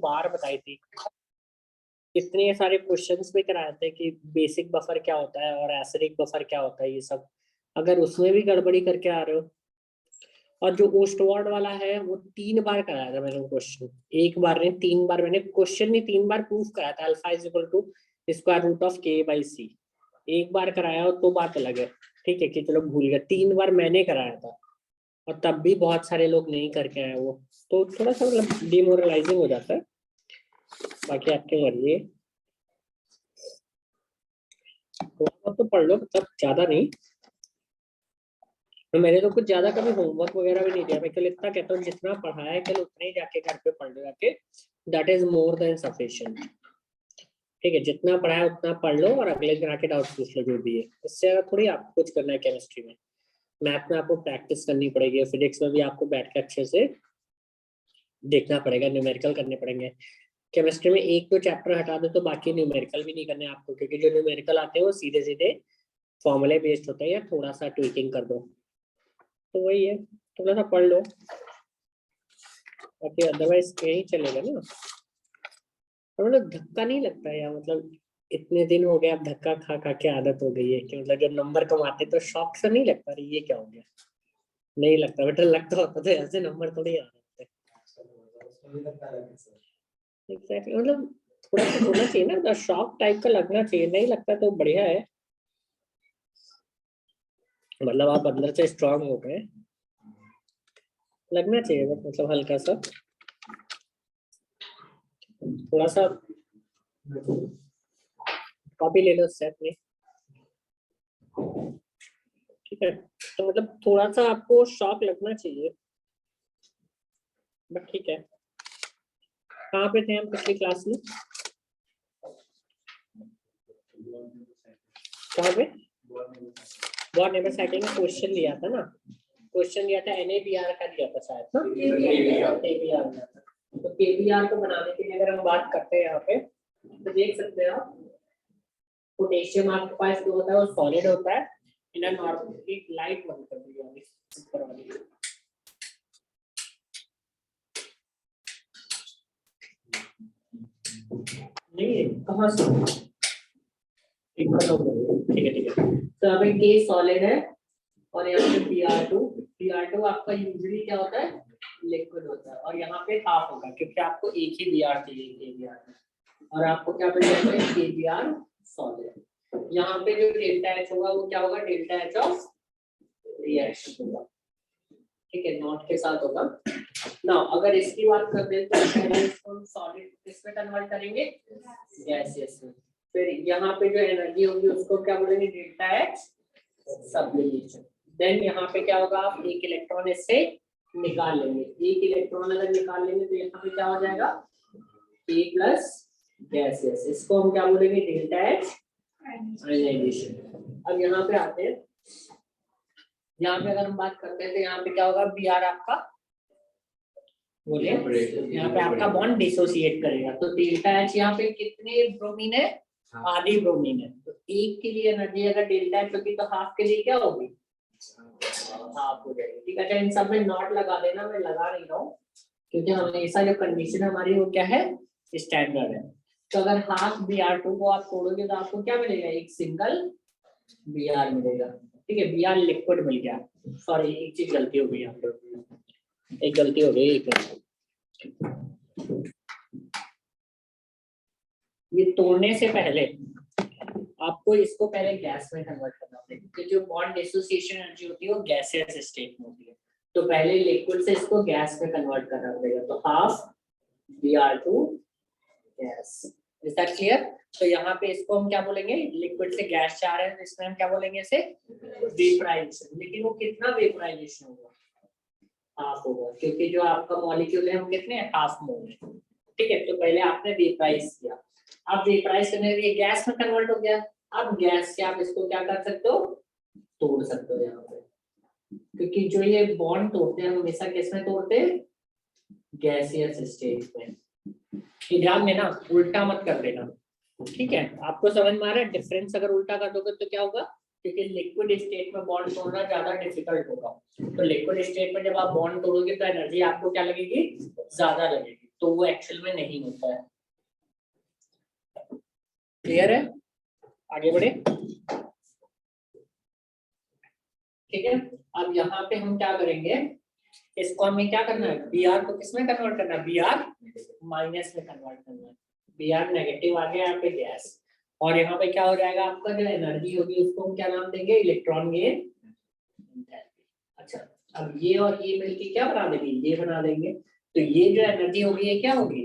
बार बताई थी, इतने सारे क्वेश्चंस भी कराए थे कि बेसिक बफर क्या होता है और एसिडिक बफर क्या होता है, ये सब अगर उसमें भी गड़बड़ी करके आ रहे हो। और जो ओस्टवार्ड वाला है वो 3 बार कराया था मैंने क्वेश्चन, एक बार नहीं 3 बार मैंने क्वेश्चन नहीं 3 बार प्रूफ कराया था। Alpha is equal to square root of K by C, एक बार कराया हो तो बात अलग है, ठीक है कि चलो भूल गया, 3 बार मैंने कराया था और तब भी बहुत सारे लोग नहीं करके आए वो, तो थोड़ा सा मतलब डिमोरलाइजिंग हो जाता है। बाकी आपके मर्जी है, तो पढ़ लो, मतलब ज्यादा नहीं। तो मैंने तो कुछ ज्यादा कभी होमवर्क वगैरह भी नहीं दिया, मैं कल इतना कहता हूँ जितना पढ़ाया है कल उतना ही जाके घर पे पढ़ लो जाके, that is more than sufficient. ठीक है, जितना पढ़ाया उतना पढ़ लो और अगले दिन आके डाउट पूछ लो जो भी है, इससे ज्यादा थोड़ी आपको कुछ करना है। केमिस्ट्री में, मैथ में आपको प्रैक्टिस करनी पड़ेगी, फिजिक्स में भी आपको बैठ के अच्छे से देखना पड़ेगा, न्यूमेरिकल करने पड़ेंगे। केमिस्ट्री में एक दो चैप्टर हटा दो तो बाकी न्यूमेरिकल भी नहीं करने आपको, क्योंकि जो न्यूमेरिकल आते हैं वो सीधे सीधे फॉर्मूले बेस्ड होते हैं या थोड़ा सा ट्वीकिंग कर दो, तो वही है, थोड़ा सा पढ़ लो, बाकी अदरवाइज यही चलेगा ना। और मतलब धक्का नहीं लगता है यार, मतलब इतने दिन हो गए अब धक्का खा खा के आदत हो गई है कि मतलब जब नंबर कम आते तो शौक से नहीं लगता, अरे ये क्या हो गया, नहीं लगता बेटा, लगता होता तो ऐसे नंबर थोड़ी आ रहे थे। एग्जैक्टली, मतलब थोड़ा सा होना चाहिए ना, शौक टाइप का लगना चाहिए, नहीं लगता तो बढ़िया है, मतलब आप अंदर से स्ट्रांग हो गए, लगना चाहिए बस, मतलब हल्का सा थोड़ा सा कॉपी ले लो सेट में, ठीक है, तो मतलब थोड़ा सा आपको शॉक लगना चाहिए, बट ठीक है। कहाँ पे थे हम पिछली क्लास में, कहाँ पे बहुत नेबर साइकिल में क्वेश्चन लिया था ना, क्वेश्चन दिया था NaBr का दिया था शायद ना, KBr, तो KBr को बनाने के लिए अगर हम बात करते हैं यहाँ पे तो देख सकते हैं आप, पोटेशियम आपके पास जो होता है वो सॉलिड होता है, इन नॉर्मल एक लाइट बंद कर दी ऊपर वाली, नहीं कहाँ से ठीक है ठीक है, तो यहाँ पे K सॉलिड है और यहाँ पे Br2 आपका यूजुअली क्या होता है, लिक्विड होता है, और यहाँ पे हाफ होगा क्योंकि आपको एक ही Br चाहिए KBr में, और आपको क्या मिल जाएगा KBr सॉलिड। यहाँ पे जो डेल्टा H होगा वो क्या होगा, डेल्टा H ऑफ रिएक्शन होगा, ठीक है, नॉट के साथ होगा ना। अगर इसकी बात करते हैं तो पहले इसको हम सॉलिड किसमें कन्वर्ट करेंगे, गैसियस में, फिर यहाँ पे जो एनर्जी होगी उसको क्या बोलेंगे, डेल्टा H सब्लिमेशन। देन यहाँ पे क्या होगा, आप एक इलेक्ट्रॉन इससे निकाल लेंगे, एक इलेक्ट्रॉन अगर निकाल लेंगे तो यहाँ पे क्या हो जाएगा, A प्लस गैसियस, इसको हम क्या बोलेंगे, डेल्टा H आयनाइजेशन। अब यहाँ पे आते हैं, यहाँ पे अगर हम बात करते हैं तो यहाँ पे क्या होगा, Br आपका बोलिए, यहाँ पे आपका बॉन्ड डिसोसिएट करेगा, तो डेल्टा H यहाँ पे कितने ब्रोमीन है, आधी ब्रोमीन है, तो एक के लिए एनर्जी अगर डेल्टा H होगी तो हाफ के लिए क्या होगी, हाफ हो जाएगी, ठीक है। इन सब में नॉट लगा देना, मैं लगा नहीं रहा हूँ क्योंकि हमेशा जो कंडीशन हमारी वो क्या है, स्टैंडर्ड है। तो अगर हाफ Br2 को आप तोड़ोगे तो आपको क्या मिलेगा, एक सिंगल Br मिलेगा, ठीक है, Br लिक्विड मिल गया, सॉरी एक चीज गलती हो गई यहाँ पे, एक गलती हो गई, एक ये तोड़ने से पहले आपको इसको पहले गैस में कन्वर्ट करना होता है, क्योंकि जो बॉन्ड डिसोसिएशन एनर्जी होती है वो गैसियस स्टेट में होती है, तो पहले लिक्विड से इसको गैस में कन्वर्ट करना पड़ेगा, तो half Br2 gas, is that clear. तो यहाँ पे इसको हम क्या बोलेंगे, लिक्विड से गैस जा रहे हैं, इसमें हम क्या बोलेंगे इसे, वेपराइजेशन, लेकिन वो कितना वेपराइजेशन होगा, हाफ होगा, क्योंकि जो आपका मॉलिक्यूल है वो कितने हाफ मोल है, ठीक है। तो पहले आपने वेपराइज किया, अब वेपराइज करने के लिए गैस में कन्वर्ट हो गया, अब गैस से आप इसको क्या कर सकते हो, तोड़ सकते हो यहाँ पे, क्योंकि जो ये बॉन्ड तोड़ते हैं हमेशा किस में तोड़ते हैं, गैसियस स्टेट में। ध्यान देना, उल्टा मत कर देना, ठीक है, आपको समझ में आ रहा है डिफरेंस, अगर उल्टा कर दोगे तो क्या होगा, क्योंकि लिक्विड स्टेट में बॉन्ड तोड़ना ज्यादा डिफिकल्ट होगा, तो लिक्विड स्टेट में जब आप बॉन्ड तोड़ोगे तो एनर्जी आपको क्या लगेगी, ज्यादा लगेगी, तो वो एक्चुअल में नहीं होता है। क्लियर है? आगे बढ़े। ठीक है, अब यहाँ पे हम क्या करेंगे, इसको हमें क्या करना है, बी आर को किसमें कन्वर्ट करना है, बी आर माइनस में कन्वर्ट करना है। बी आर नेगेटिव आ गया यहाँ पे गैस, और यहाँ पे क्या हो जाएगा, आपका जो एनर्जी होगी उसको हम क्या नाम देंगे, इलेक्ट्रॉन गेन एंथैल्पी। अच्छा, अब ये और ये मिलके क्या बना देंगे, ये बना देंगे, तो ये जो एनर्जी होगी ये क्या होगी,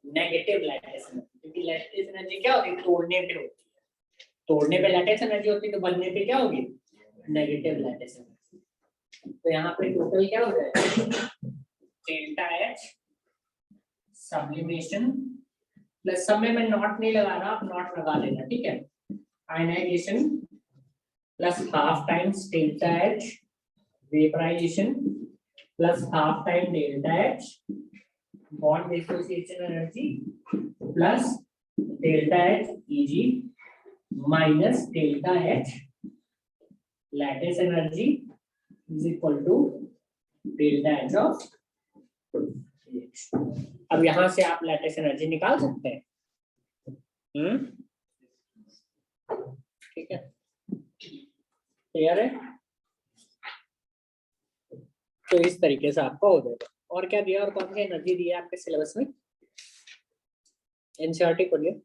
नेगेटिव लैटिस एनर्जी, क्योंकि लैटिस एनर्जी क्या होती है, तोड़ने पे होती है, तोड़ने पे लैटिस एनर्जी होती है, तो बनने पे क्या होगी, नेगेटिव लैटिस एनर्जी। तो यहाँ पे टोटल क्या हो जाएगा, डेल्टा एच सब्लिमेशन प्लस, समय में नॉट नहीं लगा रहा, आप नॉट लगा लेना, ठीक है, ionization plus half times delta H vaporization plus half time delta H bond dissociation energy plus delta H EG minus delta H lattice energy is equal to delta H of. अब यहां से आप lattice energy निकाल सकते हैं। ठीक है, clear है? तो इस तरीके से आपका हो जाएगा। और क्या दिया, और कौन सी एनर्जी दी है आपके सिलेबस में, एनसीईआरटी खोलिए।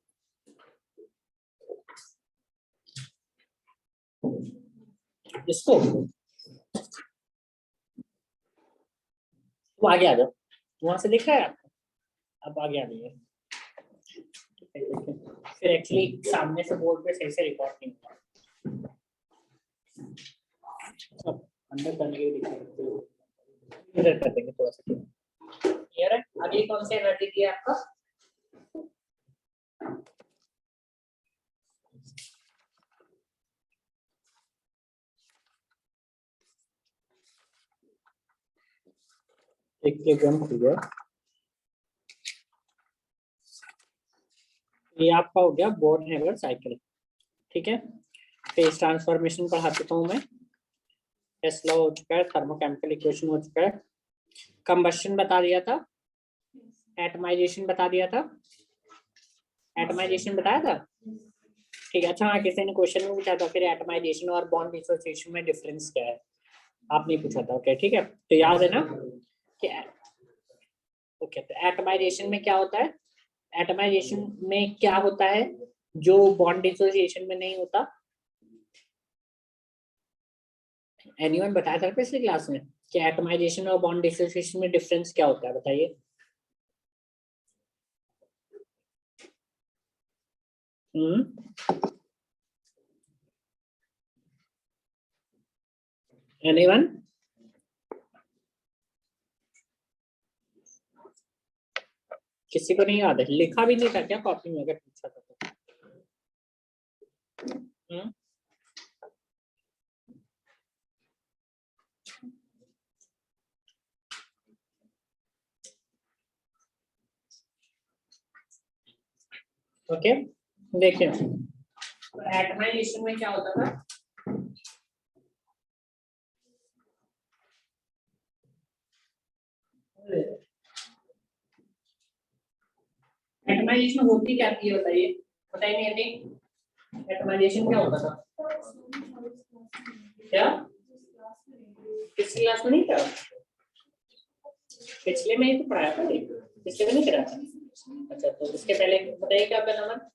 इसको तो आगे आ जाओ, वहां से दिख रहा है आपको, अब आगे आ जाइए। फिर एक्चुअली सामने से बोर्ड पे सही से रिकॉर्ड नहीं होता, अंदर करने के लिए इधर कर देंगे थोड़ा सा। क्लियर है? आगे कौन सी एनर्जी दी है आपका, एक जंप हो गया, ये आपका हो गया बोर्न-हेबर साइकिल। ठीक है, फेज ट्रांसफॉर्मेशन पढ़ा चुका हूं मैं, टेस्ला हो चुका है, थर्मोकेमिकल इक्वेशन हो चुका है, कंबस्शन बता दिया था, एटमाइजेशन बता दिया था, एटमाइजेशन बताया था। ठीक है, अच्छा हाँ, किसी ने क्वेश्चन में पूछा था फिर एटमाइजेशन और बॉन्ड डिसोसिएशन में डिफरेंस क्या है, आपने पूछा था। ओके ठीक है, तो याद है ना कि ओके, तो एटमाइजेशन में क्या होता है, एटमाइजेशन में क्या होता है जो बॉन्ड डिसोसिएशन में नहीं होता। एनीवन बताया था पिछली क्लास में कि एटमाइजेशन और बॉन्ड डिसोसिएशन में डिफरेंस क्या होता है, बताइए। एनीवन, किसी को नहीं याद है, लिखा भी नहीं था क्या कॉपी में अगर पूछा था तो? ओके देखिए, एटमाइजेशन में क्या होता था, एटमाइजेशन होती क्या थी बताइए, बताइए नहीं आती, एटमाइजेशन क्या होता था, क्या किस क्लास में नहीं था, पिछले में ही तो पढ़ाया था, पिछले में नहीं करा था। अच्छा, तो इसके पहले बताइए क्या पहला नंबर,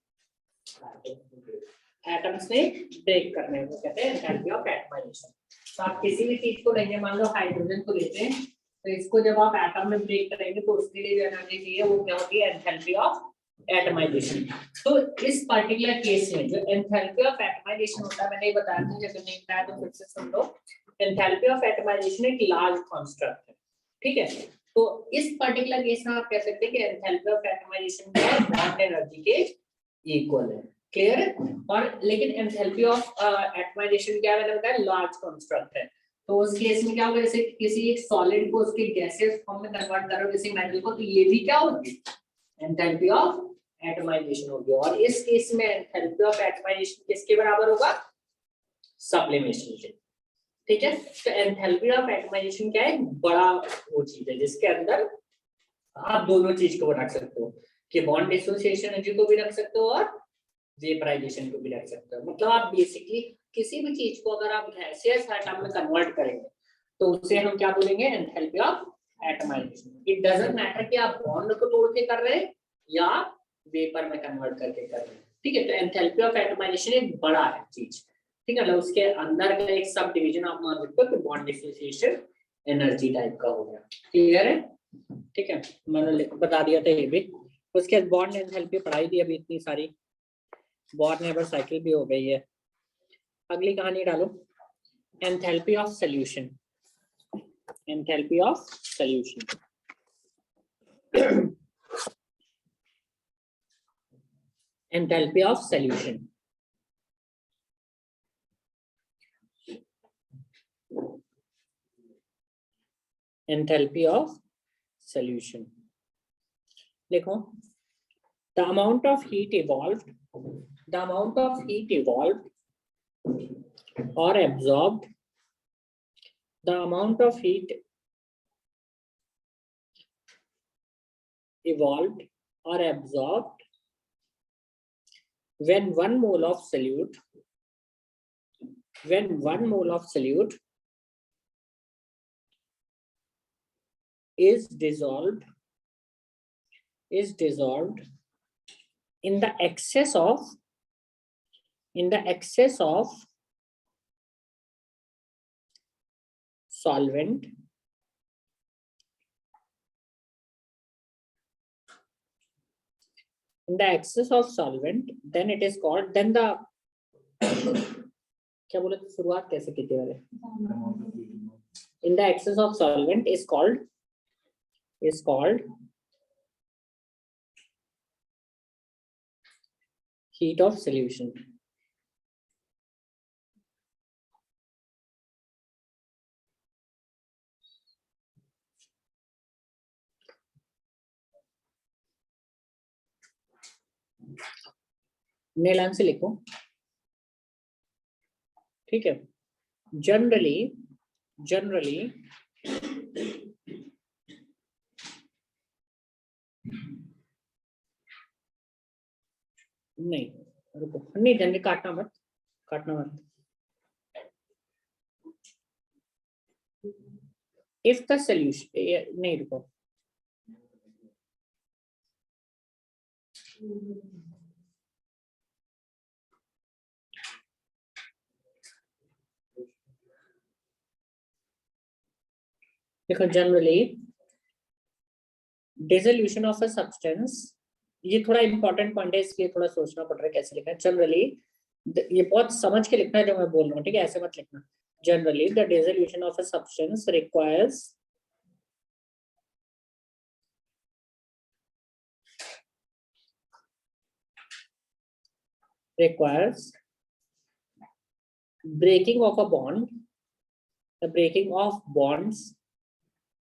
एटम्स में ब्रेक करने को कहते हैं एंथैल्पी ऑफ एटमाइजेशन। तो आप किसी भी चीज को लेंगे, मान लो हाइड्रोजन को लेते हैं, तो इसको जब आप एटम में ब्रेक करेंगे तो उसके लिए जो एनर्जी चाहिए वो क्या होती है, एंथैल्पी ऑफ एटमाइजेशन। तो इस पर्टिकुलर केस में जो एंथैल्पी ऑफ एटमाइजेशन होता है, मैंने बताया था, जब नहीं बताया तो फिर से सुन लो, एंथैल्पी ऑफ एटमाइजेशन एक लार्ज कांस्टेंट है। ठीक है, तो इस पर्टिकुलर केस में आप कह सकते हैं कि एंथैल्पी ऑफ एटमाइजेशन क्या है, बॉन्ड एनर्जी के इक्वल है। क्लियर है? और लेकिन एंथैल्पी ऑफ एटमाइजेशन क्या मैंने बताया, लार्ज कांस्टेंट है। तो उस केस में क्या होगा, जैसे किसी एक सॉलिड को उसके गैसियस फॉर्म में कन्वर्ट करो, जैसे मेटल को, तो ये भी क्या होगी, एंथैल्पी ऑफ एटमाइजेशन होगी। और इस केस में एंथैल्पी ऑफ एटमाइजेशन किसके बराबर होगा, सब्लिमेशन के। ठीक है, तो एंथैल्पी ऑफ एटमाइजेशन क्या है, बड़ा वो चीज है जिसके अंदर आप दोनों चीज को रख सकते हो कि बॉन्ड डिसोसिएशन एनर्जी को भी रख सकते हो और वेपराइजेशन को भी रख सकते हो। मतलब आप बेसिकली किसी भी चीज को अगर आप गैसियस एटम में कन्वर्ट करेंगे तो उसे हम क्या बोलेंगे, enthalpy of atomization. It doesn't matter कि आप बॉन्ड को तोड़ के कर रहे हैं या वेपर में कन्वर्ट करके कर रहे हैं, ठीक है। तो एंथैल्पी ऑफ एटमाइजेशन एक बड़ा है चीज, ठीक है ना, उसके अंदर का एक सब डिवीजन आप मान सकते हो कि बॉन्ड डिसोसिएशन एनर्जी टाइप का हो गया। क्लियर है, ठीक है, मैंने बता दिया था ये भी। उसके बाद बॉन्ड एंथैल्पी पढ़ाई थी अभी इतनी सारी, बॉन्ड नेबर साइकिल भी हो गई है। अगली कहानी डालो, enthalpy of solution. Enthalpy of solution enthalpy of solution. Enthalpy of solution देखो, the amount of heat evolved or absorbed, the amount of heat evolved or absorbed when 1 mole of solute is dissolved in the excess of solvent then it is called, then the क्या बोले थे, शुरुआत कैसे की थी वाले, in the excess of solvent is called heat of solution. नए line से लिखो, ठीक है। जनरली नहीं, रुको, नहीं जनरली काटना मत if the solution, नहीं रुको, देखो generally dissolution of a substance, ये थोड़ा इंपॉर्टेंट पॉइंट है इसलिए थोड़ा सोचना पड़ रहा है कैसे लिखना है। जनरली ये बहुत समझ के लिखना है जो मैं बोल रहा हूँ, ठीक है, ऐसे मत लिखना। Generally the dissolution of a substance requires breaking of a bond, the breaking of bonds.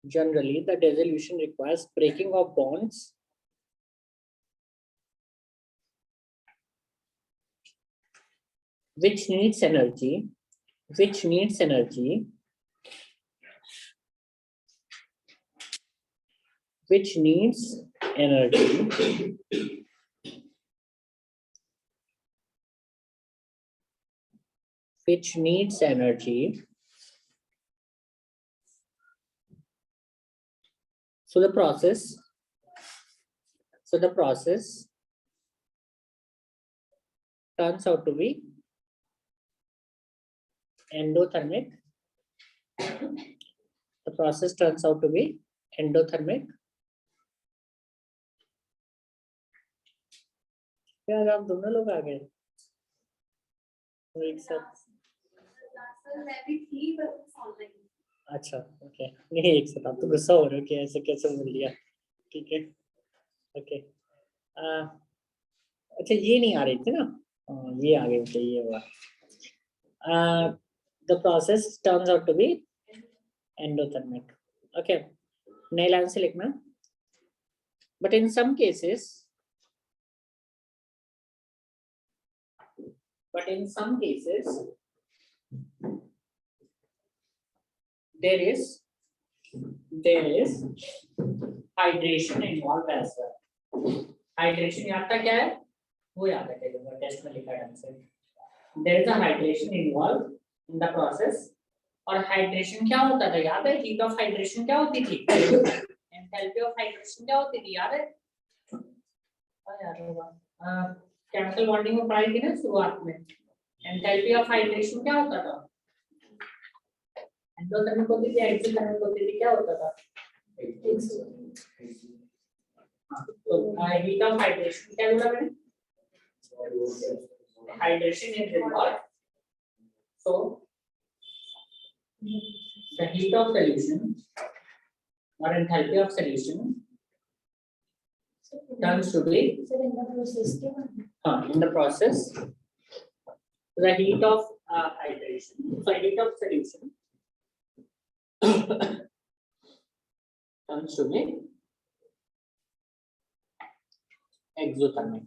Generally the dissolution requires breaking of bonds which needs energy so the process turns out to be endothermic. The process turns out to be endothermic. क्या आप दोनों लोग आ गए एक साथ? अच्छा okay, नहीं एक साथ, आप तो गुस्सा हो रहे हो कि ऐसे कैसे बोल दिया, ठीक है ओके। अच्छा ये नहीं आ रही थी ना, ये आ गई थे, ये हुआ। The process turns out to be endothermic. Okay, नए लाइन से लिखना। But in some cases there is there is hydration involved as well. Hydration याद था क्या है? वो याद है क्या? टेस्ट में लिखा ढंग से. There is a hydration involved in the process. और हाइड्रेशन क्या होता था? याद है? हीट ऑफ हाइड्रेशन क्या होती थी? एंथैल्पी ऑफ हाइड्रेशन क्या होती थी? याद है? याद होगा. केमिकल बॉन्डिंग में पढ़ाई थी ना शुरुआत में. एंथैल्पी ऑफ हाइड्रेशन क्या होता था? एंडोथर्मिक होती थी, एक्सोथर्मिक होती थी, क्या होता था? तो हीट ऑफ हाइड्रेशन क्या बोला मैंने? Hydration is involved. So the heat of solution or enthalpy of solution turns to be in the process the heat of hydration, so heat of solution turns to be exothermic.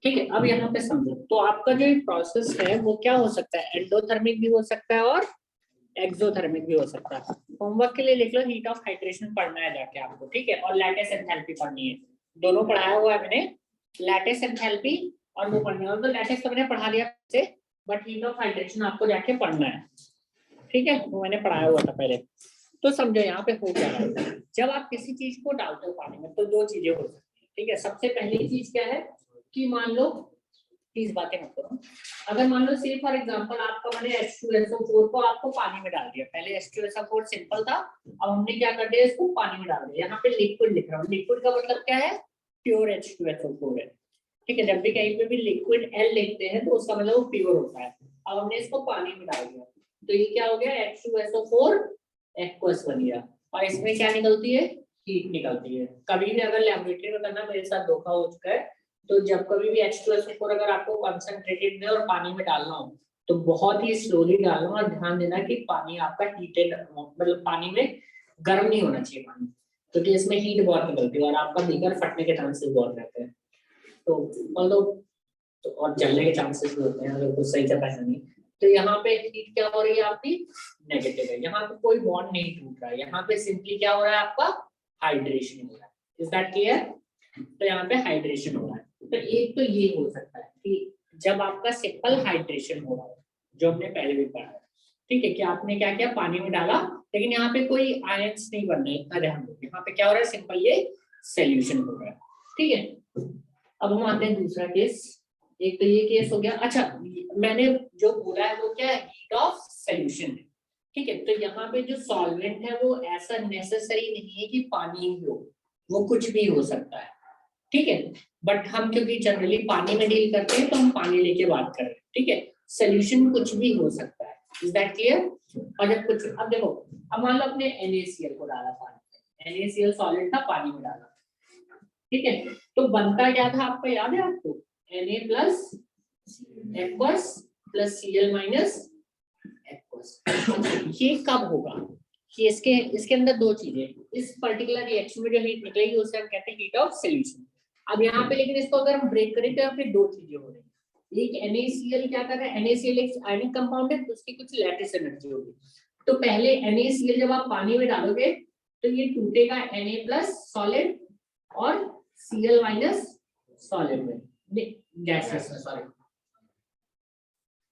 ठीक है. अब यहाँ पे समझो तो आपका जो प्रोसेस है वो क्या हो सकता है? एंडोथर्मिक भी हो सकता है और एक्सोथर्मिक भी हो सकता है. होमवर्क के लिए लिख लो हीट ऑफ हाइड्रेशन पढ़ना है जाके आपको. ठीक है. और लैटिस एंथैल्पी पढ़नी है. दोनों पढ़ाया हुआ है मैंने. लैटिस एंथैल्पी और वो पढ़नी है. और तो लैटिस तो मैंने पढ़ा दिया से, बट हीट ऑफ हाइड्रेशन आपको जाके पढ़ना है. ठीक है. वो मैंने पढ़ाया हुआ था पहले. तो समझो यहाँ पे हो क्या रहा है. जब आप किसी चीज को डालते हो पानी में तो दो चीजें हो सकती है. ठीक है. सबसे पहली चीज क्या है कि मान लो प्लीज बातें मत करो. अगर मान लो से फॉर एग्जांपल आपका मैंने H2SO4 को आपको पानी में डाल दिया. पहले H2SO4 सिंपल था, अब हमने क्या कर दिया इसको पानी में डाल दिया. यहाँ पे लिक्विड लिख रहा हूँ. लिक्विड का मतलब क्या है? प्योर H2SO4 है. ठीक है. जब भी कहीं पे भी लिक्विड L लिखते हैं तो उसका मतलब वो प्योर होता है. अब हमने इसको पानी में डाल दिया तो ये क्या हो गया? H2SO4 एक्वस बन गया. और इसमें क्या निकलती है? हीट निकलती है. कभी भी अगर लैबोरेटरी में करना, मेरे साथ धोखा हो चुका है, तो जब कभी भी H2SO4 अगर आपको कंसंट्रेटेड में और पानी में डालना हो तो बहुत ही स्लोली डालना और ध्यान देना कि पानी आपका हीटेड, मतलब पानी में गर्म नहीं होना चाहिए पानी, क्योंकि इसमें हीट बहुत निकलती है और आपका बीकर फटने के चांसेस बहुत रहते हैं. तो मतलब और जलने के चांसेस भी होते हैं अगर कुछ सही से पहना नहीं. तो यहाँ पे हीट क्या हो रही है आपकी? नेगेटिव है. यहाँ पे कोई बॉन्ड नहीं टूट रहा है. यहाँ पे सिंपली क्या हो रहा है? आपका हाइड्रेशन हो रहा है. Is that clear? तो यहाँ पे हाइड्रेशन हो रहा है. तो एक तो ये हो सकता है कि जब आपका सिंपल हाइड्रेशन हो रहा है, जो हमने पहले भी पढ़ा है. ठीक है. कि आपने क्या किया? पानी में डाला, लेकिन यहाँ पे कोई आयंस नहीं बन रहे. इतना ध्यान दो. यहाँ पे क्या हो रहा है? सिंपल ये सॉल्यूशन हो रहा है. ठीक है. अब हम आते हैं दूसरा केस. एक तो ये केस हो गया. अच्छा, मैंने जो बोला है वो क्या है? हीट ऑफ सॉल्यूशन है. ठीक है. तो यहाँ पे जो सॉल्वेंट है वो ऐसा नेसेसरी नहीं है कि पानी ही हो, वो कुछ भी हो सकता है. ठीक है. बट हम क्योंकि जनरली पानी में डील करते हैं तो हम पानी लेके बात कर रहे हैं. ठीक है. सॉल्यूशन कुछ भी हो सकता है. Is that clear? और जब कुछ, अब देखो, अब मान लो अपने NaCl को डाला पानी में. NaCl सॉलिड था, पानी में डाला. ठीक है. तो बनता क्या था आपको याद है? आपको Na plus aqueous plus Cl minus aqueous. ये कब होगा कि इसके अंदर दो चीजें, इस पर्टिकुलर रिएक्शन में जो हीट निकलेगी उसे हम कहते हैं हीट ऑफ सॉल्यूशन. अब यहाँ पे लेकिन इसको अगर हम ब्रेक करें तो फिर दो चीजें हो रही है. एक NaCl क्या कर रहा है? NaCl एक आयनिक कंपाउंड है तो उसकी कुछ लैटिस एनर्जी होगी. तो पहले NaCl जब आप पानी में डालोगे तो ये टूटेगा Na प्लस सॉलिड और Cl माइनस सॉलिड में, गैसेस में. सॉरी,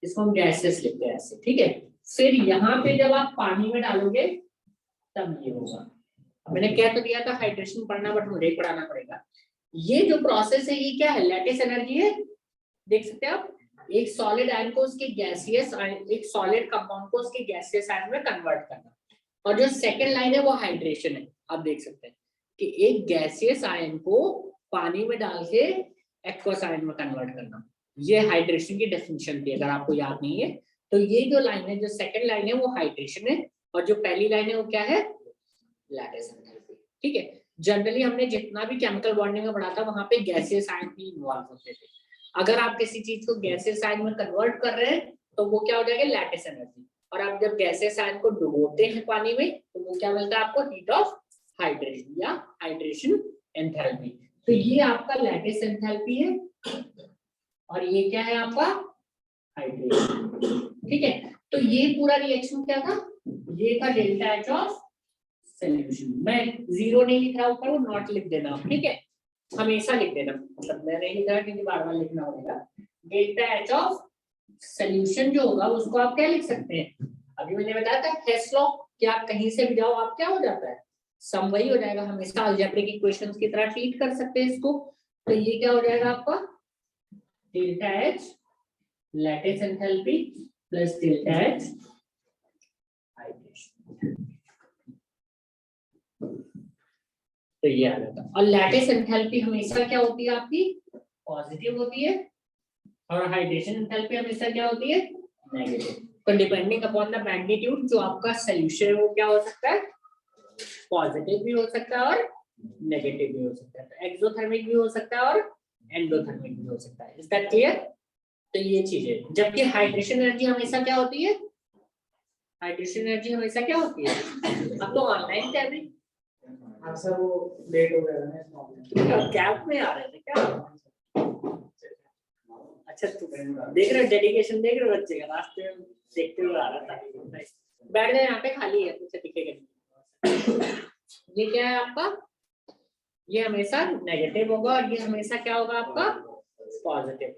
इसको हम गैसेस लिखते हैं ऐसे. ठीक है. फिर यहाँ पे जब आप पानी में डालोगे तब ये होगा. मैंने कह तो दिया था हाइड्रेशन पढ़ना, बट मुझे पढ़ाना पड़ेगा. ये जो प्रोसेस है ये क्या है? लैटिस एनर्जी है. देख सकते हैं आप, एक सॉलिड आयन को उसके गैसियस आयन, एक सॉलिड कंपाउंड को उसके गैसियस आयन में कन्वर्ट करना. और जो सेकंड लाइन है वो हाइड्रेशन है. आप देख सकते हैं कि एक गैसियस आयन को पानी में डाल के एक्वस आयन में कन्वर्ट करना. ये हाइड्रेशन की डेफिनेशन थी, अगर आपको याद नहीं है तो. ये जो लाइन है, जो सेकंड लाइन है वो हाइड्रेशन है, और जो पहली लाइन है वो क्या है? Lattice energy. ठीक है. जनरली हमने जितना भी केमिकल बॉन्डिंग में पढ़ा था वहां पे गैसियस आयन भी इन्वॉल्व होते थे. अगर आप किसी चीज को गैसियस आयन में कन्वर्ट कर रहे हैं तो वो क्या हो जाएगा? Lattice energy. और आप जब गैसियस आयन को डुबोते हैं पानी में तो वो क्या मिलता है आपको? हीट ऑफ हाइड्रेशन या हाइड्रेशन एंथैल्पी. तो ये आपका लैटिस एंथैल्पी है और ये क्या है आपका? हाइड्रेशन. ठीक है. तो ये पूरा रिएक्शन क्या था? ये था डेल्टा H ऑफ सोल्यूशन। मैं जीरो नहीं लिख रहा ऊपर, वो नॉट लिख देना, ठीक है, हमेशा लिख देना, मतलब मैं नहीं लिख रहा क्योंकि बार बार लिखना होगा। डेल्टा एच ऑफ सोल्यूशन जो होगा उसको आप क्या लिख सकते हैं, अभी मैंने बताया था हेस लॉ, कि आप कहीं से भी जाओ आप क्या हो जाता है, सम वही हो जाएगा, हमेशा अलजेब्रिक इक्वेशंस की तरह ट्रीट कर सकते हैं इसको। तो ये क्या हो जाएगा आपका delta H lattice enthalpy plus delta H hydration, तो ये आ जाता है। और लैटिस एंथैल्पी हमेशा क्या होती है आपकी, पॉजिटिव होती है, और हाइड्रेशन एंथैल्पी हमेशा क्या होती है, नेगेटिव। तो डिपेंडिंग अपॉन द मैग्नीट्यूड जो आपका सॉल्यूशन है वो क्या हो सकता है, पॉजिटिव भी हो सकता है और नेगेटिव भी हो सकता है, तो एक्सोथर्मिक भी हो सकता है और एंडोथर्मिक भी हो सकता है। Is that clear? तो ये चीज है। जबकि हाइड्रेशन एनर्जी हमेशा क्या होती है, हाइड्रेशन एनर्जी हमेशा क्या होती है, अब तो ऑनलाइन क्या है, हाँ सर वो लेट हो गया ना, कैब में आ रहे थे क्या, अच्छा तू देख रहे हो, डेडिकेशन देख रहे हो बच्चे का, रास्ते में देखते हुए आ रहा था, बैठ जाए यहाँ पे, खाली है, तुझे दिखेगा। ये क्या है आपका, ये हमेशा नेगेटिव होगा और ये हमेशा क्या होगा आपका पॉजिटिव।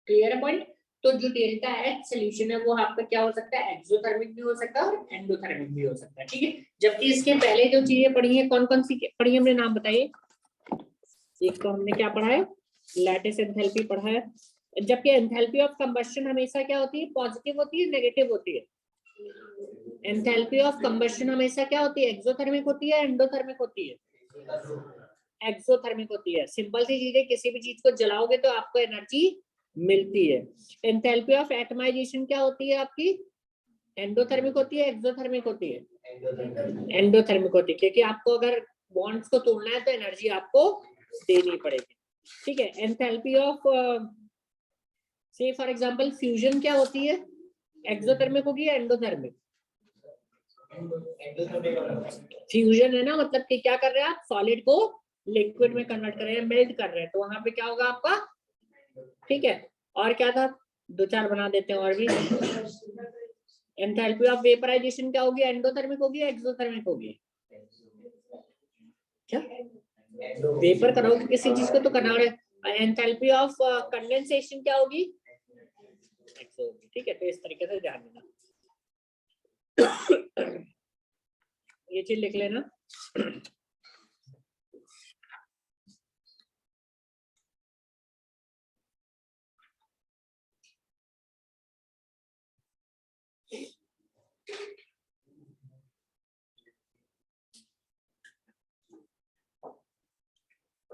क्लियर है पॉइंट? तो जो डेल्टा एच सोल्यूशन है वो आपका क्या हो सकता है, एक्सोथर्मिक भी हो सकता है और एंडोथर्मिक भी हो सकता है, ठीक है। जबकि इसके पहले जो चीजें पढ़ी है, कौन कौन सी पढ़ी है, हमने नाम बताइए। एक तो हमने क्या पढ़ा है, लैटिस एंथैल्पी पढ़ा है। जबकि एंथैल्पी ऑफ कंबस्शन हमेशा क्या होती है, पॉजिटिव होती है, नेगेटिव होती है। एंथैल्पी ऑफ कंबस्शन हमेशा क्या होती है, एक्सोथर्मिक होती है, एंडोथर्मिक होती है, एक्सोथर्मिक होती है। सिंपल सी चीज है, किसी भी चीज को जलाओगे तो आपको एनर्जी मिलती है। एंथैल्पी ऑफ एटमाइजेशन क्या होती है आपकी, एंडोथर्मिक होती है, एक्सोथर्मिक होती है, एंडोथर्मिक होती है, क्योंकि आपको अगर बॉन्ड्स को तोड़ना है तो एनर्जी आपको देनी पड़ेगी, ठीक है। एंथैल्पी ऑफ से फॉर एग्जांपल फ्यूजन क्या होती है, एक्सोथर्मिक होगी या एंडोथर्मिक, फ्यूजन है ना, मतलब कि क्या कर रहे हैं आप, सॉलिड को लिक्विड में कन्वर्ट कर रहे हैं, मेल्ट कर रहे हैं, तो वहां पे क्या होगा आपका, ठीक है। और क्या था, दो चार बना देते हैं और भी। एंथैल्पी ऑफ वेपराइजेशन क्या होगी, एंडोथर्मिक होगी या एक्सोथर्मिक होगी, क्या वेपर करोगे किसी चीज को तो करना है। एंथैल्पी ऑफ कंडेंसेशन क्या होगी, ठीक है। तो इस तरीके से ध्यान देना, ये चीज लिख लेना।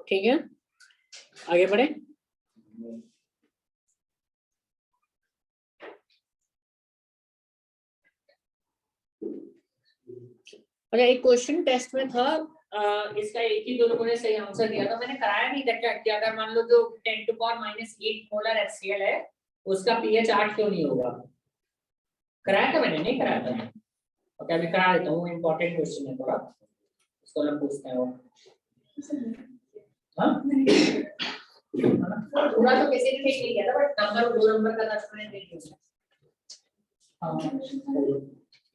ठीक है, आगे बढ़े। अच्छा, एक क्वेश्चन टेस्ट में था, इसका एक ही दो लोगों ने सही आंसर दिया था, मैंने कराया नहीं था क्या, कि अगर मान लो जो 10⁻⁸ मोलर HCl है उसका pH 8 क्यों नहीं होगा, कराया था मैंने, नहीं कराया था। ओके, अभी करा देता हूँ, इम्पोर्टेंट क्वेश्चन है थोड़ा, इसको हम पूछते हैं वो। हाँ पूरा तो किसी ने नहीं किया था, बट नंबर 2 नंबर का 10 मैंने देख लिया। हाँ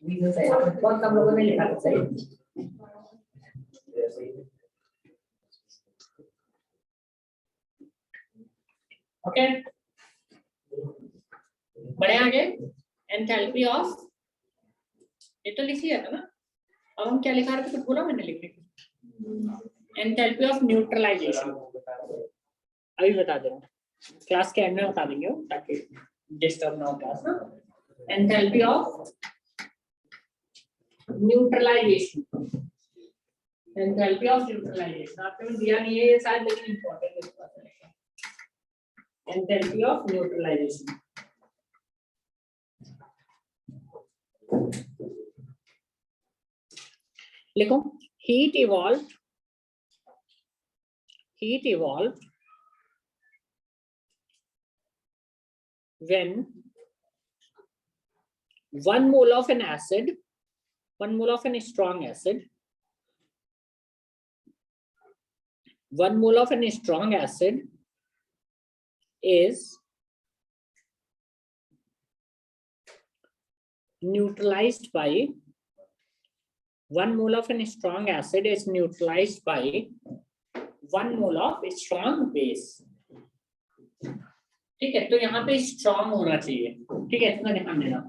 बहुत कम लोगों ने लिखा था सही। ओके, बढ़े आगे। एंथैल्पी ऑफ, ये तो लिख लिया था ना, अब हम क्या लिखा रहे थे, कुछ बोला मैंने लिखने को। एंथैल्पी ऑफ न्यूट्रलाइजेशन, अभी बता दे रहा हूँ, क्लास के एंड में बता देंगे वो, ताकि डिस्टर्ब ना हो क्लास ना। Enthalpy of neutralization, enthalpy of neutralization आपने में दिया नहीं है ये शायद, लेकिन इंपॉर्टेंट है। एंथैल्पी ऑफ न्यूट्रलाइजेशन, लिखो, heat evolve when 1 mole of an acid, 1 mole of a strong acid, 1 mole of a strong acid is neutralized by 1 mole of a strong acid is neutralized by 1 mole of strong base. ठीक है, तो यहाँ पे strong होना चाहिए, ठीक है, इतना ध्यान देना,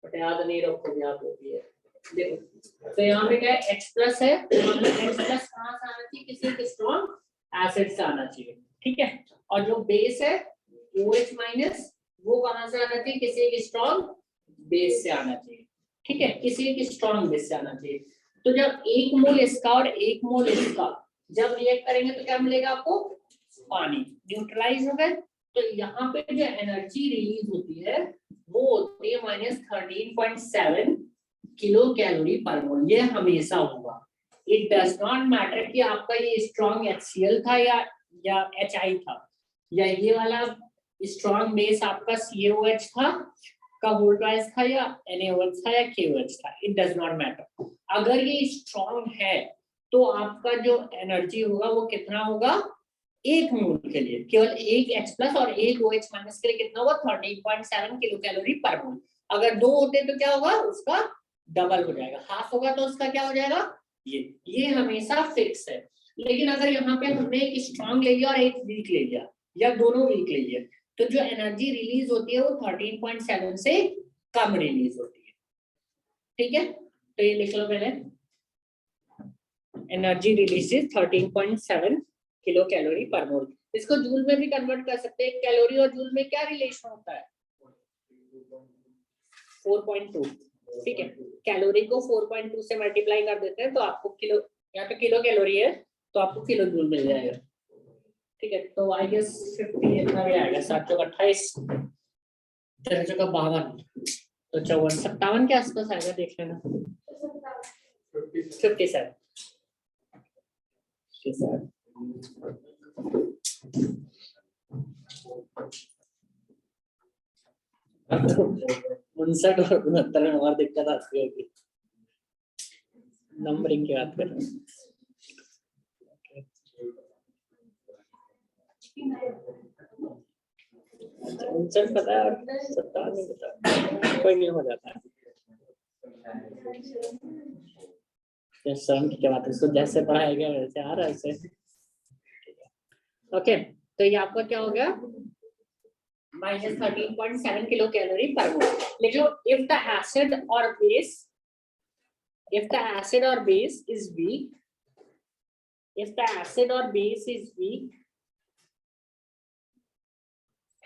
बट याद नहीं रखोगे आप लोग ये। देखो तो यहाँ पे क्या है, H प्लस है, मतलब H प्लस कहाँ से आना चाहिए, किसी एक स्ट्रॉन्ग एसिड से आना चाहिए, ठीक है, और जो बेस है OH माइनस, वो कहाँ से आना चाहिए, किसी एक स्ट्रॉन्ग बेस से आना चाहिए, ठीक है, किसी एक स्ट्रॉन्ग बेस से आना चाहिए। तो जब 1 मोल इसका और 1 मोल इसका जब रिएक्ट करेंगे तो क्या मिलेगा आपको, पानी, न्यूट्रलाइज हो गए। तो यहाँ पे जो एनर्जी रिलीज होती है वो होती है -13.7 किलो कैलोरी पर मोल, ये हमेशा होगा। इट डज नॉट मैटर कि आपका ये स्ट्रॉन्ग HCl था या HI था, या ये वाला स्ट्रॉन्ग बेस आपका CaOH था का वोल्टाइज था या NaOH था या KOH था, इट डज नॉट मैटर। अगर ये स्ट्रॉन्ग है तो आपका जो एनर्जी होगा वो कितना होगा, 1 मोल के लिए केवल एक H प्लस और एक OH माइनस के लिए कितना होगा, 13.7 किलो कैलोरी पर मोल। अगर 2 होते तो क्या होगा, उसका डबल हो जाएगा, हाफ होगा तो उसका क्या हो जाएगा, ये हमेशा फिक्स है। लेकिन अगर यहाँ पे हमने एक स्ट्रॉन्ग ले लिया और एक वीक ले लिया या दोनों वीक ले लिया, तो जो एनर्जी रिलीज होती है वो 13.7 से कम रिलीज होती है, ठीक है, तो ये लिख लो पहले, energy release is 13.7 kilo calorie पर मोल। इसको जूल में भी कन्वर्ट कर सकते हैं, कैलोरी और जूल में क्या रिलेशन होता है, 4.2, ठीक है, कैलोरी को 4.2 से मल्टीप्लाई कर देते हैं तो आपको किलो, यहाँ पे किलो कैलोरी है तो आपको किलो जूल मिल जाएगा, ठीक है, तो आई गेस 50 इतना भी आएगा, 7 चौक 28, 3 चौक 52, तो 54 57 के आसपास आएगा, देख लेना, 57 59 और 69 में हमारी दिक्कत आती होगी, नंबरिंग की बात कर रहे हैं। 59 पता है और 57 नहीं पता, कोई नहीं, हो जाता है, शर्म की क्या बात है, इसको जैसे पढ़ाएगा वैसे आ रहा है ऐसे, ओके, तो ये आपका क्या हो गया, -13.7 किलो कैलोरी पर मोल। लिख लो, if the acid or base is weak, if the acid or base is weak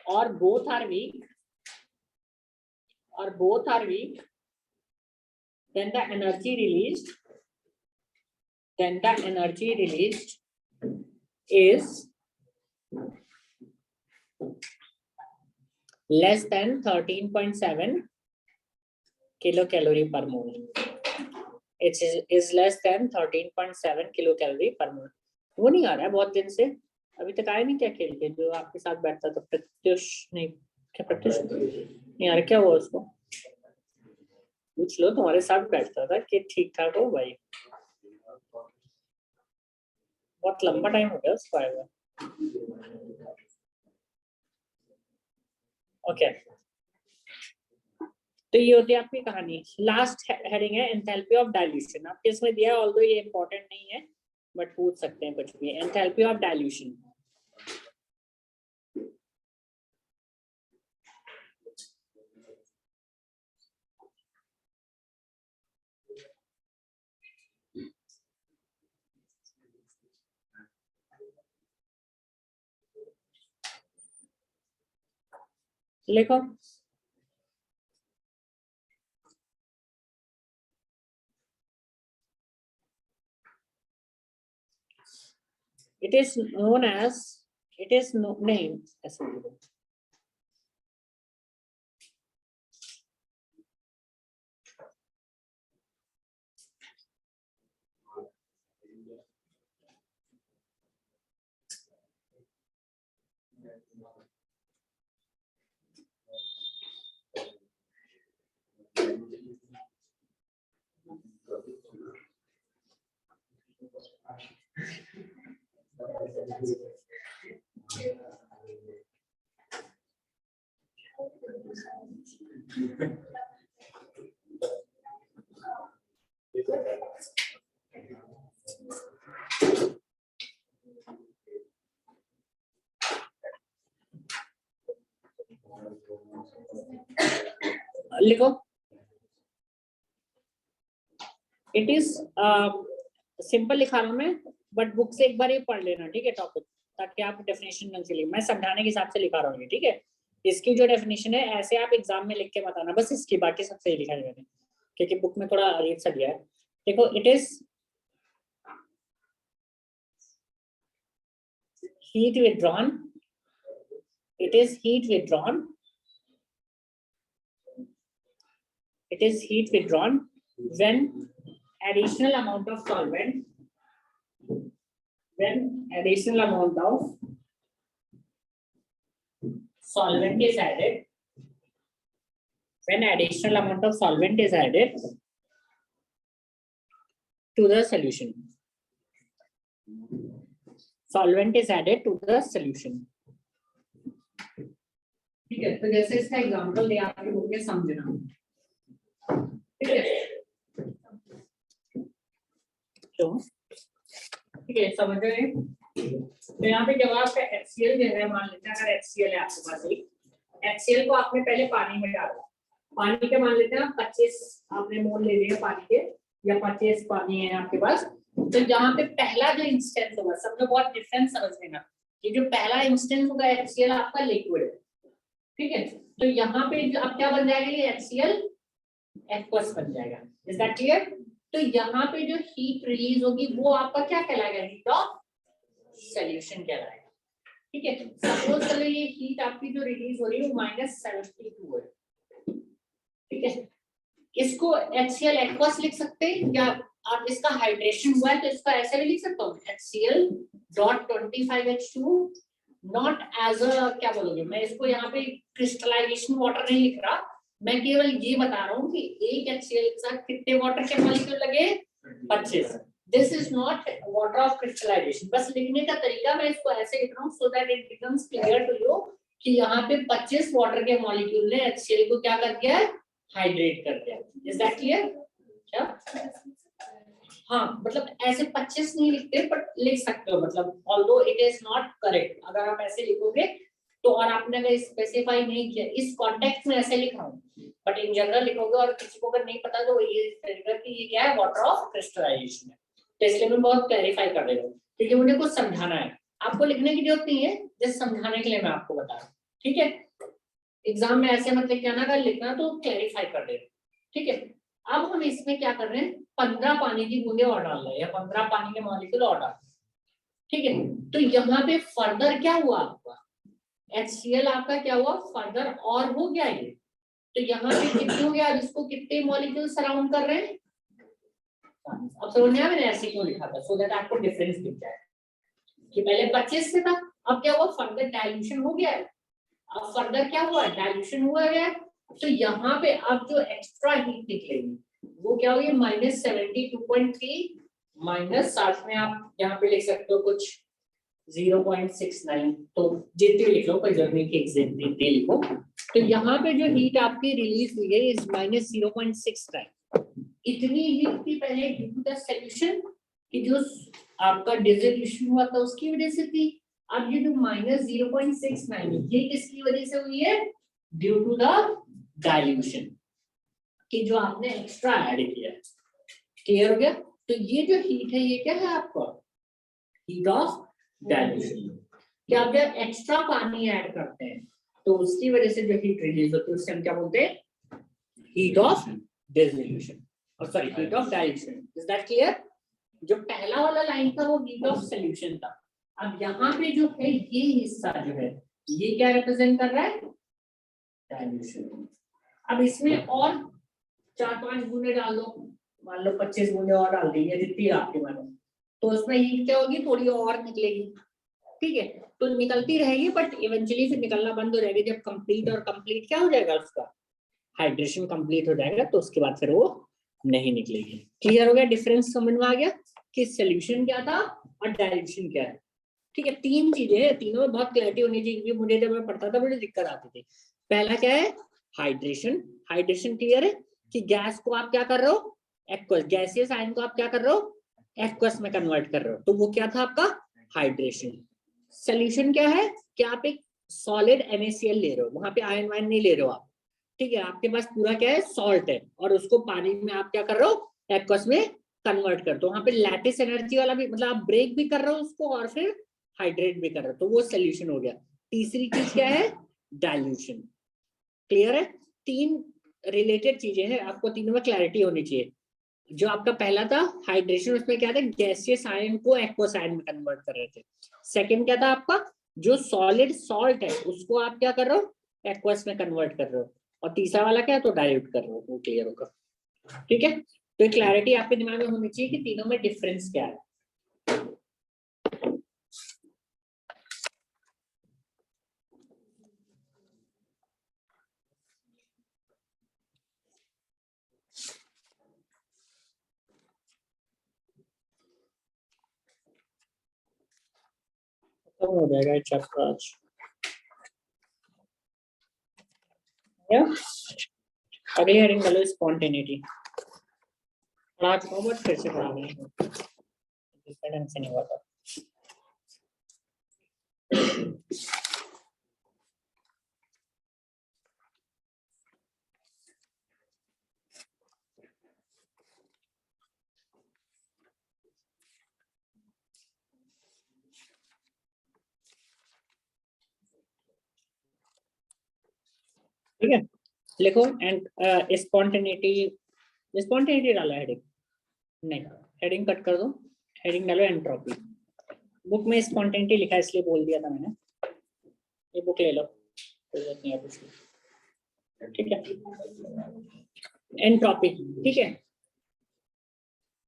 or both are weak then the energy released is less than 13.7 kilo calorie per mole. It is less than 13.7 kilo calorie पर मोल। वो नहीं आ रहा है बहुत दिन से, अभी तक आया नहीं क्या खेल के, जो आपके साथ बैठता था, प्रत्युष नहीं, क्या प्रत्युष नहीं आ रहा, क्या हुआ उसको, पूछ लो, तुम्हारे साथ बैठता था कि ठीक ठाक हो भाई, बहुत लंबा टाइम हो गया उसको आएगा, ओके, तो ये होती है आपकी कहानी। लास्ट हेडिंग है एंथैल्पी ऑफ डाइल्यूशन, आपके इसमें दिया है, ऑल्दो ये इंपॉर्टेंट नहीं है बट पूछ सकते हैं कुछ भी, एंथैल्पी ऑफ डाइल्यूशन। लिखो, it is known as, नहीं ऐसे लिखो, लिखो, इट इज सिंपल लिखा रहा हूं मैं, बट बुक से एक बार ये पढ़ लेना, ठीक है टॉपिक, ताकि आप डेफिनेशन न चलिए, मैं समझाने के हिसाब से लिखा रहा हूँ, ठीक है। इसकी जो डेफिनेशन है ऐसे आप एग्जाम में लिख के बताना, बस इसकी, बाकी सब सही लिखा है मैंने, क्योंकि बुक में थोड़ा अजीब सा दिया है। देखो, it is heat withdrawn, it is heat withdrawn, it is heat withdrawn when additional amount of solvent, when additional amount of solvent is added, when additional amount of solvent is added to the solution, solvent is added to the solution, ठीक है। तो जैसे इसका example दिया आपके book में, समझना, ठीक है। तो ठीक है, समझ रहे हैं। तो यहाँ पे जब आपका HCl जो है, मान लेते हैं अगर HCl है आपके पास, एक HCl को आपने पहले पानी में डाला, पानी के मान लेते हैं 25 आपने मोल ले लिया पानी के, या 25 पानी है आपके पास। तो यहाँ पे पहला जो इंस्टेंस होगा, सब लोग बहुत डिफरेंस समझ लेना, ये जो पहला इंस्टेंस होगा HCl आपका लिक्विड है, ठीक है। तो यहाँ पे अब क्या बन जाएगा, ये HCl एक्वस बन जाएगा, इज दैट क्लियर। तो यहाँ पे जो हीट रिलीज होगी वो आपका क्या कहलाएगा, हीट ऑफ सॉल्यूशन कहलाएगा, ठीक है। सपोज चलो ये हीट आपकी जो रिलीज हो रही है वो -72 है, ठीक है। इसको HCl एक्वस लिख सकते हैं, या आप इसका हाइड्रेशन हुआ है तो इसका ऐसे भी लिख सकता हूँ, HCl.25H2 नॉट एज अ, क्या बोलोगे, मैं इसको यहाँ पे क्रिस्टलाइजेशन वाटर नहीं लिख रहा, मैं केवल ये बता रहा हूँ कि एक HCl के साथ कितने वाटर के मॉलिक्यूल लगे, 25। This is not water of crystallization, बस लिखने का तरीका मैं इसको ऐसे लिख रहा हूँ, so that it becomes clear to you कि यहाँ पे 25 वाटर के मॉलिक्यूल ने HCl को क्या कर दिया है, हाइड्रेट कर दिया। Is that clear? क्या, हाँ, मतलब ऐसे 25 नहीं लिखते, बट लिख सकते हो, मतलब although it is not correct, अगर आप ऐसे लिखोगे तो, और आपने अगर स्पेसिफाई नहीं किया इस कॉन्टेक्स्ट में ऐसे लिखा हूँ, बट इन जनरल लिखोगे और किसी को अगर नहीं पता तो ये तरीका कि ये क्या है, वाटर ऑफ क्रिस्टलाइजेशन है। तो इसलिए मैं बहुत क्लैरिफाई कर रहा हूँ, क्योंकि मुझे कुछ समझाना है, आपको लिखने की जरूरत नहीं है, जस्ट समझाने के लिए मैं आपको बता रहा हूँ, ठीक है। एग्जाम में ऐसे मत लिख के आना, अगर लिखना तो क्लैरिफाई कर दे, ठीक है। अब हम इसमें क्या कर रहे हैं, 15 पानी की बूंदे और डाल रहे हैं, या 15 पानी के मॉलिक्यूल और डाल, ठीक है। तो यहाँ पे फर्दर क्या हुआ, आपका HCl आपका क्या हुआ, फर्दर और हो गया ये। तो यहाँ पे कितने हो गया, अब इसको कितने मॉलिक्यूल सराउंड कर रहे हैं, अब समझ में आया मैंने ऐसे क्यों लिखा था, सो दैट आपको डिफरेंस दिख जाए कि पहले 25 से था, अब क्या हुआ, फर्दर डाइल्यूशन हो गया है, अब फर्दर क्या हुआ, डाइल्यूशन हुआ है। तो यहाँ पे अब जो एक्स्ट्रा हीट निकलेगी वो क्या होगी, -72.3 माइनस, साथ में आप यहाँ पे लिख सकते हो कुछ 0.69, तो जितनी लिख लो, कोई जरूरी नहीं कि एग्जैक्ट जितनी लिखो। तो यहाँ पे जो हीट आपकी रिलीज हुई है इज -0.69, इतनी हीट थी पहले ड्यू टू द सॉल्यूशन कि जो आपका डिसोल्यूशन हुआ था उसकी वजह से थी। अब ये जो -0.69 ये किसकी वजह से हुई है, ड्यू टू द डाइल्यूशन, कि जो आपने एक्स्ट्रा ऐड किया है। क्लियर हो गया? तो ये जो हीट है ये क्या है आपका, हीट ऑफ डाइल्यूशन। कि आप जब एक्स्ट्रा पानी ऐड करते हैं तो उसकी वजह से जो हीट रिलीज होती है उससे हम क्या बोलते हैं, हीट ऑफ डिसोल्यूशन, और sorry heat of dilution. Is that clear? जो पहला वाला लाइन था वो हीट ऑफ सॉल्यूशन था, अब यहाँ पे जो है ये हिस्सा जो है ये क्या रिप्रेजेंट कर रहा है, डाइल्यूशन। अब इसमें और 4-5 बूंदे डाल दो, मान लो 25 बूंदे और डाल दी, जितनी आपके मानो, तो उसमें हीट क्या होगी, थोड़ी और निकलेगी, ठीक है। तो निकलती रहेगी, बट इवेंचुअली फिर निकलना बंद हो जाएगी जब कंप्लीट और कंप्लीट क्या हो जाएगा, उसका हाइड्रेशन कंप्लीट हो जाएगा, तो उसके बाद फिर वो नहीं निकलेगी। क्लियर हो गया? डिफरेंस समझ में आ गया कि सॉल्यूशन क्या था और डाइल्यूशन क्या है, ठीक है। 3 चीजें हैं, तीनों में बहुत क्लैरिटी होनी चाहिए। मुझे जब मैं पढ़ता था मुझे दिक्कत आती थी। पहला क्या है, हाइड्रेशन। हाइड्रेशन क्लियर है कि गैस को आप क्या कर रहे हो, एक्वस, गैसियस आयन को आप क्या कर रहे हो, एक्वस में कन्वर्ट कर रहे हो, तो वो क्या था आपका हाइड्रेशन। सॉल्यूशन क्या है कि आप एक सॉलिड NaCl ले रहे हो, वहां पे आयन वायन नहीं ले रहे हो आप, ठीक है। आपके पास पूरा क्या है, सॉल्ट है, और उसको पानी में आप क्या कर रहे हो, एक्वस में कन्वर्ट कर दो। वहां पे लैटिस एनर्जी वाला भी, मतलब आप ब्रेक भी कर रहे हो उसको और फिर हाइड्रेट भी कर रहे हो, तो वो सोल्यूशन हो गया। तीसरी चीज क्या है, डाइल्यूशन। क्लियर है, तीन रिलेटेड चीजें हैं, आपको तीनों में क्लैरिटी होनी चाहिए। जो आपका पहला था हाइड्रेशन, उसमें क्या था, गैसियस आयन को एक्वस आयन में कन्वर्ट कर रहे थे। सेकंड क्या था आपका, जो सॉलिड सॉल्ट है उसको आप क्या कर रहे हो, एक्वस में कन्वर्ट कर रहे हो। और तीसरा वाला क्या है, तो डाइल्यूट कर रहे हो, वो क्लियर होगा। ठीक है, तो क्लैरिटी आपके दिमाग में होनी चाहिए कि तीनों में डिफरेंस क्या है। खत्म हो जाएगा चैप्टर आज। अगली हेडिंग डालो स्पॉन्टेनिटी। पढ़ा चुका हूं बट फिर से पढ़ा रही हूँ, इसका ढंग से नहीं हुआ था। ठीक है, लिखो एंड स्पॉन्टेनिटी। स्पॉन्टेनिटी डाला हेडिंग, नहीं हेडिंग कट कर दो, हेडिंग डालो एंट्रोपी। बुक में स्पॉन्टेनिटी लिखा है इसलिए बोल दिया था मैंने, ये बुक ले लो, कोई जरूरत नहीं है कुछ। ठीक है, एंट्रोपी, ठीक है।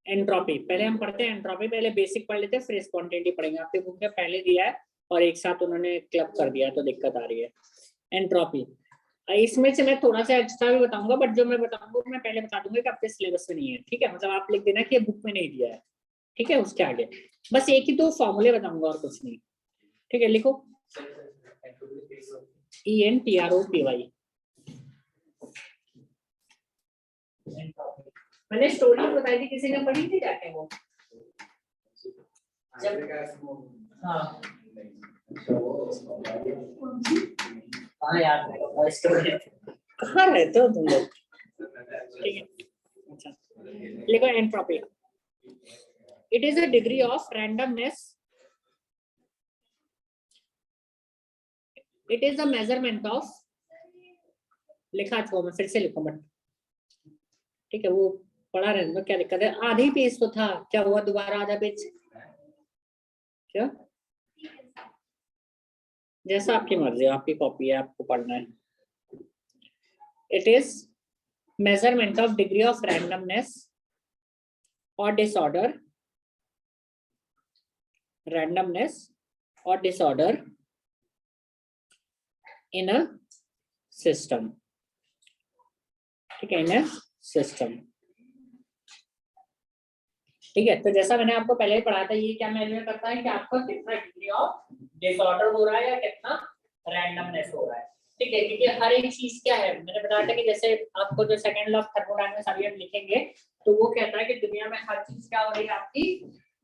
एंट्रोपी पहले हम पढ़ते हैं, एंट्रोपी पहले बेसिक पढ़ लेते हैं, फिर स्पॉन्टेनिटी पढ़ेंगे। आपके बुक में पहले दिया है और एक साथ उन्होंने क्लब कर दिया है, तो दिक्कत आ रही है। एंट्रोपी, इसमें से मैं थोड़ा सा एक्स्ट्रा भी बताऊंगा, बट जो मैं बताऊंगा मैं पहले बता दूंगा कि आपके सिलेबस में नहीं है। ठीक है, मतलब आप लिख देना कि ये बुक में नहीं दिया है। ठीक है, उसके आगे बस एक ही दो फॉर्मूले बताऊंगा और कुछ नहीं। ठीक है, लिखो ENTROPY। मैंने स्टोरी बताई थी, किसी ने पढ़ी थी जाके वो जब, हाँ हाँ यार स्टोरी कहाँ रहते हो तुम लोग। ठीक है, अच्छा लिखो entropy. It is a degree of randomness, it is the measurement of, लिखा था मैं फिर से लिखो मत, ठीक है वो पढ़ा रहने दो, क्या दिक्कत है। आधी पेज तो था, क्या हुआ दोबारा आधा पेज, क्या जैसा आपकी मर्जी, आपकी कॉपी है, आपको पढ़ना है। It is measurement of degree of randomness और disorder, randomness or disorder in a system। ठीक है, इन सिस्टम। ठीक है, तो जैसा मैंने आपको पहले ही पढ़ा था, ये क्या मेजर करता है कि आपका कितना डिग्री ऑफ डिसऑर्डर हो रहा है या कितना रैंडमनेस हो रहा है। ठीक है, क्योंकि हर एक चीज क्या है, मैंने बताया था कि जैसे आपको जो सेकंड लॉ ऑफ थर्मोडायनामिक्स अभी हम लिखेंगे, तो वो कहता है कि दुनिया में हर चीज क्या हो रही है, आपकी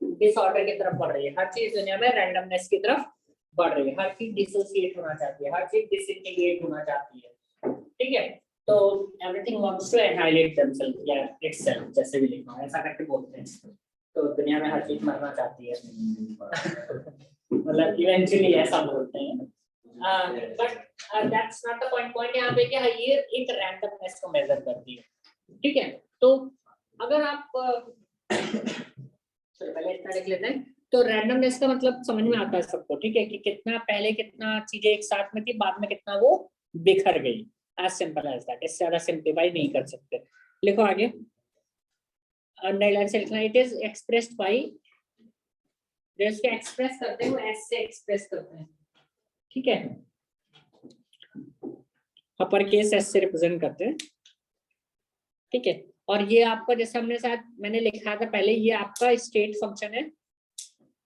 डिसऑर्डर की तरफ बढ़ रही है। हर चीज दुनिया में रैंडमनेस की तरफ बढ़ रही है, हर चीज डिसोसिएट होना चाहती है, हर चीज डिसइंटीग्रेट होना चाहती है। ठीक है, तो एवरीथिंग वांट्स टू एनाहिलेट देमसेल्फ या इटसेल्फ, जैसे भी लिखना है ऐसा करके बोलते हैं। तो दुनिया में हर चीज मरना चाहती है मतलब इवेंचुअली ऐसा बोलते हैं, but that's not the point. Point यहाँ पे क्या है, ये एक रैंडमनेस को मेजर करती है। ठीक है, तो अगर आप पहले इतना लिख लेते हैं, तो रैंडमनेस का मतलब समझ में आता है सबको। ठीक है, कि कितना पहले कितना चीजें एक साथ में थी, बाद में कितना वो बिखर गई। एज सिंपल एज दैट, इससे ज्यादा सिंप्लीफाई नहीं कर सकते। लिखो आगे, अंडरलाइन से लिखना, इट इज एक्सप्रेस्ड बाय, जैसे एक्सप्रेस करते हैं वो एस से एक्सप्रेस करते हैं। ठीक है, अपर केस एस से रिप्रेजेंट करते हैं। ठीक है, और ये आपका जैसे हमने शायद मैंने लिखा था पहले, ये आपका स्टेट फंक्शन है,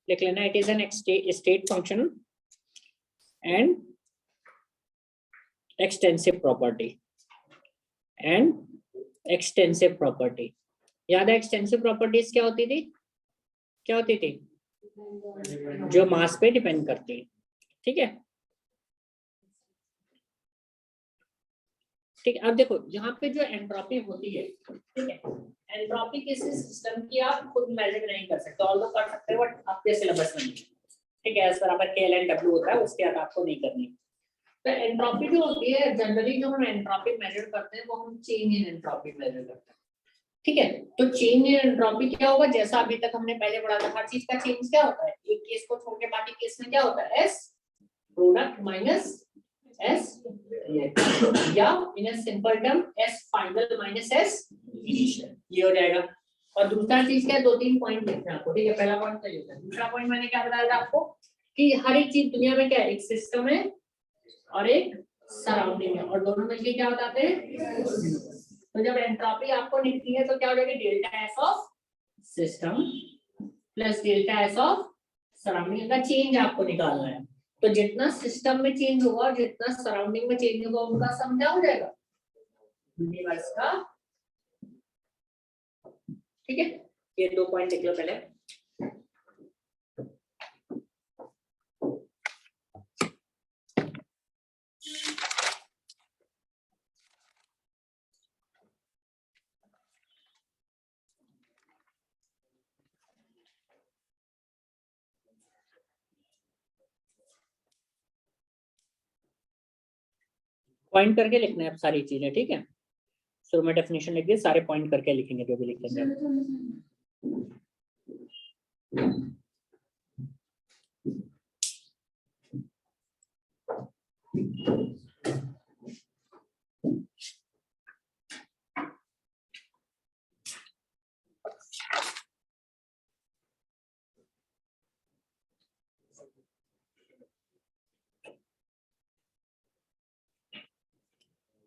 लिख लेना, it is an state function and extensive property, and extensive property. याद है एक्सटेंसिव प्रॉपर्टीज क्या होती थी, क्या होती थी, जो मास पे डिपेंड करती है। ठीक है, ठीक है। अब देखो यहाँ पे जो एंट्रोपी होती है, ठीक है, एंट्रोपी किसी सिस्टम की आप खुद मेजर नहीं कर सकते, ऑल्दो कर सकते हो बट आपके सिलेबस में नहीं है, ठीक है, एज बराबर KLNW होता है, उसके बाद आपको नहीं करनी। तो एंट्रोपी जो होती है जनरली जो हम एंट्रोपी मेजर करते हैं वो हम चेंज इन एंट्रोपी मेजर करते हैं, ठीक है। तो चेंज इन एंट्रोपी क्या होगा, जैसा अभी तक हमने पहले पढ़ा था, हर चीज का चेंज क्या होता है, एक केस को छोड़ के बाकी केस में क्या होता है, S product minus S reactant, या in a simple term S final minus S initial, ये हो जाएगा। और दूसरा चीज क्या है, दो तीन पॉइंट लिखते हैं आपको, ठीक है, पहला पॉइंट सही होता है, दूसरा पॉइंट मैंने क्या बताया था आपको कि हर एक चीज दुनिया में क्या है, एक सिस्टम है और एक सराउंडिंग है, और दोनों मिलके क्या बताते हैं। तो जब एंट्रोपी आपको निकलती है तो क्या हो जाएगा, delta S of system plus delta S of surrounding का चेंज आपको निकालना है। तो जितना सिस्टम में चेंज होगा और जितना सराउंडिंग में चेंज होगा उनका सम क्या हो जाएगा, यूनिवर्स का, ठीक है। ये दो पॉइंट लिख लो पहले। पॉइंट करके लिखना है अब सारी चीजें, ठीक है। शुरू में डेफिनेशन लिख दिए, सारे पॉइंट करके लिखेंगे जो भी लिखेंगे।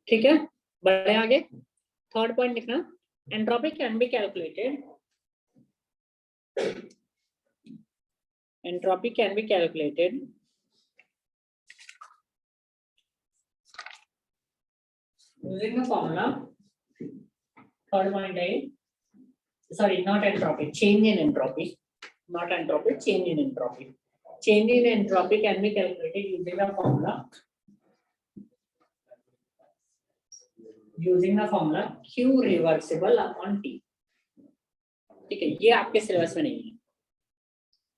ठीक है, बढ़े आगे। थर्ड पॉइंट लिखना, entropy can be calculated, entropy can be calculated using the formula, third point है, sorry not entropy, change in entropy, not entropy, change in entropy. Change in entropy can be calculated using the formula Q reversible upon T, ठीक है, ये आपके syllabus में नहीं है,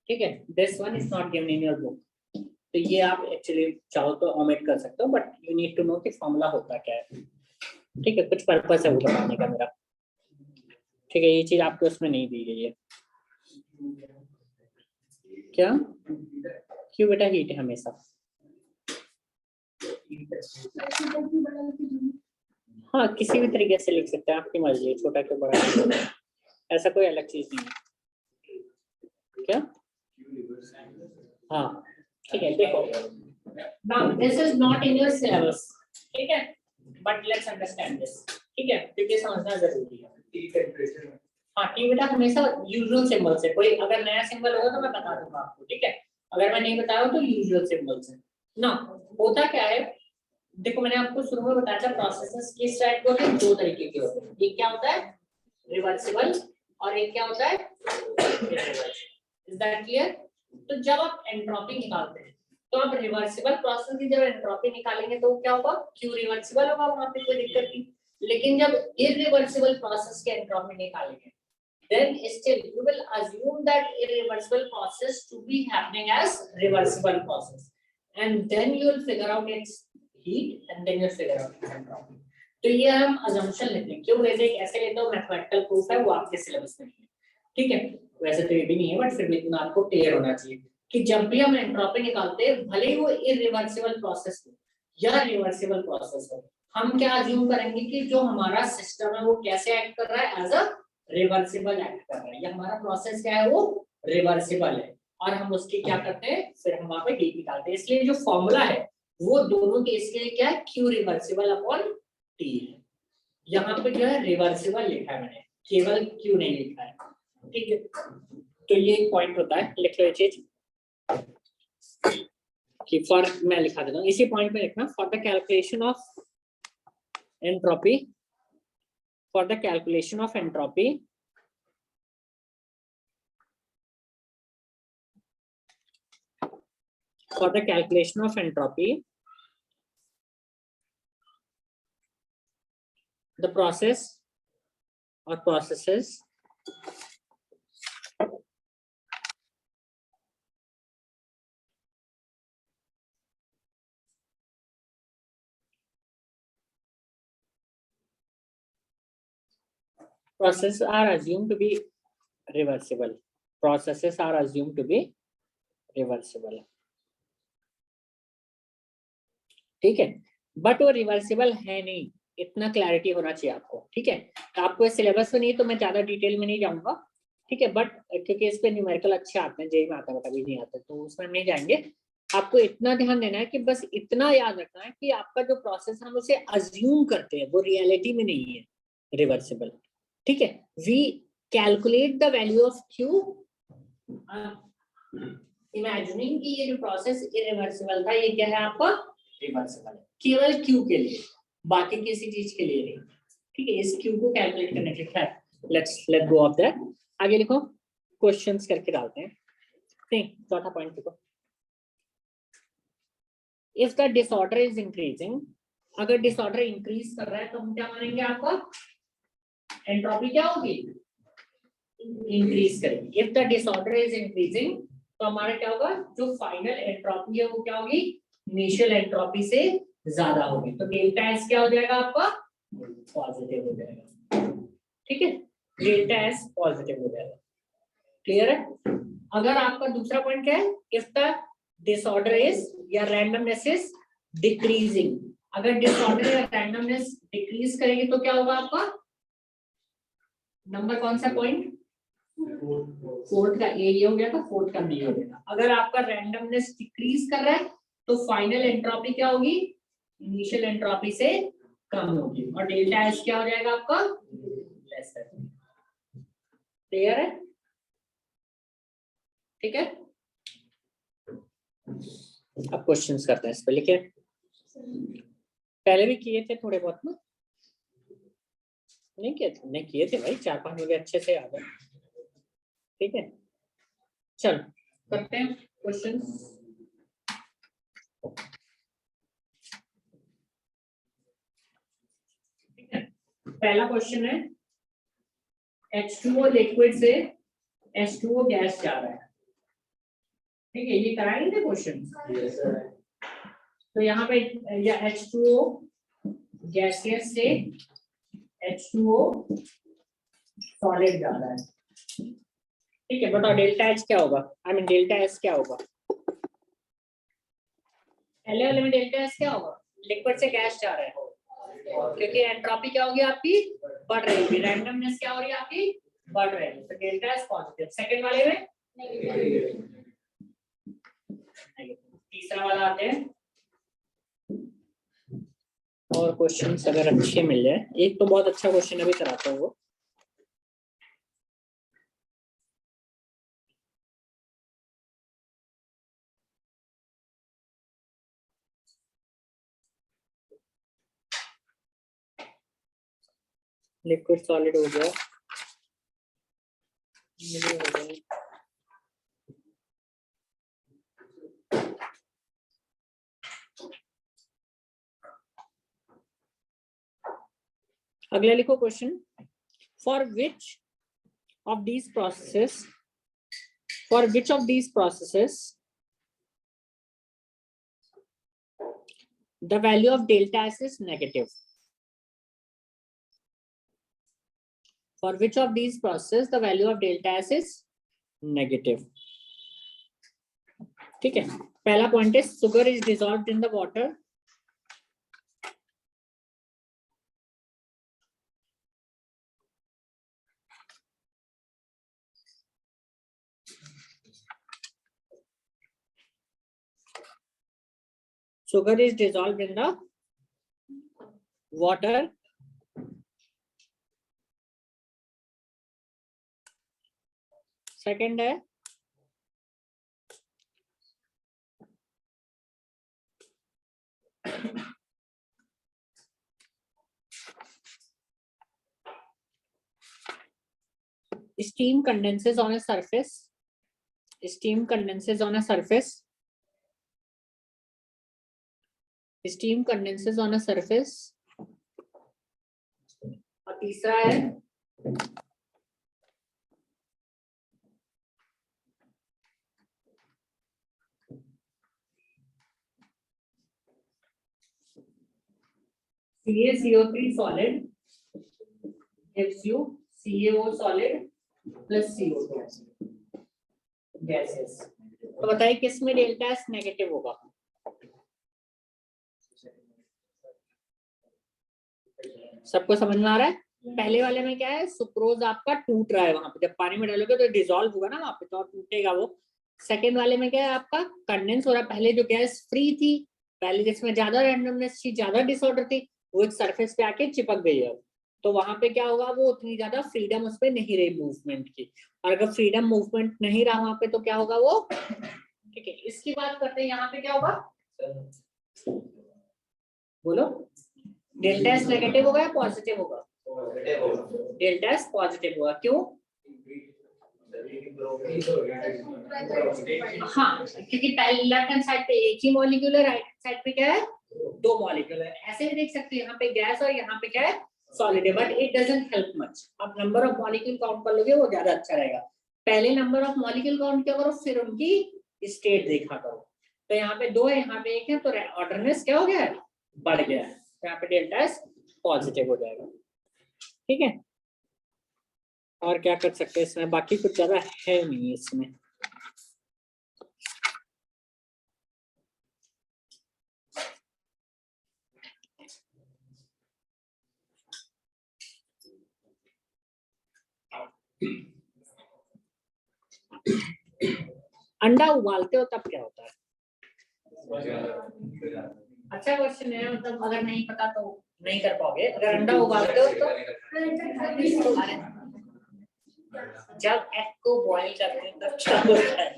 ठीक है, this one is not given in your book, तो ये आप एक्चुअली चाहो तो ओमिट कर सकते हो, but you need to know कि फॉर्मूला होता क्या है, ठीक है, कुछ पर्पस है वो बताने का मेरा, ठीक है, ये चीज आपको उसमें नहीं दी गई है। क्या क्यों बेटा, हीट है हमेशा, हाँ किसी भी तरीके से लिख सकते हैं, आपकी मर्जी है, छोटा क्यों बड़ा, ऐसा कोई अलग चीज नहीं है, क्या, हाँ ठीक है। देखो now this is not in your syllabus, ठीक है, बट लेट्स अंडरस्टैंड दिस, ठीक है, क्योंकि समझना जरूरी है। हाँ टी बेटा हमेशा यूजुअल सिंबल से, कोई अगर नया सिंबल होगा तो मैं बता दूंगा आपको, ठीक है, अगर मैं नहीं बताया तो यूजुअल सिंबल से ना। होता क्या है, देखो मैंने आपको शुरू में बताया था प्रोसेसेस किस टाइप के होते हैं, दो तरीके के होते हैं, एक क्या होता है रिवर्सिबल और एक क्या होता है इरिवर्सिबल, इज दैट क्लियर। तो जब आप एंट्रोपी निकालते हैं तो आप रिवर्सिबल प्रोसेस की जब एंट्रोपी निकालेंगे तो क्या होगा, क्यू रिवर्सिबल होगा, वहां पे कोई दिक्कत नहीं। लेकिन जब इरिवर्सिबल प्रोसेस की एंट्रोपी निकालेंगे then still you will assume that irreversible process to be happening as reversible process, and then you will figure out its heat and then you figure out its entropy. तो ये हम assumption लेते हैं, क्यों लेते हैं, कैसे लेते हो, मैथमेटिकल प्रूफ है, वो आपके सिलेबस में नहीं है, ठीक है, वैसे तो ये भी नहीं है, बट फिर भी इतना आपको क्लियर होना चाहिए कि जब भी हम एंट्रोपी निकालते हैं, भले ही वो इरिवर्सिबल प्रोसेस हो या रिवर्सिबल प्रोसेस हो, हम क्या अज्यूम करेंगे कि जो हमारा सिस्टम है वो कैसे एक्ट कर रहा है, एज अ रिवर्सिबल एक्ट कर रहा है, या हमारा प्रोसेस क्या है वो रिवर्सिबल है, और हम उसकी क्या करते हैं, फिर हम वहां पे हीट निकालते हैं। इसलिए जो फॉर्मूला है वो दोनों केस के लिए क्या है, क्यू रिवर्सिबल अपॉन टी है। यहाँ पे जो है रिवर्सिबल लिखा है मैंने, केवल क्यू नहीं लिखा है, ठीक है। तो ये एक पॉइंट होता है, लिख लो ये चीज कि फॉर, मैं लिखा देता हूँ इसी पॉइंट में लिखना, for the calculation of entropy, for the calculation of entropy for the calculation of entropy the process or processes are assumed to be reversible. Processes are assumed to be reversible. ठीक है, but वो reversible है नहीं, इतना clarity होना चाहिए आपको। ठीक है, तो आपको सिलेबस में नहीं तो मैं ज्यादा डिटेल में नहीं जाऊंगा। ठीक है, बट क्योंकि इस पे न्यूमेरिकल अच्छे आते हैं, जेई में आता है, कभी नहीं आते, तो उसमें हम नहीं जाएंगे। आपको इतना ध्यान देना है कि बस इतना याद रखना है कि आपका जो प्रोसेस हम उसे अज्यूम करते हैं, वो रियलिटी में नहीं है रिवर्सिबल। ठीक है, we calculate the value of Q imagining कि ये जो प्रोसेस इरिवर्सिबल था, ये क्या है आपका रिवर्सिबल है, केवल क्यू के लिए, बाकी किसी चीज के लिए नहीं। ठीक है, इस क्यू को कैलकुलेट करने के लिए let's let go of that. आगे लिखो, क्वेश्चंस करके डालते हैं। नहीं, चौथा पॉइंट लिखो, if the disorder is increasing, अगर डिसऑर्डर इंक्रीज कर रहा है तो हम क्या मानेंगे, आपका एंट्रोपी क्या होगी, इंक्रीज करेगी। If the disorder is increasing तो हमारा क्या होगा, जो फाइनल एंट्रोपी है वो क्या होगी, इनिशियल एंट्रोपी से ज्यादा होगी। तो डेल्टा एस क्या हो जाएगा आपका, पॉजिटिव हो जाएगा। ठीक है, डेल्टा एस पॉजिटिव हो जाएगा। क्लियर है? अगर आपका दूसरा पॉइंट क्या है, इफ द डिसऑर्डर इज या रैंडमनेस इज डिक्रीजिंग, अगर डिसऑर्डर या रैंडमनेस डिक्रीज करेगी तो क्या होगा आपका नंबर, कौन सा पॉइंट, फोर्थ का ए ये हो गया था, फोर्थ का बी हो गया। अगर आपका रैंडमनेस डिक्रीज कर रहा है तो फाइनल एंट्रोपी क्या होगी, इनिशियल एंट्रोपी से कम होगी, और डेल्टा एस क्या हो जाएगा आपका, लेस है। क्लियर है? ठीक है, अब क्वेश्चंस करते हैं इस पे। लिखिए, पहले भी किए थे थोड़े बहुत ना, नहीं किए थे, नहीं किए थे भाई, 4-5 मुझे अच्छे से याद है। ठीक है, चलो करते हैं क्वेश्चन। ठीक है, पहला क्वेश्चन है, H2O लिक्विड से H2O गैस जा रहा है। ठीक है, ये कराए नहीं थे क्वेश्चन? तो यहाँ पे या H2O गैसियस से H2O सॉलिड जा रहा है। ठीक है, बताओ डेल्टा एच क्या होगा, आई मीन डेल्टा एस क्या होगा। पहले वाले में डेल्टा एस क्या होगा, लिक्विड से गैस जा रहा है, क्योंकि एंट्रोपी क्या होगी आपकी, बढ़ रही है, रैंडमनेस क्या हो रही है आपकी, बढ़ रही है, तो डेल्टा एस पॉजिटिव। सेकंड वाले में नेगेटिव। तीसरा वाला आते हैं, और क्वेश्चंस अगर अच्छे मिल जाए, एक तो बहुत अच्छा क्वेश्चन अभी कराता हूँ वो, लिक्विड सॉलिड हो गया, अगला लिखो question, for which of these processes, for which of these processes the value of delta S is negative? For which of these processes the value of delta S is negative? ठीक है, पहला point है, sugar is dissolved in the water, sugar is dissolved in the water second है, steam condenses on a surface, steam condenses on a surface, steam condenses on a surface और तीसरा है CaCO3 solid gives you CaO solid plus CO2 gases। तो बताइए किस में delta S negative होगा? सबको समझ में आ रहा है? पहले वाले में क्या है, सुक्रोज आपका टूट रहा है, वहां पे जब पानी में डालोगे तो डिसॉल्व होगा ना वहां पे, तो टूटेगा वो। सेकेंड वाले में क्या है, आपका कंडेंस हो रहा है। पहले जो गैस फ्री थी, पहले जिसमें ज्यादा रैंडमनेस थी, ज्यादा डिसऑर्डर थी, वो एक सरफेस पे आके चिपक गई है, तो वहां पे क्या होगा, वो उतनी ज्यादा फ्रीडम उसमें नहीं रही मूवमेंट की। और अगर फ्रीडम मूवमेंट नहीं रहा वहां पे तो क्या होगा वो, ठीक है। इसकी बात करते हैं, यहाँ पे क्या होगा, बोलो, डेल्टा एस नेगेटिव होगा या पॉजिटिव होगा? डेल्टा एस पॉजिटिव होगा, क्यों? हाँ, क्योंकि पहले लेफ्ट हैंड साइड पे एक ही मॉलिक्यूल है, राइट हैंड साइड पे क्या है, दो मॉलिक्यूल है। ऐसे भी देख सकते हैं, यहाँ पे गैस और यहाँ पे क्या है, सॉलिड है, but it doesn't help much. आप नंबर ऑफ मॉलिक्यूल काउंट कर लोगे वो ज्यादा अच्छा रहेगा। पहले नंबर ऑफ मॉलिक्यूल काउंट क्या करो, फिर उनकी स्टेट देखा करो। तो यहाँ पे दो है, यहाँ पे एक है, तो ऑर्डरनेस क्या हो गया है, बढ़ गया है। तो यहाँ पे डेल्टा एस पॉजिटिव हो जाएगा, ठीक है। और क्या कर सकते हैं इसमें, बाकी कुछ ज्यादा है नहीं इसमें। अंडा उबालते हो तब क्या होता है? अच्छा क्वेश्चन है, मतलब अगर नहीं पता तो नहीं कर पाओगे। अगर अंडा उबालते हो तो जब एग को बॉईल करते हैं तब क्या होता है,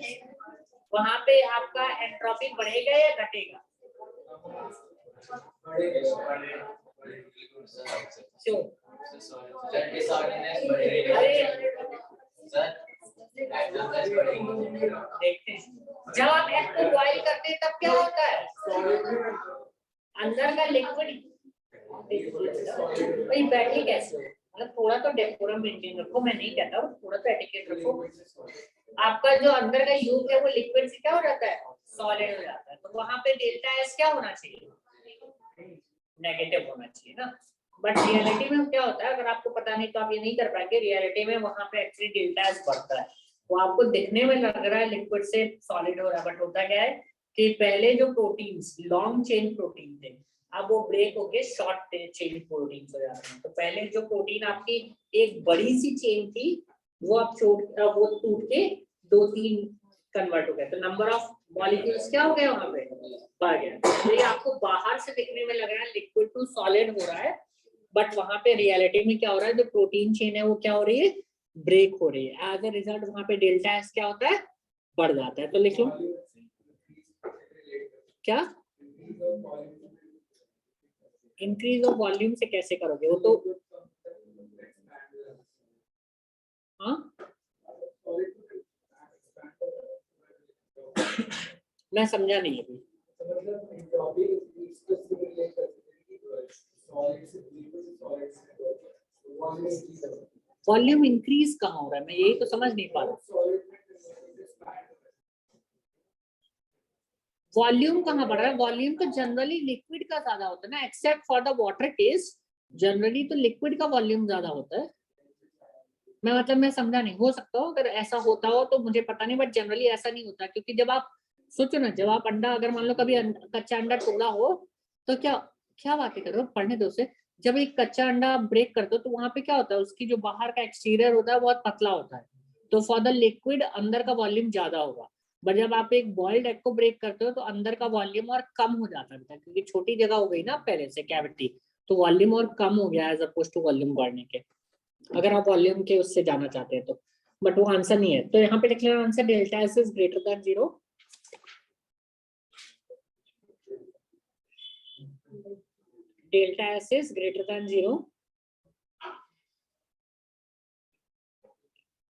वहां पे आपका एंट्रोपी बढ़ेगा या घटेगा? क्यों? देखते हैं, जब आप एग को बॉईल करते हैं तब क्या होता है, अंदर का लिक्विड भाई बैठे कैसे हो, मतलब थोड़ा तो डेकोरम मेंटेन रखो, मैं नहीं कहता हूँ, थोड़ा तो एटिकेट रखो। आपका जो अंदर का यूज है वो लिक्विड से क्या हो जाता है, सॉलिड हो जाता है, तो वहां पे डेल्टा एस क्या होना चाहिए, नेगेटिव होना चाहिए ना। बट रियलिटी में क्या होता है, अगर आपको पता नहीं तो आप ये नहीं कर पाएंगे। रियलिटी में वहां पे एक्चुअली डेल्टा एस बढ़ता है, वो आपको दिखने में लग रहा है लिक्विड से सॉलिड हो रहा है, बट होता क्या है कि पहले जो प्रोटीन्स लॉन्ग चेन प्रोटीन थे, अब वो ब्रेक होके शॉर्ट चेन प्रोटीन हो जाते हैं। तो पहले जो प्रोटीन आपकी एक बड़ी सी चेन थी, वो अब वो टूट के दो तीन कन्वर्ट हो गया, तो नंबर ऑफ मॉलिक्यूल्स क्या हो गया वहां पे, बढ़ गया। तो ये आपको बाहर से दिखने में लग रहा है लिक्विड टू सॉलिड हो रहा है, बट वहां पे रियलिटी में क्या हो रहा है, जो प्रोटीन चेन है वो क्या हो रही है, ब्रेक हो रही है। एज अ रिजल्ट वहां पे डेल्टा एस क्या होता है, बढ़ जाता है। तो लिख लो क्या, इंक्रीज ऑफ वॉल्यूम से कैसे करोगे वो तो, हाँ मैं समझा नहीं अभी। वॉल्यूम इंक्रीज कहाँ हो रहा है, मैं यही तो समझ नहीं पा रहा। वॉल्यूम कहाँ बढ़ रहा है, वॉल्यूम तो जनरली लिक्विड का ज्यादा होता है ना, except for the water case, generally तो लिक्विड का वॉल्यूम ज्यादा होता है। मैं मतलब मैं समझा नहीं, हो सकता हो अगर ऐसा होता हो तो मुझे पता नहीं, बट जनरली ऐसा नहीं होता। क्योंकि जब आप सोचो ना, जब आप अंडा, अगर मान लो कभी कच्चा अंडा तोड़ा हो, तो क्या क्या बातें कर रहे हो, पढ़ने दो उसे। जब एक कच्चा अंडा आप ब्रेक करते हो तो वहां पे क्या होता है, उसकी जो बाहर का एक्सटीरियर होता है बहुत पतला होता है, तो फॉर द लिक्विड अंदर का वॉल्यूम ज्यादा होगा। बट जब आप एक बॉइल्ड एग को ब्रेक करते हो तो अंदर का वॉल्यूम और कम हो जाता है, क्योंकि छोटी जगह हो गई ना पहले से कैविटी, तो वॉल्यूम और कम हो गया एज अपोज टू वॉल्यूम बढ़ने के, अगर आप वॉल्यूम के उससे जाना चाहते हैं तो। बट वो आंसर नहीं है, तो यहाँ पे लिख लेना answer, delta S is greater then 0। Delta S is greater then 0,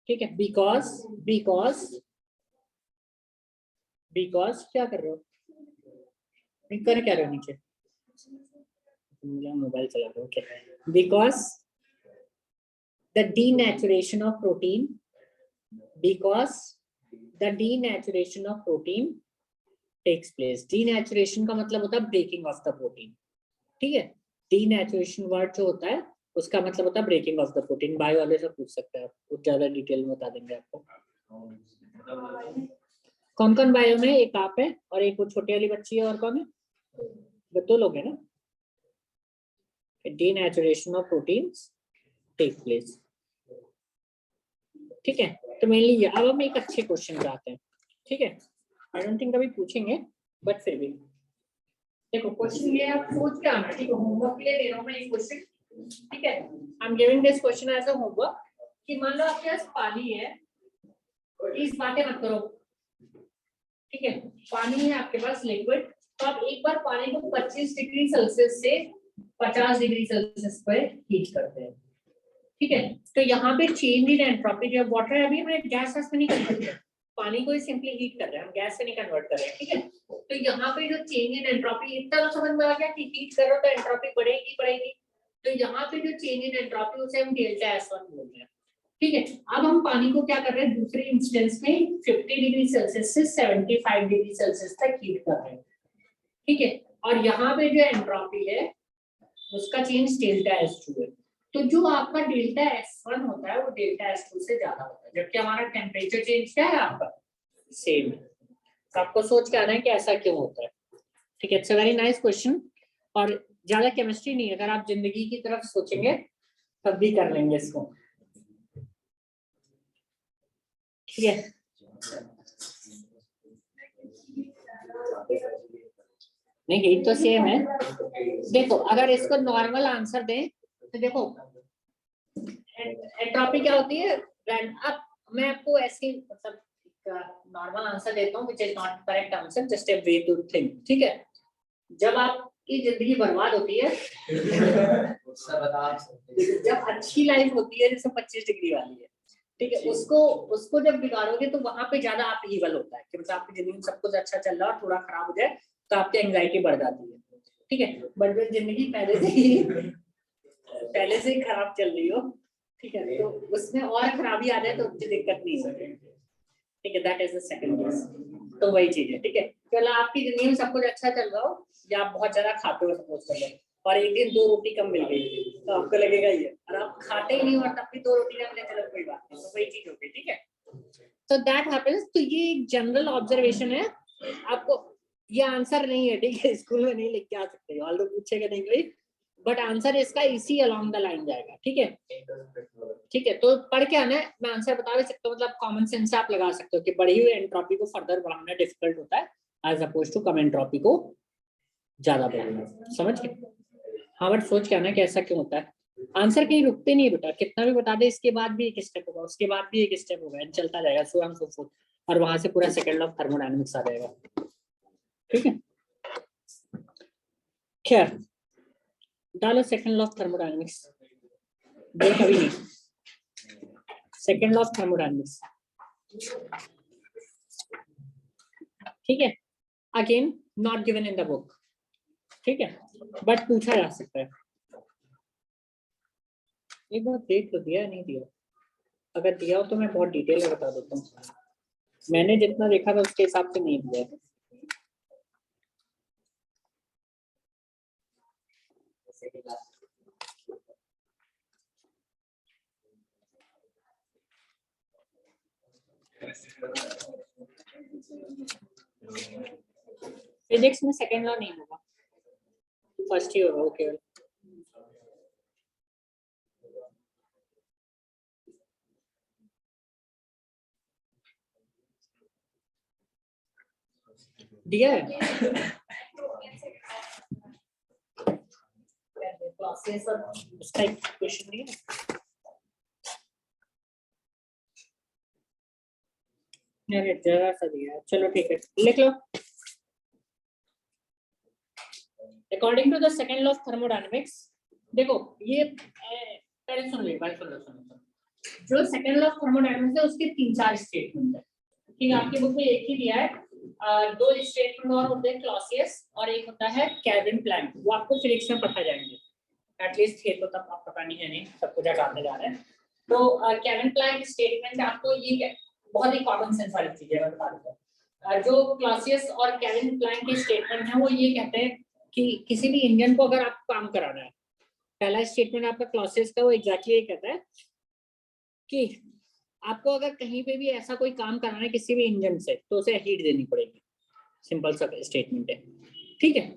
ठीक है। बिकॉज बिकॉज बिकॉज क्या कर रहे हो, कर क्या रहे हो नीचे, मोबाइल चला रहे हो, because the denaturation of protein, because the denaturation of protein takes place. Denaturation का मतलब होता है breaking of the protein, ठीक है। denaturation वर्ड जो होता है उसका मतलब होता है breaking of the protein. Bio वाले से पूछ सकते हैं आप, कुछ ज्यादा डिटेल में बता देंगे आपको। कौन कौन बायो में? एक आप है और एक वो छोटी वाली बच्ची है, और कौन है? दो लोग हैं ना। Denaturation of proteins take place, ठीक है। तो मेनली अब हम एक अच्छे क्वेश्चन पे आते हैं, ठीक है। आई डोंट थिंक कभी पूछेंगे, बट फिर भी देखो क्वेश्चन ये आप सोच के आना, ठीक है। होमवर्क के लिए दे रहा हूं मैं एक क्वेश्चन, ठीक है। I am giving this question as a homework कि मान लो आपके पास पानी है, इस बातें मत करो, ठीक है। पानी है आपके पास लिक्विड, तो आप एक बार पानी को 25 डिग्री सेल्सियस से 50 डिग्री सेल्सियस पर हीट करते हैं, ठीक है। तो यहाँ पे चेंज इन एंट्रोपी जो वाटर है, अभी हमने गैस में नहीं कन्वर्ट किया, पानी को ही सिंपली हीट कर रहे हैं हम, गैस से नहीं कन्वर्ट कर रहे हैं, ठीक है। तो यहाँ पे जो चेंज इन एंट्रोपी, इतना तो समझ में आ गया कि हीट करो तो एंट्रोपी बढ़ेगी। तो यहाँ पे जो चेंज इन एंट्रोपी उसे हम डेल्टा S1 बोल रहे हैं, ठीक है। अब हम पानी को क्या कर रहे हैं, दूसरे इंस्टेंस में 50 डिग्री सेल्सियस से 75 डिग्री सेल्सियस तक हीट कर रहे हैं, ठीक है। और यहाँ पे जो एंट्रोपी है उसका चेंज डेल्टा S2 है। तो जो आपका डेल्टा S1 होता है वो डेल्टा S2 से ज्यादा होता है, जबकि हमारा टेम्परेचर चेंज क्या है आपका, सेम है। तो आपको सोच के आना है कि ऐसा क्यों होता है, ठीक है। It's a very nice question, और ज्यादा केमिस्ट्री नहीं है, अगर आप जिंदगी की तरफ सोचेंगे तब भी कर लेंगे इसको, ठीक है। नहीं हीट तो सेम है। देखो अगर इसको नॉर्मल आंसर दें तो देखो एंट्रोपी क्या होती है, अब मैं आपको ऐसे मतलब नॉर्मल आंसर देता हूँ, which is not correct answer, just a way to think, ठीक है। जब आपकी जिंदगी बर्बाद होती है जब अच्छी लाइफ होती है जैसे 25 डिग्री वाली है, ठीक है, उसको जब बिगाड़ोगे तो वहां पे ज्यादा आप ईवल होता है कि मतलब आपकी जिंदगी में सब कुछ अच्छा चल रहा है और थोड़ा खराब हो जाए तो आपकी एंग्जाइटी बढ़ जाती है, ठीक है। बट जिंदगी पहले से ही खराब चल रही हो, ठीक है, तो उसमें और खराबी आ जाए तो मुझे दिक्कत नहीं है, ठीक है। That is the second case. तो वही चीज है, ठीक है। चलो आपकी जिंदगी में सब कुछ अच्छा चल रहा हो या आप बहुत ज्यादा खाते हो सपोज कर लो, और एक दिन 2 रोटी कम मिल गई तो आपको लगेगा ये, और आप खाते ही नहीं और तब भी 2 रोटी कम ले, चलो कोई बात नहीं, तो वही चीज होगी, ठीक है। तो दैट हैपेंस। तो ये एक जनरल ऑब्जर्वेशन है, आपको ये आंसर नहीं है, ठीक है, स्कूल में नहीं लिख के आ सकते, ऑल्दो पूछेगा नहीं कोई, बट आंसर इसका इसी अलोंग द लाइन जाएगा, ठीक है। ठीक है, तो पढ़ के आना है, मैं आंसर बता भी सकता हूँ, मतलब कॉमन सेंस से आप लगा सकते हो कि बढ़ी हुई एंट्रोपी को फर्दर बढ़ाना डिफिकल्ट होता है एज अपोज टू कम एंट्रोपी को ज्यादा बढ़ाना, समझ गए। हाँ बट सोच के आना कि ऐसा क्यों होता है। आंसर कहीं रुकते नहीं बेटा, कितना भी बता दे इसके बाद भी एक स्टेप होगा, उसके बाद भी एक स्टेप होगा, चलता जाएगा सो ऑन सो फोर्थ, और वहां से पूरा सेकंड लॉ ऑफ थर्मोडायनामिक्स आ जाएगा, ठीक है। खैर डालो सेकंड लॉ ऑफ थर्मोडायनामिक्स, दे कभी नहीं, सेकंड लॉ ऑफ थर्मोडायनामिक्स, ठीक है। Again not given in the book, ठीक है, बट पूछा जा सकता है। एक बार देख तो दिया नहीं दिया, अगर दिया हो तो मैं बहुत डिटेल में बता देता हूँ, मैंने जितना देखा था उसके हिसाब से नहीं दिया है। फिजिक्स में सेकंड लॉ नहीं होगा, फर्स्ट ही होगा, ओके। दिया है उसका एक क्वेश्चन दिया है, जरा सा दिया है, चलो ठीक है लिख लो। According to the second law of thermodynamics, देखो ये पहले सुन लो, जो सेकंड लॉ ऑफ थर्मोडायनामिक्स है उसके 3-4 स्टेटमेंट है, ठीक है। आपकी बुक में एक ही दिया है, 2 स्टेटमेंट और होते हैं, क्लॉसियस और एक होता है केल्विन प्लैंक, वो आपको फिजिक्स में पढ़ा जाएंगे, एटलीस्ट थे तो तब आप पता नहीं है, नहीं सब कुछ हटाते जा रहे हैं, तो केविन प्लैंक स्टेटमेंट आपको ये बहुत ही कॉमन सेंस वाली चीज है, मैं बता देता हूँ। जो क्लॉसियस और केविन प्लैंक के स्टेटमेंट है वो ये कहते हैं कि किसी भी इंजन को अगर आपको काम कराना है, पहला स्टेटमेंट आपका क्लॉसियस का वो एग्जैक्टली ये कहता है कि आपको अगर कहीं पे भी ऐसा कोई काम कराना है किसी भी इंजन से तो उसे हीट देनी पड़ेगी, सिंपल सा स्टेटमेंट है, ठीक है।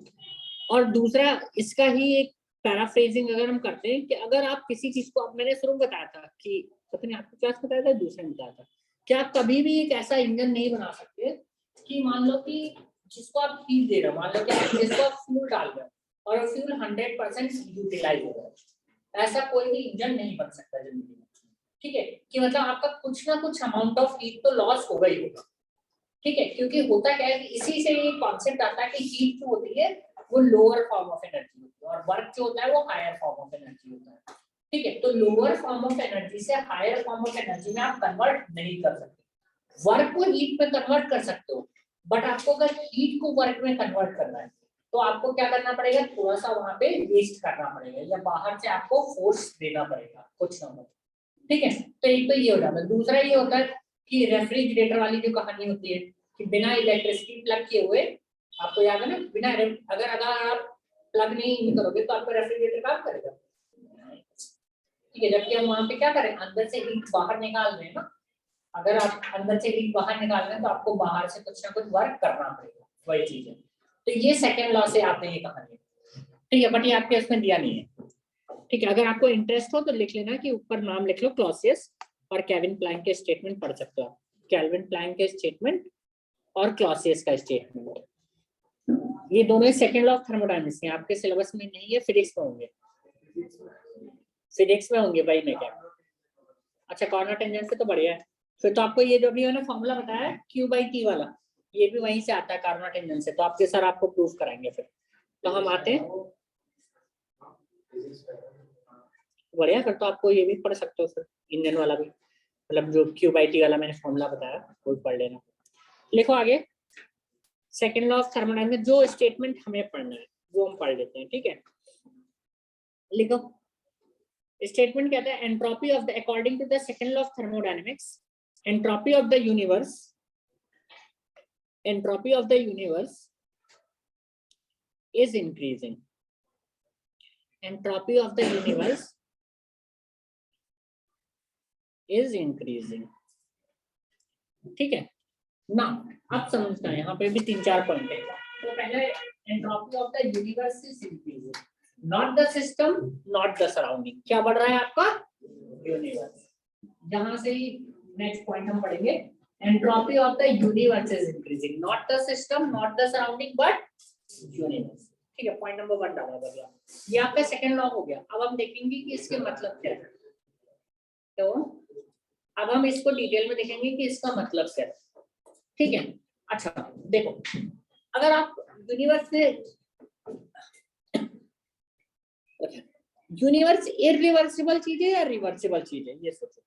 और दूसरा इसका ही एक पैराफ्रेजिंग अगर हम करते हैं कि अगर आप किसी चीज को, अब मैंने शुरू में बताया था कि पता नहीं आपको क्लास बताया था, दूसरे में बताया था कि आप कभी भी एक ऐसा इंजन नहीं बना सकते कि मान लो कि जिसको आप हीट दे रहे हो, मान लो कि जिसको आप फ्यूल डाल रहे हो और फ्यूल 100% यूटिलाइज हो रहा है, ऐसा कोई भी इंजन नहीं बन सकता जिंदगी में, ठीक है। कि मतलब आपका कुछ ना कुछ अमाउंट ऑफ हीट तो लॉस होगा ही होगा, ठीक है। क्योंकि होता क्या है कि इसी से ये कॉन्सेप्ट आता है कि हीट जो होती है वो लोअर फॉर्म ऑफ एनर्जी होती है और वर्क जो होता है वो हायर फॉर्म ऑफ एनर्जी होता है, ठीक है। तो लोअर फॉर्म ऑफ एनर्जी से हायर फॉर्म ऑफ एनर्जी में आप कन्वर्ट नहीं कर सकते। वर्क को हीट में कन्वर्ट कर सकते हो, बट आपको अगर हीट को वर्क में कन्वर्ट करना है तो आपको क्या करना पड़ेगा, थोड़ा सा वहां पे वेस्ट करना पड़ेगा या बाहर से आपको फोर्स देना पड़ेगा कुछ ना कुछ, ठीक है। तो एक तो ये हो जाता है। दूसरा ये होता है कि रेफ्रिजरेटर वाली जो कहानी होती है कि बिना इलेक्ट्रिसिटी प्लग किए हुए, आपको याद है ना, बिना अगर आप प्लग नहीं करोगे तो आपका रेफ्रिजरेटर काम करेगा, ठीक है। जबकि हम वहां पे क्या करें, अंदर से हीट बाहर निकाल रहे हैं ना, अगर आप अंदर से हीट बाहर निकाल रहे हैं तो आपको बाहर से कुछ ना कुछ वर्क करना पड़ेगा, वही चीज है। तो ये सेकेंड लॉ से आपने ये कहानी, ठीक है, बट ये आपके उसमें दिया नहीं है, ठीक है। अगर आपको इंटरेस्ट हो तो लिख लेना कि ऊपर नाम लिख लो क्लॉसियस और केविन प्लैंक के स्टेटमेंट पढ़ सकते हो आप, केविन प्लैंक के स्टेटमेंट और क्लॉसियस का स्टेटमेंट, ये दोनों सेकंड लॉ ऑफ थर्मोडायनेमिक्स हैं, आपके सिलेबस में नहीं है, फिजिक्स में होंगे, फिजिक्स में होंगे भाई, मैं क्या। अच्छा, कॉर्नर टेंजेंट से तो बढ़िया है, फिर तो आपको ये जो भी मैंने फॉर्मूला बताया Q/T वाला, ये भी वहीं से आता है कॉर्नर टेंजेंट से, तो आपके सर आपको प्रूफ कराएंगे फिर। तो हम आते हैं, बढ़िया, फिर तो आपको ये भी पढ़ सकते हो फिर, इंजन वाला भी, मतलब जो Q/T वाला मैंने फॉर्मूला बताया वो पढ़ लेना। लिखो आगे, सेकेंड लॉ ऑफ थर्मोडायनेमिक्स जो स्टेटमेंट हमें पढ़ना है वो हम पढ़ लेते हैं, ठीक है। लिखो, स्टेटमेंट कहता है entropy of the, according to the second law of thermodynamics, entropy of the universe, entropy of the universe is increasing, entropy of the universe is increasing, ठीक है ना। आप समझते हैं यहाँ पे भी 3-4 पॉइंट है। तो पहले entropy of the universe is increasing, not the system, not the surrounding, क्या बढ़ रहा है आपका, यूनिवर्स। जहां से ही नेक्स्ट पॉइंट हम पढ़ेंगे, entropy of the universe is increasing, not the system, not the surrounding, but universe, ठीक है। पॉइंट नंबर 1 डाला बढ़िया, ये आपका सेकंड लॉ हो गया। अब हम देखेंगे कि इसके मतलब क्या है, तो अब हम इसको डिटेल में देखेंगे कि इसका मतलब क्या है, ठीक है। अच्छा देखो, अगर आप यूनिवर्स में, यूनिवर्स इरिवर्सिबल चीज है या रिवर्सिबल चीज है, ये सोचो,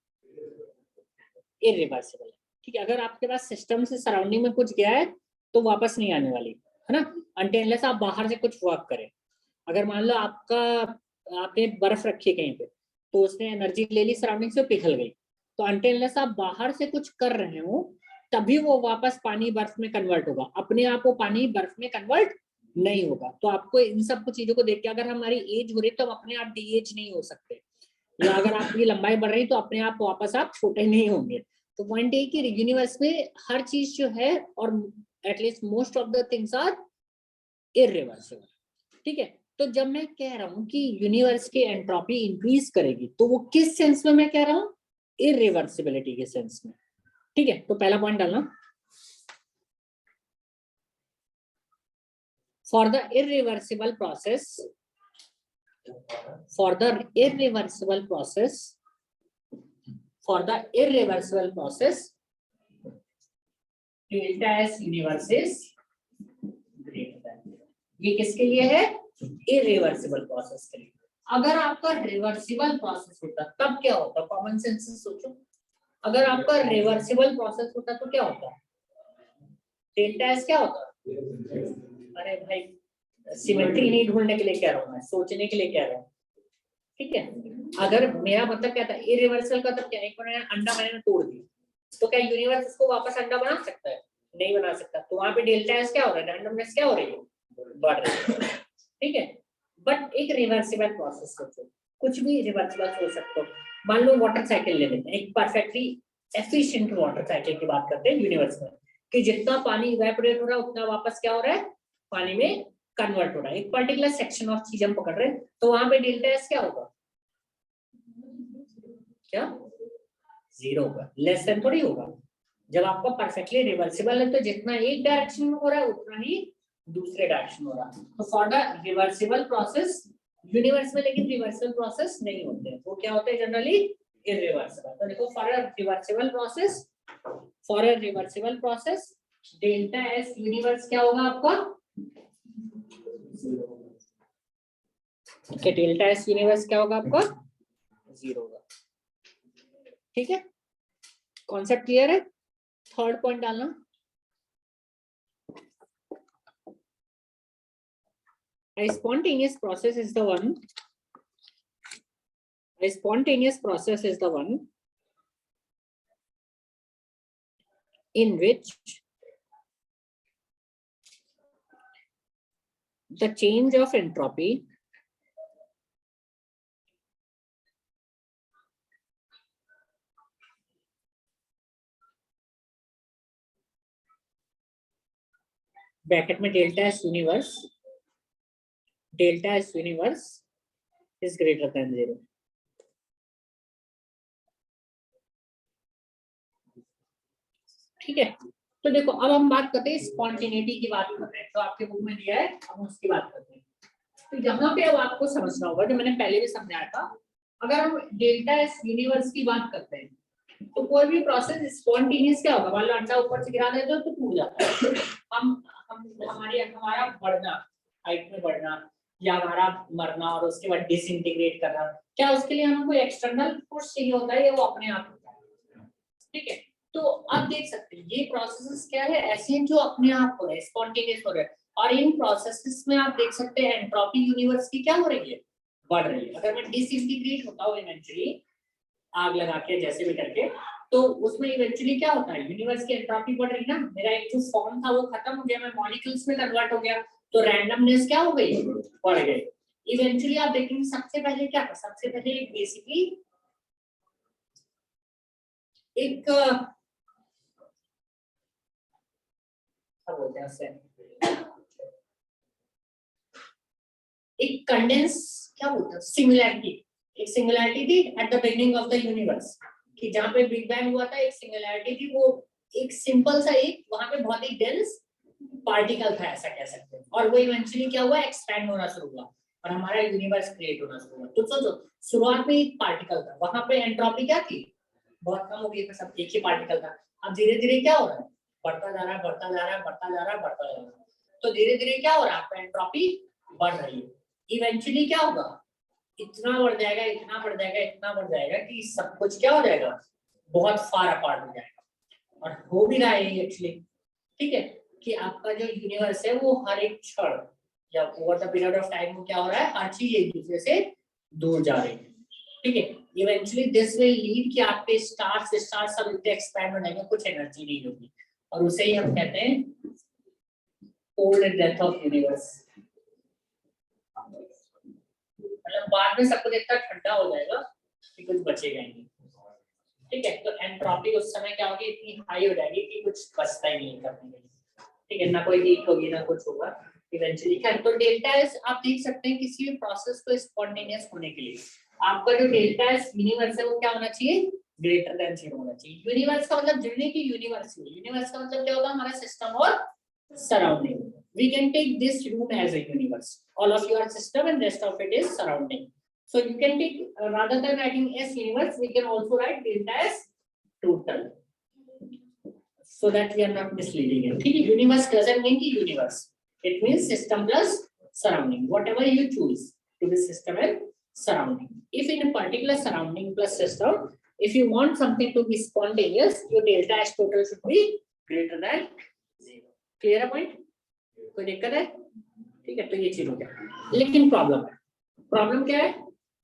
इरिवर्सिबल, ठीक है। अगर आपके पास सिस्टम से सराउंडिंग में कुछ गया है तो वापस नहीं आने वाली है ना, अनटिल आप बाहर से कुछ वर्क करें। अगर मान लो आपका, आपने बर्फ रखी है कहीं पे तो उसने एनर्जी ले ली सराउंडिंग से, पिघल गई, तो अनटिल आप बाहर से कुछ कर रहे हो तभी वो वापस पानी बर्फ में कन्वर्ट होगा, अपने आप वो पानी बर्फ में कन्वर्ट नहीं होगा। तो आपको इन सब चीजों को देख के, अगर हमारी एज हो रही तो हम अपने आप डी एज नहीं हो सकते, या अगर आपकी लंबाई बढ़ रही तो अपने आप वापस आप छोटे नहीं होंगे। तो पॉइंट ये कि यूनिवर्स में हर चीज जो है, और at least most of the things are irreversible, ठीक है। तो जब मैं कह रहा हूं कि यूनिवर्स की एंट्रोपी इंक्रीज करेगी तो वो किस सेंस में मैं कह रहा हूं, इरिवर्सिबिलिटी के सेंस में, ठीक है। तो पहला पॉइंट डालना, for the irreversible process, for the irreversible process, for the irreversible process, delta S universe is greater than 0। ये किसके लिए है, irreversible process के लिए। अगर आपका रिवर्सिबल प्रोसेस होता तब क्या होता, कॉमन सेंस से सोचो, अगर आपका रिवर्सिबल प्रोसेस होता तो क्या होता, डेल्टा एस क्या होता। अरे भाई सिमेट्री नहीं ढूंढने के लिए कह रहा हूं मैं, सोचने के लिए कह रहा हूं। ठीक है, अगर मेरा मतलब क्या था, इरिवर्सल का मतलब क्या है, एक बार अंडा मैंने तोड़ दिया तो क्या यूनिवर्स इसको वापस अंडा बना सकता है? नहीं बना सकता। तो वहां पे डेल्टा एस क्या हो रहा है, रैंडमनेस क्या हो रही है, बढ़ रही है। ठीक है, बट एक रिवर्सिबल प्रोसेस सोचो, कुछ भी रिवर्सिबल सोच सकते हो। मान लो वाटर साइकिल ले लेते हैं, एक परफेक्टली एफिशिएंट वाटर साइकिल की बात करते हैं यूनिवर्स में, कि जितना पानी इवेपोरेट हो रहा है उतना वापस क्या हो रहा है, पानी में कन्वर्ट हो रहा है। एक पर्टिकुलर सेक्शन ऑफ चीज हम पकड़ रहे हैं, तो वहां पे डेल्टा एस क्या होगा, क्या जीरो होगा, लेस देन थोड़ी होगा। जब आपका परफेक्टली रिवर्सिबल है तो जितना एक डायरेक्शन में हो रहा है उतना ही दूसरे डायरेक्शन में हो रहा है। तो for the reversible process universe में लेकिन रिवर्सिबल प्रोसेस नहीं होते हैं, वो क्या होते हैं जनरली इरिवर्सिबल। तो देखो for a reversible process delta S universe क्या होगा आपका, कि डेल्टा एस यूनिवर्स क्या होगा आपका, जीरो होगा। ठीक है, कॉन्सेप्ट क्लियर है? थर्ड पॉइंट डालना, a spontaneous process is the one in which the change of entropy bracket में delta S universe is greater than zero. ठीक है, तो देखो अब हम बात करते हैं स्पॉन्टेनिटी की बात कर रहे हैं, तो आपके बुक में दिया है, हम उसकी बात करते हैं। तो यहाँ पे अब आपको समझना होगा, जो मैंने पहले भी समझाया था, अगर हम डेल्टा एस यूनिवर्स की बात करते हैं तो कोई भी प्रोसेस स्पॉन्टेनियस क्या होगा, मान लो अंडा ऊपर से गिरा देते हो तो टूट जाता है। हमारा बढ़ना, हाइट में बढ़ना या हमारा मरना और उसके बाद डिसइंटीग्रेट करना, क्या उसके लिए हमें कोई एक्सटर्नल फोर्स चाहिए होता है या वो अपने आप होता है? ठीक है, तो आप देख सकते हैं ये प्रोसेसेस क्या है, ऐसे हैं जो अपने आप हो रहे हैं, स्पॉन्टेनियस हो रहे हैं। और इन प्रोसेसेस में आप देख सकते हैं एंट्रोपी यूनिवर्स की क्या हो रही है, बढ़ रही है। अगर मैं डिसइंटीग्रेट होता हूँ इवेंचुअली आग लगा के जैसे भी करके, तो उसमें इवेंचुअली क्या होता है, यूनिवर्स की एंट्रोपी बढ़ रही ना, मेरा एक जो फॉर्म था वो खत्म हो गया, मैं मॉलिक्यूल्स में कन्वर्ट हो गया, तो रैंडमनेस क्या हो गई, बढ़ गई। इवेंचुअली आप देखेंगे सबसे पहले क्या था, सबसे पहले एक बेसिकली एक क्या बोलते हैं उससे, एक कंडेंस, क्या बोलते हैं, सिंगुलैरिटी, एक सिंगुलैरिटी थी at the beginning of the universe, कि जहां पे बिग बैंग हुआ था एक सिंगुलैरिटी थी, वो एक सिंपल सा एक वहां पे बहुत ही डेंस पार्टिकल था ऐसा कह सकते हैं, और वो इवेंचुअली क्या हुआ, एक्सपैंड होना शुरू हुआ और हमारा यूनिवर्स क्रिएट होना शुरू हुआ। तो सोचो शुरुआत में एक पार्टिकल था, वहां पे एंट्रोपी क्या थी, बहुत कम हो गई, सब एक ही पार्टिकल था। अब धीरे धीरे क्या हो रहा है, बढ़ता जा रहा है, बढ़ता जा रहा है, बढ़ता जा रहा है, बढ़ता जा रहा है, तो धीरे धीरे क्या हो रहा है, आपका एंट्रोपी बढ़ रही है। इवेंचुअली क्या होगा, इतना बढ़ जाएगा, इतना बढ़ जाएगा, इतना बढ़ जाएगा कि सब कुछ क्या हो जाएगा, बहुत फार अपार्ट हो जाएगा। और हो भी रहा है एक्चुअली। ठीक है, कि आपका जो यूनिवर्स है वो हर एक क्षण या over the period of time में क्या हो रहा है, हर चीज एक दूसरे से दूर जा रही है। ठीक है, इवेंचुअली दिस विल लीड कि आपके स्टार्स सब इतने एक्सपैंड हो जाएंगे, कुछ एनर्जी नहीं होगी, और उसे ही हम कहते हैं कोल्ड डेथ ऑफ यूनिवर्स। मतलब बाद में सब कुछ इतना ठंडा हो जाएगा कि कुछ बचेगा ही नहीं। ठीक है, तो एंट्रोपी उस समय क्या होगी, इतनी हाई हो जाएगी कि कुछ बचता ही नहीं करने के लिए। ठीक है, ना कोई हीट होगी ना कुछ होगा इवेंचुअली क्या। तो डेल्टा एस आप देख सकते हैं किसी भी प्रोसेस को स्पॉन्टेनियस होने के लिए आपका जो डेल्टा एस यूनिवर्स है वो क्या होना चाहिए, ग्रेटर देन जीरो होना चाहिए। यूनिवर्स का मतलब जितने की यूनिवर्स है, यूनिवर्स का मतलब क्या होगा, हमारा सिस्टम और surrounding. We can take this room as a universe. All of your system and rest of it is surrounding. So you can take rather than writing S universe, we can also write delta S total, so that we are not misleading it. ठीक है, universe doesn't mean कि universe. It means system plus surrounding. Whatever you choose to be system and surrounding. If in a particular surrounding plus system, if you want something to be spontaneous, your delta S total should be greater than zero. Clear है point, कोई दिक्कत है? ठीक है, तो ये चीज हो गया। लेकिन प्रॉब्लम क्या है,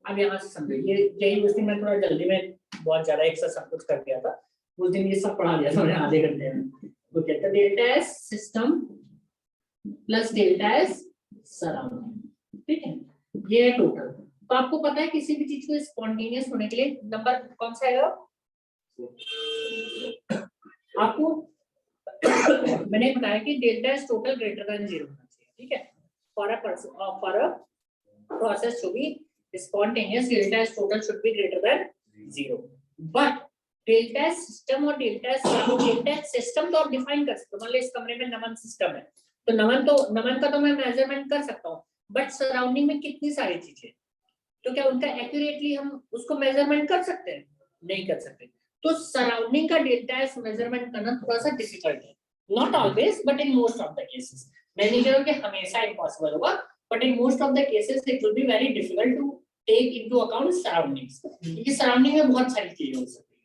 अब यहाँ से समझो, ये यही उस दिन मैं थोड़ा जल्दी में बहुत ज्यादा एक साथ सब कुछ कर दिया था, उस दिन ये सब पढ़ा दिया था मैंने आधे घंटे में। तो कहते हैं delta S system plus delta S surrounding, ठीक है, ये है टोटल। तो आपको पता है किसी भी चीज को स्पॉन्टेनियस होने के लिए नंबर कौन सा आएगा आपको? मैंने बताया कि delta S total greater than 0 होना चाहिए, ठीक है, for a process to be spontaneous, delta S total should be greater than 0. But delta S system और delta S system तो आप डिफाइन कर सकते हो। मान लो इस कमरे में नमन सिस्टम है, तो नमन का तो मैं मेजरमेंट कर सकता हूँ, बट सराउंडिंग में कितनी सारी चीजें, तो क्या उनका एक्यूरेटली हम उसको मेजरमेंट कर सकते हैं? नहीं कर सकते। तो सराउंडिंग का डेल्टा एस मेजरमेंट करना थोड़ा सा डिफिकल्ट है, not always but in most of the cases. मैं नहीं कह रहा हूं कि हमेशा इम्पॉसिबल होगा, but in most of the cases it will be very difficult to take into account surroundings, क्योंकि सराउंडिंग में बहुत सारी चीजें हो सकती है,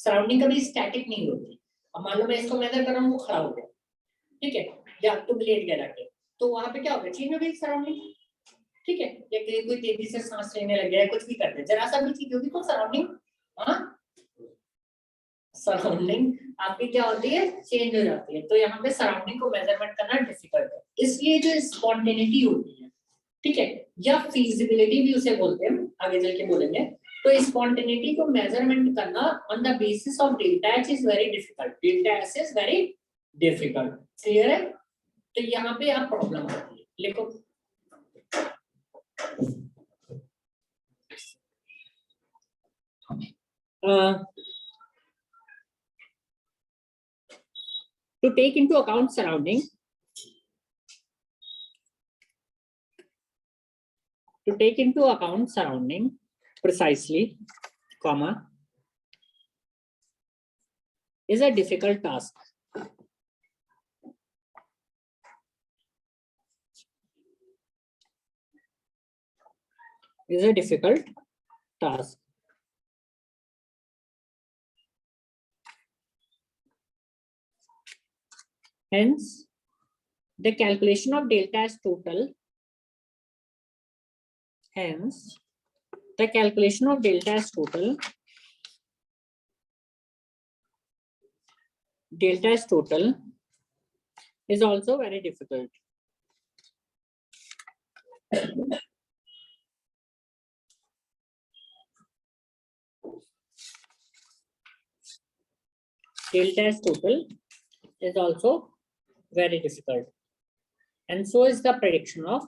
सराउंडिंग कभी स्टैटिक नहीं होती। अब मान लो मैं इसको मेजर कर रहा हूँ, वो खड़ा हो गया, ठीक है, या तुम लेट गया जाके, तो वहां पे क्या होगा, चेंज हो गई सराउंडिंग, ठीक है, या कोई तेजी से सांस लेने लग गया, कुछ भी करते, जरा सा भी चीज होगी तो सराउंडिंग, हाँ, सराउंडिंग आपकी क्या होती है, चेंज हो जाती है। तो यहाँ पे सराउंडिंग को मेजरमेंट करना डिफिकल्ट है, इसलिए जो स्पॉन्टेनिटी होती है, ठीक है, या फिजिबिलिटी भी उसे बोलते हैं, आगे चल के बोलेंगे। तो स्पॉन्टेनिटी को मेजरमेंट करना on the basis of delta H is very difficult, delta S is very difficult, clear है? तो यहाँ पे आप प्रॉब्लम आती है, लिखो to take into account surrounding, to take into account surrounding precisely, comma, is a difficult task. Is a difficult task. Hence, the calculation of delta as total. Hence, the calculation of delta as total. Delta as total is also very difficult. Delta as total is also very difficult, and so is the prediction of.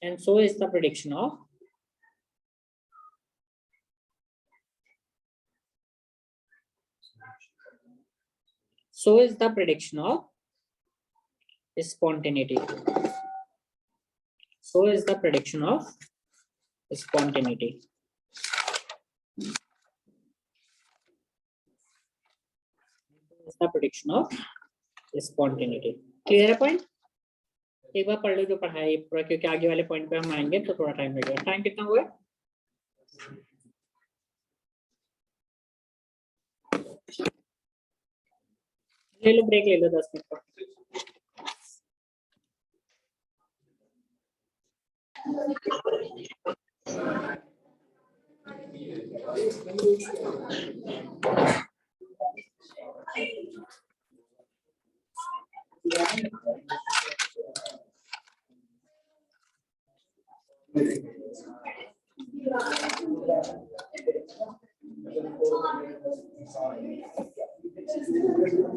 And so is the prediction of. So is the prediction of spontaneity. So is the prediction of spontaneity. Is the prediction of spontaneity. Clear है point? एक बार पढ़ लो जो पढ़ा है पूरा, क्योंकि आगे वाले पॉइंट पे हम आएंगे तो थोड़ा टाइम लगेगा। टाइम कितना हुआ है? ले लो ब्रेक, ले लो 10 मिनट का।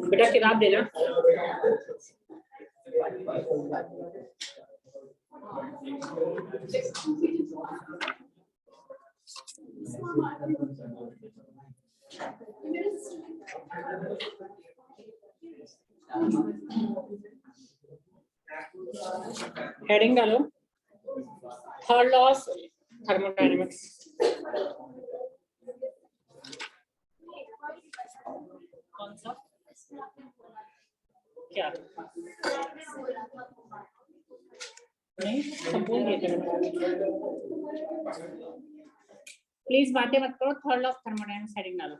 बेटा किताब देना। हेडिंग डालो, थर्ड लॉ ऑफ थर्मोडायनेमिक्स। कौन सा? क्या नहीं संपूर्ण प्लीज बातें मत करो, third law of thermodynamics heading डालो,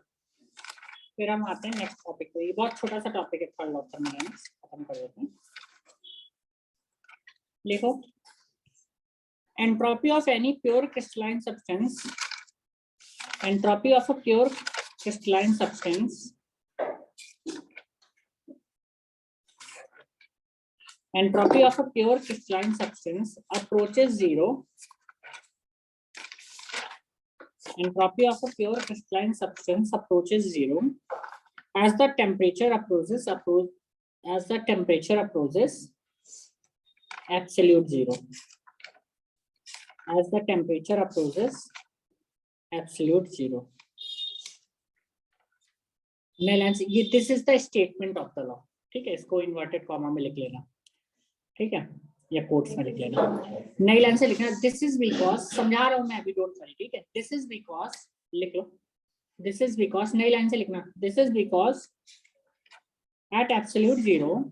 फिर हम आते हैं नेक्स्ट टॉपिक पे। ये बहुत छोटा सा टॉपिक है, थर्ड लॉ ऑफ थर्मोडायनेमिक्स खत्म कर देते हैं। लिखो entropy of any pure crystalline substance, entropy of a pure crystalline substance, entropy of a pure crystalline substance approaches zero. Entropy of a pure crystalline substance approaches zero as the temperature approaches absolute zero. As the temperature approaches absolute zero. This is the statement of the law. ठीक है, इसको inverted comma में लिख लेना, ठीक है, या quotes में लिख लेना। नई लाइन से लिखना दिस इज बिकॉज, समझा रहा हूं मैं अभी, डोंट वरी, ठीक है। दिस इज बिकॉज लिख लो, दिस इज बिकॉज, नई लाइन से लिखना this is because at absolute zero,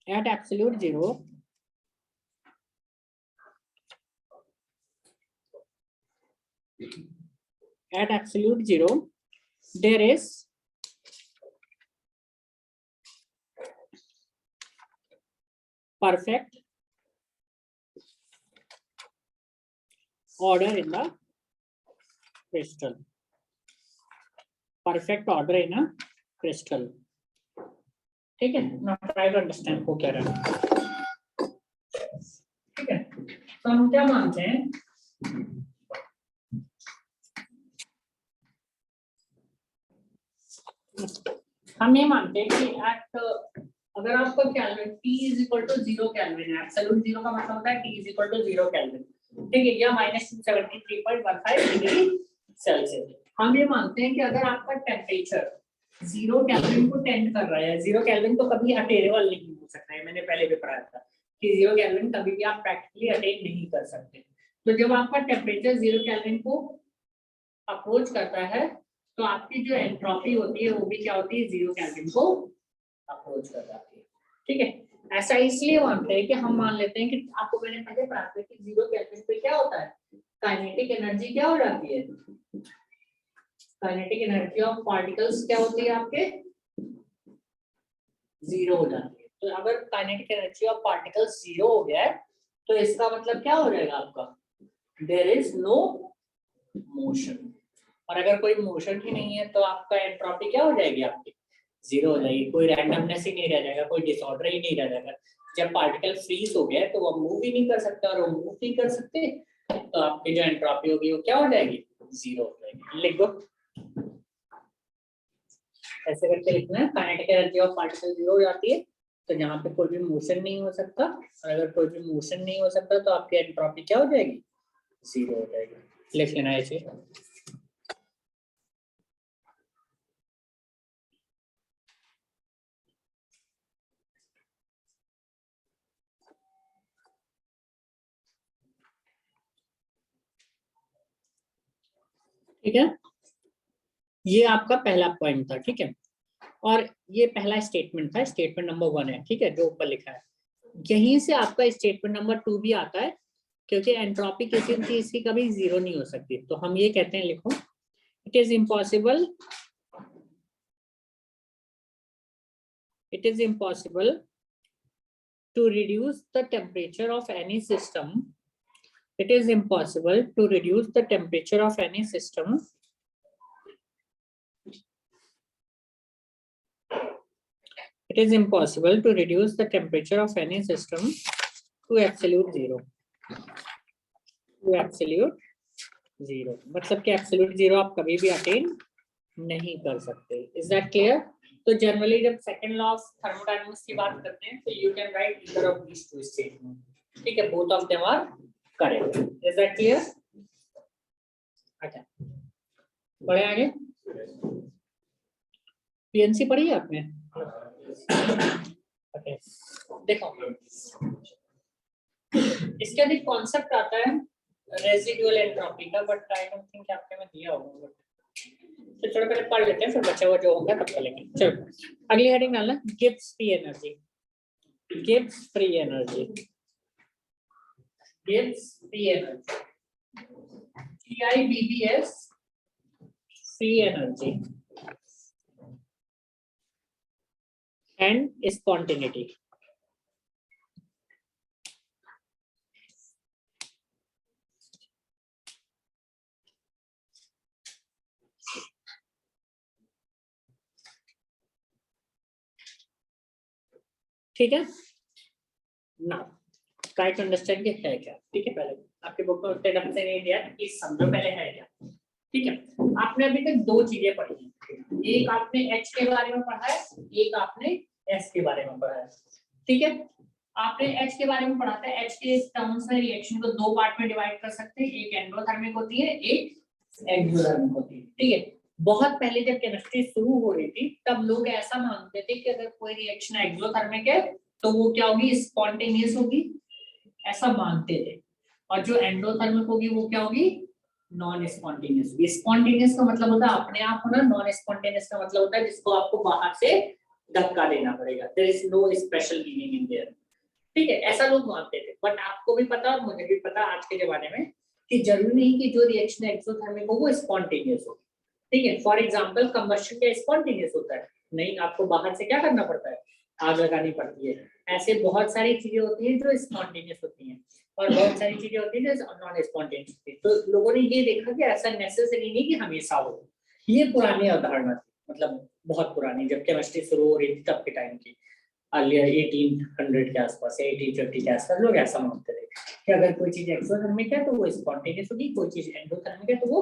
at absolute zero, at absolute zero there is perfect order in the crystal. Perfect order in a crystal. ठीक है, now try to understand को क्या रहा है, ठीक है। तो हम क्या मानते हैं, हम ये मानते हैं कि एट, अगर आपको Kelvin T is equal to 0 Kelvin है, एब्सोल्यूट जीरो का मतलब होता है T is equal to 0 Kelvin, ठीक है, या -273.15 डिग्री सेल्सियस। हम ये मानते हैं कि अगर आपका टेम्परेचर 0 केल्विन को टेंड कर रहा है, 0 केल्विन तो कभी अटेनेबल नहीं हो सकता है, मैंने पहले भी पढ़ाया था कि 0 केल्विन कभी भी आप प्रैक्टिकली अटेन नहीं कर सकते। तो जब आपका टेम्परेचर 0 केल्विन को अप्रोच करता है तो आपकी जो एंट्रोपी होती है वो भी क्या होती है, 0 केल्विन को अप्रोच कर जाती है, ठीक है। ऐसा इसलिए मानते हैं कि हम मान लेते हैं कि आपको मैंने पहले पढ़ा था कि 0 केल्विन पे क्या होता है, काइनेटिक एनर्जी क्या हो जाती है, काइनेटिक एनर्जी ऑफ पार्टिकल्स क्या होती है आपके, 0 हो जाती है। तो अगर काइनेटिक एनर्जी ऑफ पार्टिकल्स 0 हो गया है तो इसका मतलब क्या हो जाएगा आपका, देयर इज नो मोशन। और अगर कोई मोशन ही नहीं है तो आपका एंट्रोपी क्या हो जाएगी, आपकी 0 हो जाएगी, कोई रैंडमनेस ही नहीं रह जाएगा, कोई डिसऑर्डर ही नहीं रह जाएगा। जब पार्टिकल फ्रीज हो गया तो वो मूव ही नहीं कर सकते, और वो मूव नहीं कर सकते तो आपकी जो एंट्रोपी होगी वो क्या हो जाएगी, 0 हो जाएगी। लिख दो, ऐसे करके लिखना है, काइनेटिक एनर्जी ऑफ पार्टिकल 0 हो जाती है तो जहाँ पे कोई भी मोशन नहीं हो सकता, और अगर कोई भी मोशन नहीं हो सकता तो आपकी एंट्रोपी क्या हो जाएगी, 0 हो जाएगी। लिख लेना ऐसे, ठीक है। ये आपका पहला पॉइंट था, ठीक है, और ये पहला स्टेटमेंट था, स्टेटमेंट नंबर 1 है, ठीक है, जो ऊपर लिखा है। यहीं से आपका स्टेटमेंट नंबर 2 भी आता है, क्योंकि एंट्रोपी किसी चीज की कभी 0 नहीं हो सकती। तो हम ये कहते हैं, लिखो, it is impossible, it is impossible to reduce the temperature of any system, it is impossible to reduce the temperature of any system it is impossible to reduce the temperature of any system to absolute zero, to absolute zero, मतलब कि absolute zero आप कभी भी attain नहीं कर सकते। Is that clear? तो generally जब सेकंड लॉ ऑफ थर्मोडायनामिक्स की बात करते हैं तो you can write either of these two statement, ठीक है, both of them are correct. Is that clear? अच्छा, पढ़े आगे, पीएनसी पढ़ी है आपने? ओके, देखो इसके बाद एक कॉन्सेप्ट आता है रेजिडुअल एंट्रोपी का, बट आई डोंट थिंक आपके में दिया होगा, तो चलो पहले पढ़ लेते हैं, फिर बच्चे वो जो होगा तब करेंगे। चलो अगली हेडिंग डालना, Gibbs free energy, Gibbs free energy, Gibbs free energy, GIBBS free energy and spontaneity. ठीक है ना, ट्राई टू अंडरस्टैंड कि है क्या। ठीक है, पहले आपके बुक में उतने ढंग से नहीं दिया कि समझो पहले है क्या। ठीक है, आपने अभी तक दो चीजें पढ़ी हैं, एक आपने H के बारे में पढ़ा है, एक आपने S के बारे में पढ़ा है। ठीक है, आपने H के बारे में पढ़ा था, H के टर्म्स में रिएक्शन को दो पार्ट में डिवाइड कर सकते हैं, एक एंडोथर्मिक होती है, एक एक्सोथर्मिक होती है। ठीक है, बहुत पहले जब केमिस्ट्री शुरू हो रही थी तब लोग ऐसा मानते थे कि अगर कोई रिएक्शन एक्सोथर्मिक है तो वो क्या होगी, स्पॉन्टेनियस होगी, ऐसा मानते थे। और जो एंडोथर्मिक होगी वो क्या होगी, नॉन स्पॉन्टेनियस। स्पॉन्टेनियस का मतलब होता है अपने आप होना, नॉन स्पॉन्टेनियस का मतलब होता है जिसको आपको बाहर से धक्का देना पड़ेगा। There is no special meaning in there. ठीक है, ऐसा लोग मानते थे, बट आपको भी पता और मुझे भी पता आज के जमाने में कि जरूरी नहीं कि जो रिएक्शन एक्सोथर्मिक हो वो स्पॉन्टेनियस हो। ठीक है, फॉर एग्जांपल कंबशन क्या स्पॉन्टेनियस होता है? नहीं, आपको बाहर से क्या करना पड़ता है, आग लगानी पड़ती है। ऐसे बहुत सारी चीजें होती हैं जो स्पॉन्टेनियस होती हैं और बहुत सारी चीजें होती हैं जो नॉन स्पॉन्टेनियस होती हैं। तो लोगों ने ये देखा कि ऐसा नेसेसरी नहीं कि हमेशा हो। ये पुरानी अवधारणा थी, मतलब बहुत पुरानी, जब केमिस्ट्री शुरू हो रही थी तब के टाइम की, अर्लियर 1800 के आसपास, 1850 के आसपास लोग ऐसा मानते थे कि अगर कोई चीज एक्सोथर्मिक है तो वो स्पॉन्टेनियस होगी, कोई चीज एंडोथर्मिक है तो वो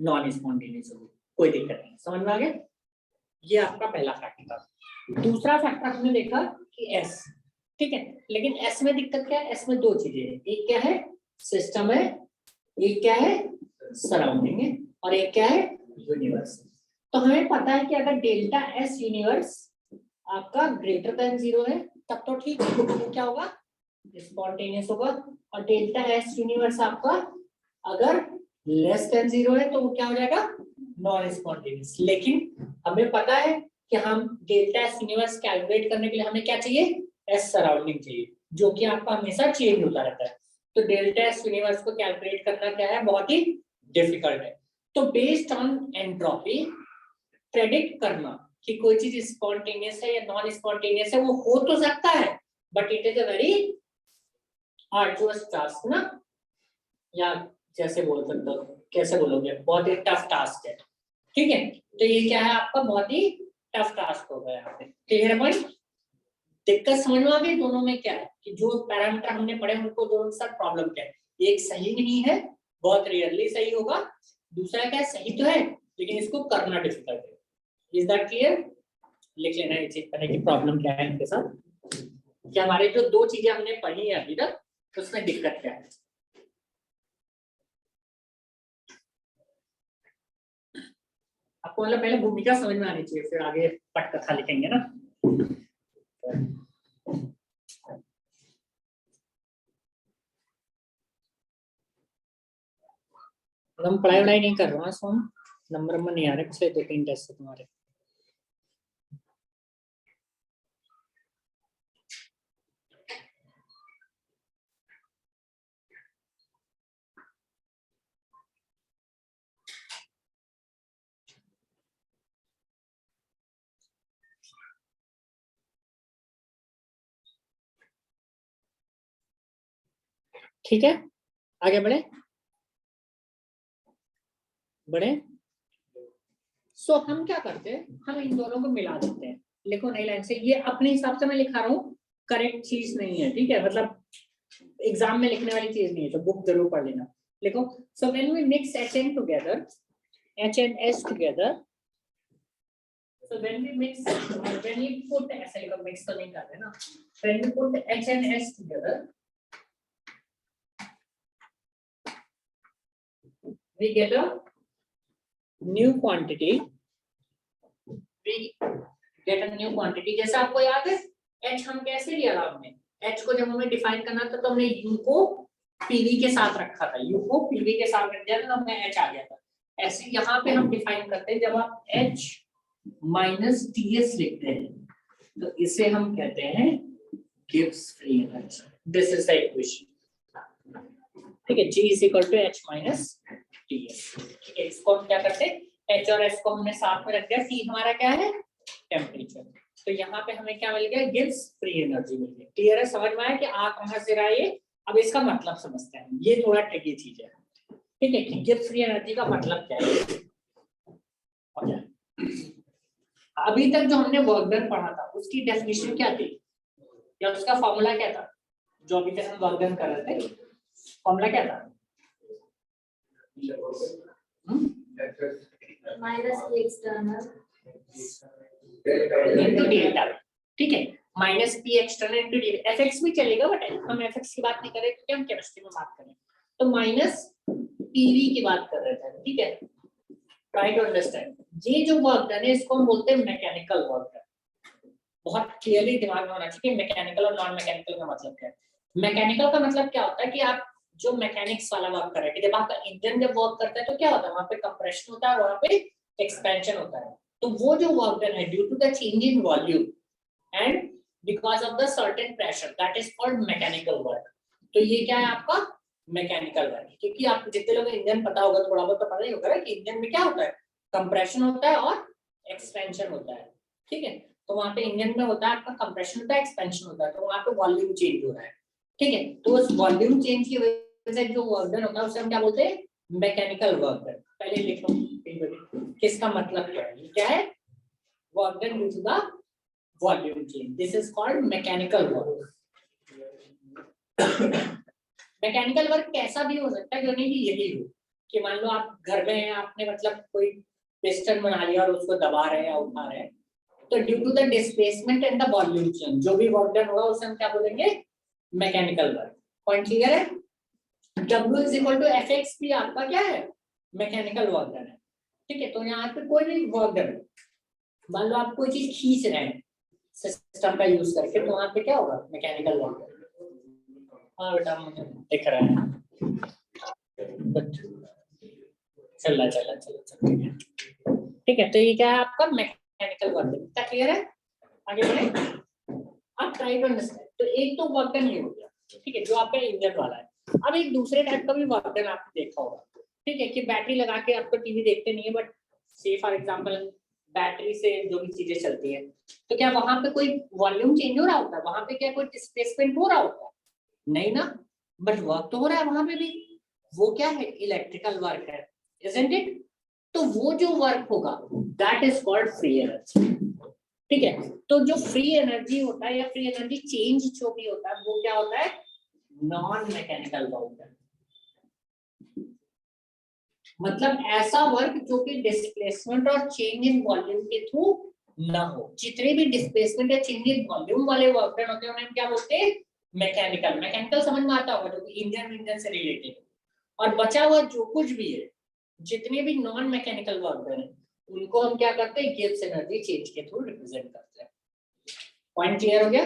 नॉन स्पॉन्टेनियस होगी। कोई दिक्कत नहीं, समझ में आ गया? ये आपका पहला फैक्टर था। दूसरा फैक्टर हमने देखा कि एस। ठीक है, लेकिन एस में दिक्कत क्या है? एस में दो चीजें हैं, एक क्या है, सिस्टम है, एक क्या है, सराउंडिंग है, और एक क्या है, यूनिवर्स। तो हमें पता है कि अगर डेल्टा एस यूनिवर्स आपका ग्रेटर देन 0 है तब तो ठीक है, तो क्या होगा, स्पॉन्टेनियस होगा। और डेल्टा एस यूनिवर्स आपका अगर लेस देन 0 है तो वो क्या हो जाएगा, नॉन स्पॉन्टेनियस। लेकिन हमें पता है कि हम डेल्टा एस यूनिवर्स कैलकुलेट करने के लिए हमें क्या चाहिए, एस सराउंडिंग चाहिए, जो कि आपका हमेशा चेंज होता रहता है। तो डेल्टा एस यूनिवर्स को कैलकुलेट करना क्या है, बहुत ही डिफिकल्ट है। तो बेस्ड ऑन एंट्रोपी प्रेडिक्ट करना कि कोई चीज स्पॉन्टेनियस है या नॉन स्पॉन्टेनियस है, वो हो तो सकता है but it is a very arduous task ना, या जैसे बोल सकते हो, कैसे बोलोगे, बहुत ही टफ टास्क है। ठीक है, तो ये क्या है आपका, बहुत ही टफ टास्क होगा यहाँ पे। क्लियर है पॉइंट? दिक्कत समझ में आ गई दोनों में क्या है कि जो पैरामीटर हमने पढ़े उनको दोनों के साथ प्रॉब्लम क्या है, एक सही नहीं है, बहुत रेयरली सही होगा, दूसरा क्या है, सही तो है लेकिन इसको करना डिफिकल्ट है। Is that clear? लिख लेना ये चीज करने की प्रॉब्लम क्या है इनके साथ, कि हमारे जो दो चीजें हमने पढ़ी है अभी तक उसमें दिक्कत क्या है। आपको मतलब पहले भूमिका समझ में आनी चाहिए, फिर आगे पटकथा लिखेंगे ना। हम पढ़ाई वढ़ाई नहीं कर रहे हैं, सो नंबर में नहीं आ रहे, पिछले 2-3 टेस्ट से तुम्हारे। ठीक है, आगे बढ़े बढ़े। सो हम क्या करते हैं, हम इन दोनों को मिला देते हैं। लिखो नई लाइन से, ये अपने हिसाब से मैं लिखा रहा हूँ, करेक्ट चीज नहीं है। ठीक है, मतलब एग्जाम में लिखने वाली चीज नहीं है, तो बुक जरूर पढ़ लेना। लिखो, so when we mix HN together, H and S together, so when we mix, when we put, ऐसे लिखो, mix तो नहीं कर रहे ना, when we put H and S together, we get a new quantity, we get a new quantity। जैसे आपको याद है H हम कैसे लिया था हमने, H को जब हमें डिफाइन करना था तो हमने U को PV के साथ रखा था, U को PV के साथ रख दिया था तो हमें H आ गया था। ऐसे यहाँ पे हम डिफाइन करते हैं, जब आप H माइनस TS लिखते हैं तो इसे हम कहते हैं Gibbs free energy. This is the equation. ठीक है, G is equal to H minus TS। ठीक है, इसको हम क्या करते हैं, H और S को हमने साथ में रख दिया, T हमारा क्या है, टेम्परेचर। तो यहाँ पे हमें क्या मिल गया, गिब्स फ्री एनर्जी मिल गई। क्लियर है, समझ में आया कि आ कहाँ से रहा है ये? अब इसका मतलब समझते हैं, ये थोड़ा ट्रिकी चीज है। ठीक है, कि गिब्स फ्री एनर्जी का मतलब क्या है। अभी तक जो हमने वर्क डन पढ़ा था उसकी डेफिनेशन क्या थी, या उसका फॉर्मूला क्या था जो अभी तक हम वर्क डन कर रहे थे? फॉर्मूला क्या था? Minus P external into delta, ठीक है, minus P external into delta. FX भी चलेगा बट हम एफएक्स की बात नहीं कर रहे क्योंकि हम केमिस्ट्री में बात कर रहे हैं। तो माइनस पीवी की बात कर रहे थे, ठीक है। ट्राई टू अंडरस्टैंड, ये जो वर्क डन है इसको हम बोलते हैं मैकेनिकल वर्क डन। बहुत क्लियरली दिमाग में होना चाहिए मैकेनिकल और नॉन मैकेनिकल का मतलब क्या है। मैकेनिकल का मतलब क्या होता है कि आप जो मैकेनिक्स वाला वर्क कर रहे हैं, जब आपका इंजन जब वर्क करता है तो क्या होता है, वहां पे कंप्रेशन होता है और वहां पे एक्सपेंशन होता है। तो वो जो वर्क डन है due to the change in volume and because of the certain pressure, that is called mechanical work. तो ये क्या है आपका मैकेनिकल वर्क। क्योंकि आप जितने लोग इंजन पता होगा, थोड़ा बहुत तो पता ही होगा कि इंजन में क्या होता है, कंप्रेशन होता है और एक्सपेंशन होता है, ठीक है। तो वहां पे इंजन में होता है आपका कंप्रेशन होता है, एक्सपेंशन होता है, तो वहां पे वॉल्यूम चेंज हो रहा है, ठीक है। तो उस वॉल्यूम चेंज की वजह से जो वर्क डन होता है उसे हम क्या बोलते हैं, मैकेनिकल वर्क डन। पहले लिखो किसका मतलब क्या है, क्या है work done due to the volume change, this is called mechanical work. Mechanical work कैसा भी हो सकता है, जो नहीं कि यही हो कि मान लो आप घर में हैं, आपने मतलब कोई पिस्टन बना लिया और उसको दबा रहे हैं या उठा रहे हैं, तो due to the displacement and the volume change जो भी वर्क डन होगा उसे हम क्या बोलेंगे, मैकेनिकल वर्क। पॉइंट क्लियर है? W is equal to F X भी आपका क्या है, मैकेनिकल वर्क डन है, ठीक है। तो यहाँ पे कोई भी वर्क डन, मान लो आप कोई चीज खींच रहे हैं सिस्टम का यूज करके, तो वहां पे क्या होगा, मैकेनिकल वर्क डन। हाँ बेटा मुझे दिख रहा है, चला ठीक है। तो ये क्या है आपका मैकेनिकल वर्क डन, क्या क्लियर है? आगे बढ़े, आप ट्राई टू अंडरस्टैंड। तो एक तो वर्क डन ये हो गया, ठीक है, जो आपका इंजन वाला है। अब एक दूसरे टाइप का भी वर्क डन आपने देखा होगा, ठीक है, कि बैटरी लगा के आप तो टीवी देखते नहीं है, बट से फॉर एग्जांपल बैटरी से जो भी चीजें चलती है, तो क्या वहां पे कोई वॉल्यूम चेंज हो रहा होता है, वहां पे क्या कोई डिस्प्लेसमेंट हो रहा होता है? नहीं ना, बट वर्क तो हो रहा है वहां पे भी। वो क्या है, इलेक्ट्रिकल वर्क है, इजंट इट? तो वो जो वर्क होगा that is called free energy, ठीक है। तो जो फ्री एनर्जी होता है या फ्री एनर्जी चेंज जो भी होता है वो क्या होता है, नॉन मैकेनिकल वर्क है। मतलब ऐसा वर्क जो कि डिस्प्लेसमेंट और चेंज इन वॉल्यूम के थ्रू ना हो। जितने भी डिस्प्लेसमेंट या चेंज इन वॉल्यूम वाले वर्क डन होते हैं उन्हें क्या बोलते हैं, मैकेनिकल। मैकेनिकल समझ में आता होगा, जो कि इंजन से रिलेटेड। और बचा हुआ जो कुछ भी है, जितने भी नॉन मैकेनिकल वर्क डन है, उनको हम क्या करते हैं, गिब्स एनर्जी चेंज के थ्रू रिप्रेजेंट करते हैं। पॉइंट क्लियर हो गया?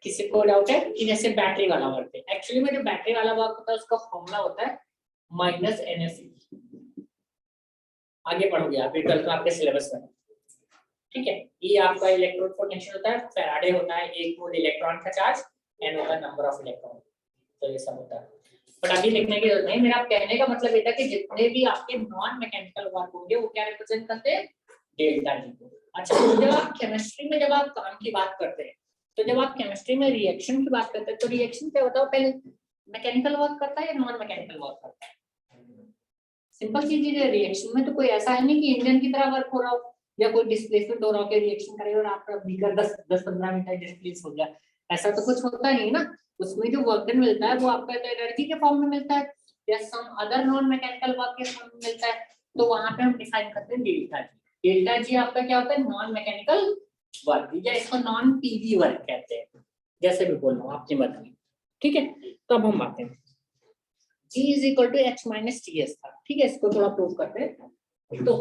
किसी को डाउट है कि जैसे बैटरी वाला वर्क है, एक्चुअली में जो बैटरी वाला वर्क होता है उसका फॉर्मूला होता है माइनस एनएफ। आगे पढ़ोगे आप, ये कल तो आपके सिलेबस में, ठीक है। ये आपका इलेक्ट्रोड पोटेंशियल होता है, फैराडे होता है, एक मोल इलेक्ट्रॉन का चार्ज, एन होता है नंबर ऑफ इलेक्ट्रॉन। तो ये सब होता है, बट अभी लिखने की जरूरत नहीं। मेरा कहने का मतलब ये था कि जितने भी आपके नॉन मैकेनिकल वर्क होंगे वो क्या रिप्रेजेंट करते हैं, डेल्टा जी को। अच्छा, तो जब आप केमिस्ट्री में जब आप काम की बात करते हैं, तो जब आप केमिस्ट्री में रिएक्शन की बात करते हैं, तो रिएक्शन क्या बताओ पहले, मैकेनिकल वर्क करता है या नॉन मैकेनिकल वर्क करता है? सिंपल चीज है, रिएक्शन में तो कोई ऐसा है नहीं कि इंजन की तरह वर्क हो रहा हो या कोई डिस्प्लेसमेंट हो रहा हो कि रिएक्शन करेगा और आपका बीकर 10-15 मिनट तक डिस्प्लेस हो गया, ऐसा तो कुछ होता नहीं ना। उसमें जो वर्क डन मिलता है वो आपका तो एनर्जी के फॉर्म में मिलता है या some other non mechanical work के फॉर्म में मिलता है। तो वहां पे हम डिफाइन करते हैं डेल्टा जी। डेल्टा जी आपका क्या होता है, नॉन मैकेनिकल वर्क, या इसको नॉन पीवी वर्क कहते हैं, जैसे भी बोल रहा हूँ आपकी मर्जी, ठीक है। तो अब हम आते हैं, G is equal to H minus T S था, ठीक है। इसको थोड़ा प्रूव करते हैं। तो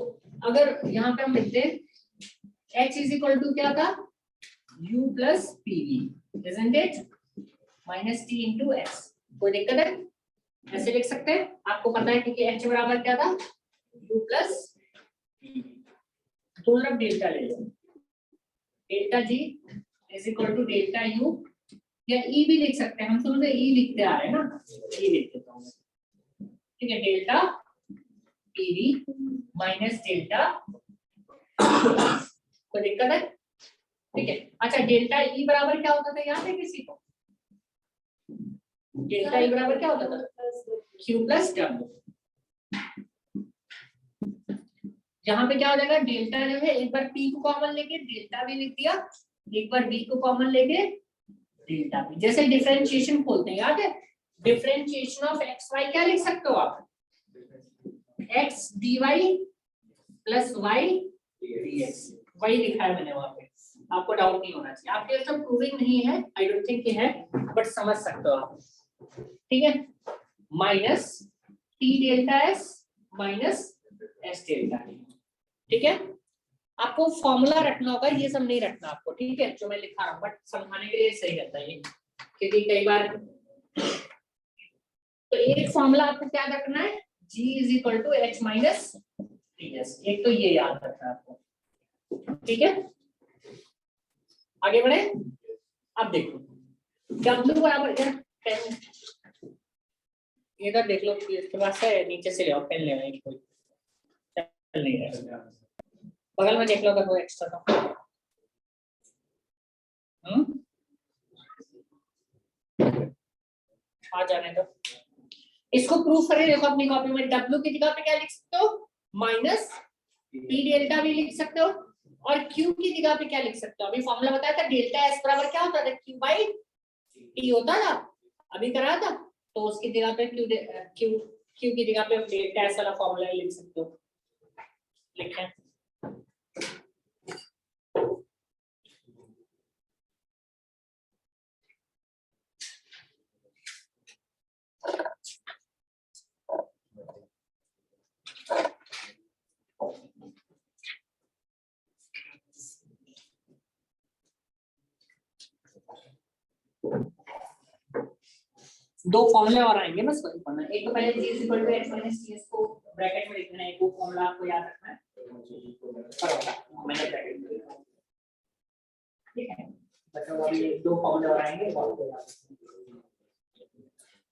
अगर यहाँ पे हम लिखते हैं H इज इक्वल टू क्या था, U plus PV, isn't it? Minus T into S. कोई दिक्कत है? ऐसे लिख सकते हैं, आपको पता है कि H बराबर क्या था, U प्लस पीवी। दोनों डेल्टा ले लो, delta G is equal to delta U, या E भी लिख सकते हैं, हम शुरू से E लिखते आ रहे हैं ना, E लिख देता हूँ, ठीक है। डेल्टा पीवी माइनस डेल्टा, कोई दिक्कत है? ठीक है। अच्छा, डेल्टा ई बराबर क्या होता था, याद है किसी को? डेल्टा ई बराबर क्या होता था, क्यू प्लस डब्ल्यू। यहाँ पे क्या हो जाएगा, डेल्टा जो है एक बार पी को कॉमन लेके डेल्टा भी लिख दिया एक बार b को कॉमन लेके डेल्टा b, जैसे डिफरेंशिएशन खोलते हैं याद है, डिफरेंशिएशन ऑफ एक्स वाई क्या लिख सकते हो आप, x dy plus y dx, वही लिखा है मैंने वहां पे, आपको डाउट नहीं होना चाहिए। आपके सब प्रूविंग नहीं है, आई डोंट थिंक ये है, बट समझ सकते हो आप, ठीक है। Minus T delta S minus S delta T, ठीक है। आपको फॉर्मूला रखना होगा, ये सब नहीं रखना आपको, ठीक है, जो मैं लिखा रहा हूँ, बट समझाने के लिए सही रहता है ये, क्योंकि कई बार तो एक फॉर्मूला आपको क्या रखना है, g is equal to H minus T S, एक तो ये याद रखना है आपको, ठीक है। आगे बढ़े, अब देखो W बराबर क्या, पेन इधर देख लो, इसके पास है, नीचे से ले आओ, पेन ले आओ, कोई चल नहीं रहा, बगल में देख लो अगर वो एक्स्ट्रा तो आ जाने दो, इसको प्रूफ करें। देखो अपनी कॉपी में W की जगह पे क्या लिख सकते हो, माइनस टी डेल्टा भी लिख सकते हो, और Q की जगह पे क्या लिख सकते हो, अभी फॉर्मूला बताया था, डेल्टा S बराबर क्या होता था, Q बाई T होता था, अभी कराया था, तो उसकी जगह पे Q की जगह पे डेल्टा S वाला फॉर्मूला लिख सकते हो, लिखें। दो फॉर्मूले और आएंगे, बस वही पढ़ना है। एक तो पहले g = h - ts को ब्रैकेट में लिखना है, एक वो फॉर्मूला आपको याद रखना है, मैंने ब्रैकेट में लिखा, ठीक है। मतलब अभी दो फॉर्मूले और आएंगे, वो आपको याद रखना है।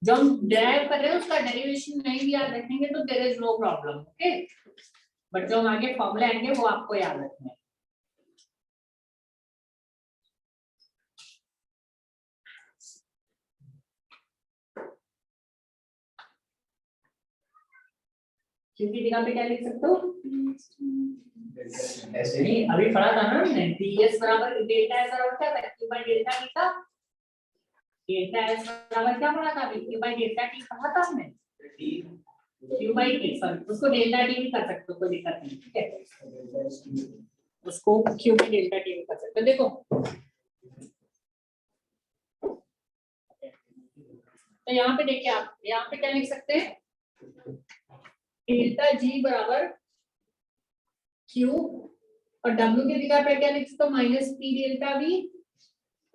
जो हम डेराइव कर रहे हैं उसका डेरिवेशन नहीं भी याद रखेंगे तो there is no problem, okay, but जो हम आगे फॉर्मूले आएंगे वो आपको याद रखना है। क्योंकि जगह पे क्या लिख सकते हो, ऐसे नहीं, अभी पढ़ा था ना हमने, ds बराबर डेल्टा s बराबर क्या था, q बाय डेल्टा t था, डेल्टा s बराबर क्या पढ़ा था अभी, q बाय डेल्टा t पढ़ा था हमने, q बाय t, सॉरी उसको डेल्टा t भी कर सकते हो, कोई दिक्कत नहीं, ठीक है, उसको q बाय डेल्टा t भी कर सकते हो। देखो तो यहाँ पे देखिए, आप यहाँ पे क्या लिख सकते हैं, डेल्टा g बराबर q, और w की जगह पे क्या लिख सकते हो, माइनस p डेल्टा v,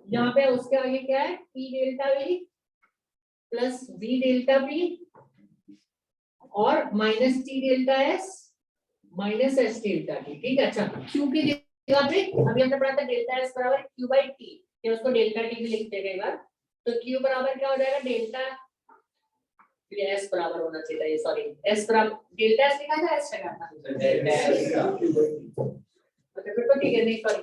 यहाँ पे उसके आगे क्या है, p delta v plus v delta p और minus t delta s minus s delta t, ठीक है। अच्छा, q की जगह पे अभी हमने पढ़ा था डेल्टा s बराबर q बाई t, फिर उसको डेल्टा t भी लिख देंगे एक बार, तो q बराबर क्या हो जाएगा, डेल्टा, फिर s बराबर होना चाहिए, सॉरी s बराबर डेल्टा s लिखा था, s लगा था डेल्टा s, अच्छा फिर तो ठीक है, नहीं सॉरी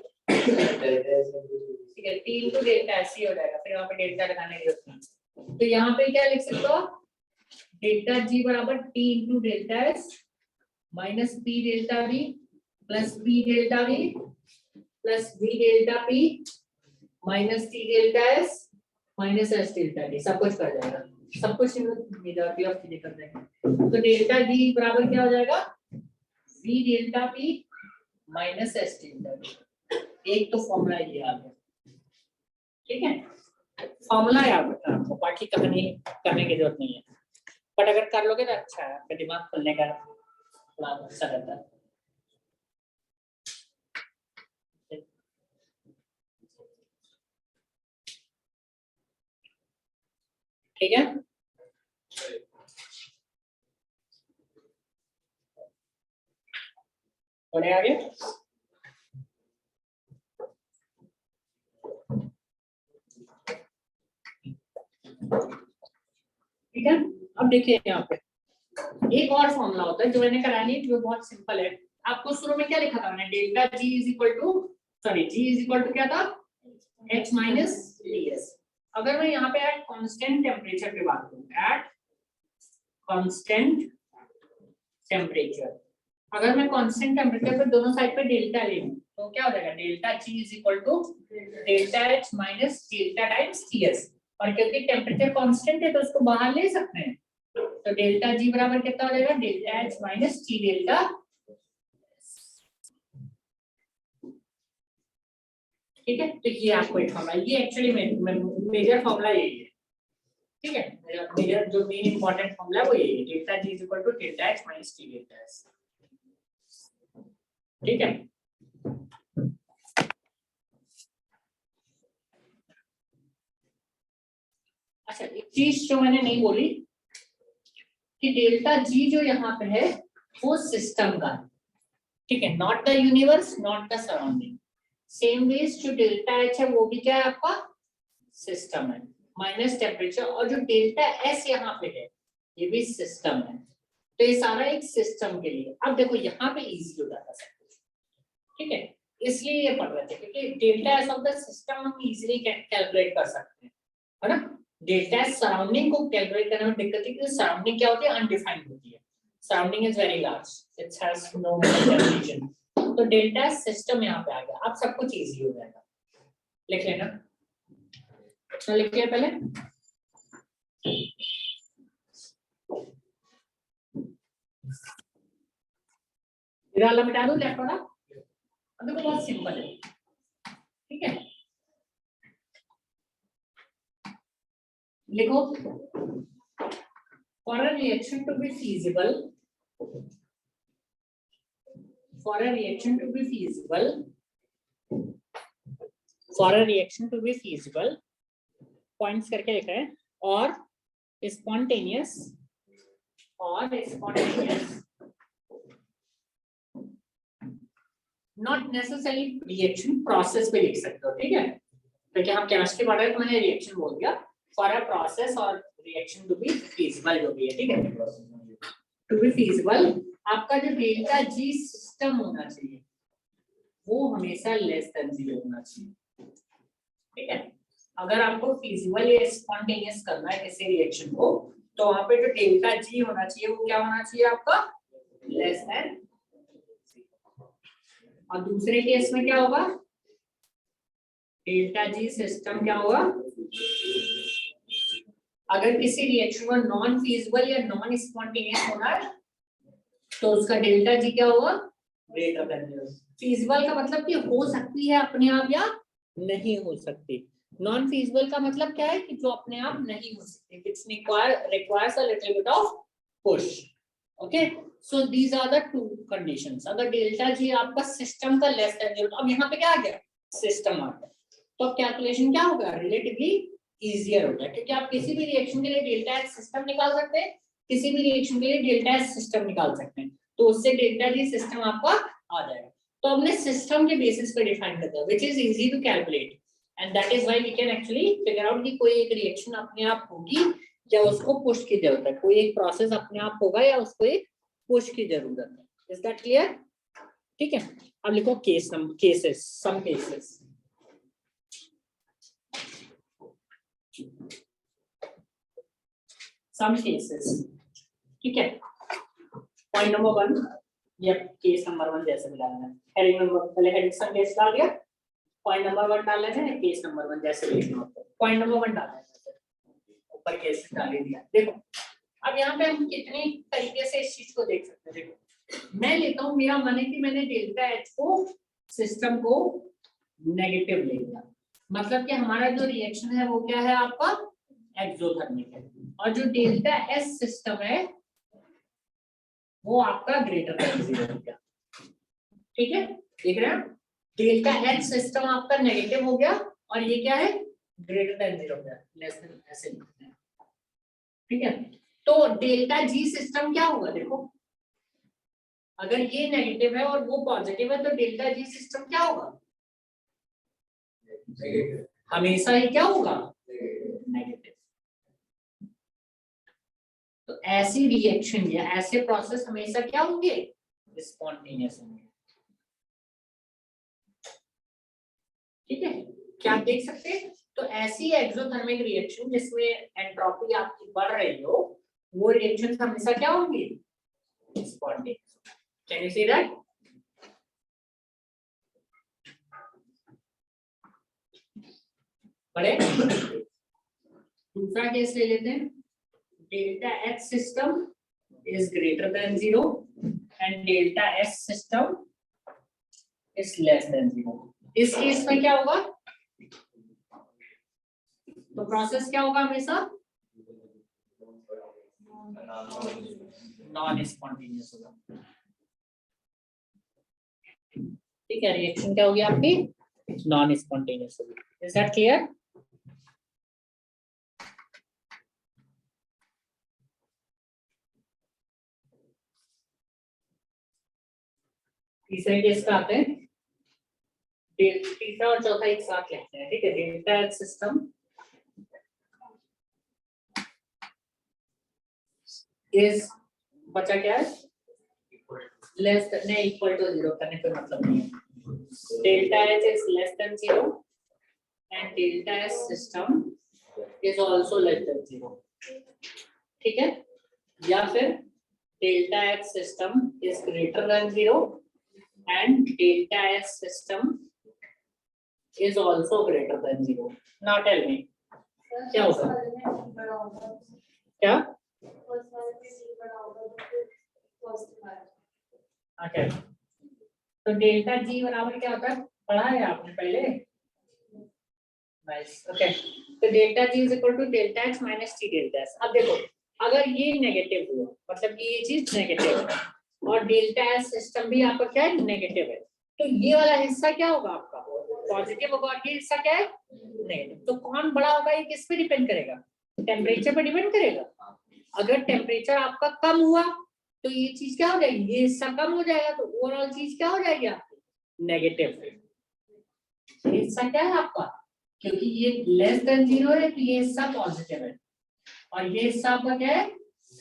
ठीक है, t into डेल्टा s ही हो जाएगा, फिर वहां पे डेल्टा लगाने की जरूरत नहीं। तो यहाँ पे क्या लिख सकते हो, डेल्टा g बराबर t into delta s minus p delta v plus p delta v plus v delta p minus t delta s minus s delta t, सब कुछ कर जाएगा, सब कुछ मेजॉरिटी ऑफ चीजें कर देंगे। तो डेल्टा g बराबर क्या हो जाएगा, v delta p minus s delta p, एक तो फॉर्मूला ये आ गया, ठीक है, फॉर्मूला याद रखना आपको, बाकी कहानी करने की जरूरत नहीं है, बट अगर कर लोगे तो अच्छा है, आपका दिमाग खुलने का थोड़ा अच्छा रहता है। ठीक है, बढ़े आगे, ठीक है। अब देखिए यहाँ पे एक और फॉर्मूला होता है जो मैंने कराया नहीं, जो बहुत सिंपल है, आपको शुरू में क्या लिखा था मैंने, delta g is equal to, sorry g is equal to क्या था, h माइनस ds। अगर मैं यहाँ पे एट कांस्टेंट टेम्परेचर की बात करूँ, एट कांस्टेंट टेम्परेचर, अगर मैं कांस्टेंट टेम्परेचर पे दोनों साइड पे डेल्टा ले लूं तो क्या हो जाएगा delta G is equal to delta H minus delta times TS, और क्योंकि टेम्परेचर कांस्टेंट है तो उसको बाहर ले सकते हैं, तो डेल्टा जी बराबर कितना हो जाएगा delta H minus T delta. ठीक है, तो ये आपको एक फॉर्मूला, ये एक्चुअली मेजर फॉर्मूला यही है। ठीक है, मेजर जो मेन इंपॉर्टेंट फॉर्मूला वो यही है, delta G is equal to delta H minus T delta S. ठीक है, अच्छा एक चीज जो मैंने नहीं बोली कि डेल्टा जी जो यहाँ पे है वो सिस्टम का है। ठीक है, not the universe not the surrounding. Same ways जो डेल्टा एच है वो भी क्या है आपका सिस्टम है, माइनस टेम्परेचर, और जो डेल्टा एस यहाँ पे है ये भी सिस्टम है। तो ये सारा एक सिस्टम के लिए। अब देखो यहाँ पे इजी हो जाता सब कुछ। ठीक है, इसलिए ये पढ़ रहे थे क्योंकि delta S of the system हम इजीली कैलकुलेट कर सकते हैं, है ना। डेल्टा एस सराउंडिंग को कैलकुलेट करने में दिक्कत है क्योंकि सराउंडिंग क्या होती है अनडिफाइंड होती है, surrounding is very large, it has no reason. तो डेल्टा एस सिस्टम यहाँ पे आ गया, अब सब कुछ इजी हो जाएगा। लिख लेना, तो लिख लिया पहले। इधर वाला मिटा दो लेफ्ट वाला, अब देखो बहुत सिंपल है। ठीक है, लिखो for a reaction to be feasible, for a reaction to be feasible, for a reaction to be feasible, points करके लिख रहे हैं, और spontaneous, और spontaneous, not necessarily reaction process पे लिख सकते हो। ठीक है, क्योंकि हम केमिस्ट्री पढ़ रहे हैं तो मैंने रिएक्शन बोल दिया, for a process और reaction to be feasible जो भी है। ठीक है, to be feasible आपका जो डेल्टा जी सिस्टम होना चाहिए वो हमेशा लेस देन 0 होना चाहिए। ठीक है, अगर आपको feasible या spontaneous करना है किसी रिएक्शन को तो वहां पे जो डेल्टा जी होना चाहिए वो क्या होना चाहिए आपका लेस देन। और दूसरे केस में क्या होगा डेल्टा जी सिस्टम क्या होगा, अगर किसी रिएक्शन को नॉन फीजिबल या नॉन स्पॉन्टेनियस होना है तो उसका डेल्टा जी क्या होगा ग्रेटर देन 0। फीजिबल का मतलब कि हो सकती है अपने आप या नहीं हो सकती, नॉन फीजिबल का मतलब क्या है कि जो अपने आप नहीं हो सकती, which requires a little bit of push. Okay, so these are the two conditions. अगर डेल्टा जी आपका सिस्टम का लेस देन 0, अब यहाँ पे क्या आ गया सिस्टम आ गया, तो कैलकुलेशन क्या होगा रिलेटिवली इजियर हो गया, क्योंकि आप किसी भी रिएक्शन के लिए डेल्टा एच सिस्टम निकाल सकते हैं, किसी भी रिएक्शन के लिए डेल्टा एच सिस्टम निकाल सकते हैं, तो उससे डेल्टा जी सिस्टम आपका आ जाएगा। तो हमने सिस्टम के बेसिस पे डिफाइन कर दिया which is easy to calculate, and that is why we can actually figure out कि कोई एक रिएक्शन अपने आप होगी या उसको पुश की जरूरत है, कोई एक प्रोसेस अपने आप होगा या उसको एक पुश की जरूरत है। Is that clear? ठीक है, अब लिखो case number cases, some cases. Some cases, ठीक है, पॉइंट नंबर 1 ये केस नंबर 1 जैसे भी डालना है, हेडिंग नंबर पहले हेडिंग सम केस डाल दिया, पॉइंट नंबर 1 डाल लेते हैं, केस नंबर 1 जैसे लिखना होता है, पॉइंट नंबर 1 डालना है, ऊपर केस डाल ही दिया। देखो अब यहाँ पे हम कितने तरीके से इस चीज को देख सकते हैं। देखो मैं लेता हूँ, मेरा मन है कि मैंने डेल्टा एच को सिस्टम को नेगेटिव ले लिया, मतलब कि हमारा जो रिएक्शन है वो क्या है आपका एक्सोथर्मिक है, और जो डेल्टा एस सिस्टम है वो आपका ग्रेटर देन 0 हो गया। ठीक है, देख रहे हैं डेल्टा एच सिस्टम आपका नेगेटिव हो गया और ये क्या है ग्रेटर देन 0 हो गया, लेस देन ऐसे लिखते हैं। ठीक है, तो डेल्टा जी सिस्टम क्या होगा, देखो अगर ये नेगेटिव है और वो पॉजिटिव है तो डेल्टा जी सिस्टम क्या होगा हमेशा ही क्या होगा नेगेटिव। तो ऐसी रिएक्शन या ऐसे प्रोसेस हमेशा क्या होंगे स्पॉन्टेनियस होंगे। ठीक है, क्या आप देख सकते हैं, तो ऐसी एक्सोथर्मिक रिएक्शन जिसमें एंट्रोपी आपकी बढ़ रही हो वो रिएक्शन हमेशा क्या होंगी spontaneous. Can you see that? बड़े। दूसरा केस ले लेते हैं, delta H system is greater then 0 and delta S system is less than 0। इस केस में क्या होगा, तो प्रोसेस क्या होगा हमेशा, नॉन स्पॉन्टेनियस होगा। ठीक है, रिएक्शन क्या होगी आपकी, नॉन स्पॉन्टेनियस होगी। Is that clear? तीसरे केस पे आते हैं, तीसरा और चौथा एक साथ लेते हैं। ठीक है, डेल्टा एच सिस्टम इज, बचा क्या है, लेस नहीं, इक्वल टू 0 करने पे मतलब नहीं है। Delta H is less than 0 and delta S system is also less than 0। ठीक है, या फिर delta H system is greater then 0 and delta S system is also greater than 0. Now tell me, क्या होगा? क्या? Okay. तो delta G बराबर क्या होता है, पढ़ा है आपने पहले? Nice. Okay. तो delta G is equal to delta H minus T delta S। अब देखो, अगर ये नेगेटिव हुआ, मतलब कि ये चीज नेगेटिव है और डेल्टा एस सिस्टम भी आपका क्या है, नेगेटिव है, तो ये वाला हिस्सा क्या होगा आपका, पॉजिटिव होगा, और ये हिस्सा क्या है, नेगेटिव। तो कौन बड़ा होगा, ये किस पे डिपेंड करेगा, टेम्परेचर पे डिपेंड करेगा। अगर टेम्परेचर आपका कम हुआ तो ये चीज क्या हो जाएगी, ये हिस्सा कम हो जाएगा, तो ओवरऑल चीज क्या हो जाएगी आपकी, नेगेटिव। ये हिस्सा क्या है आपका, क्योंकि ये लेस देन 0 है तो ये हिस्सा पॉजिटिव है और ये हिस्सा आपका क्या है,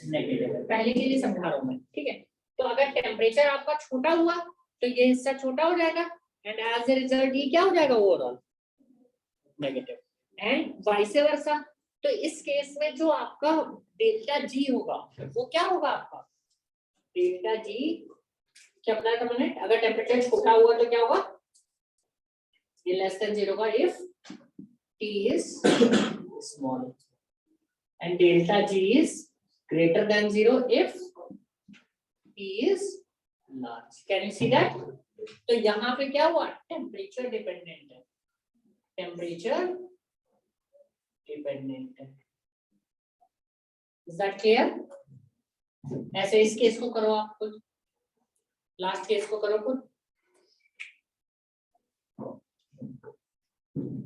नेगेटिव है। पहले के लिए समझा रहा हूं मैं, ठीक है। तो अगर टेम्परेचर आपका छोटा हुआ तो ये हिस्सा छोटा हो जाएगा एंड एज ए रिजल्ट ये क्या हो जाएगा, overall negative, and vice versa. तो इस केस में जो आपका डेल्टा जी होगा वो क्या होगा आपका, डेल्टा जी क्या बताया था मैंने, अगर टेम्परेचर छोटा हुआ तो क्या होगा, ये लेस देन 0 का if T is small and delta G is greater then 0 if T is large. Can you see that? तो यहाँ पे क्या हुआ, टेम्परेचर डिपेंडेंट है, टेम्परेचर डिपेंडेंट है। Is that clear? ऐसे इस केस को करो आप खुद, लास्ट केस को करो खुद।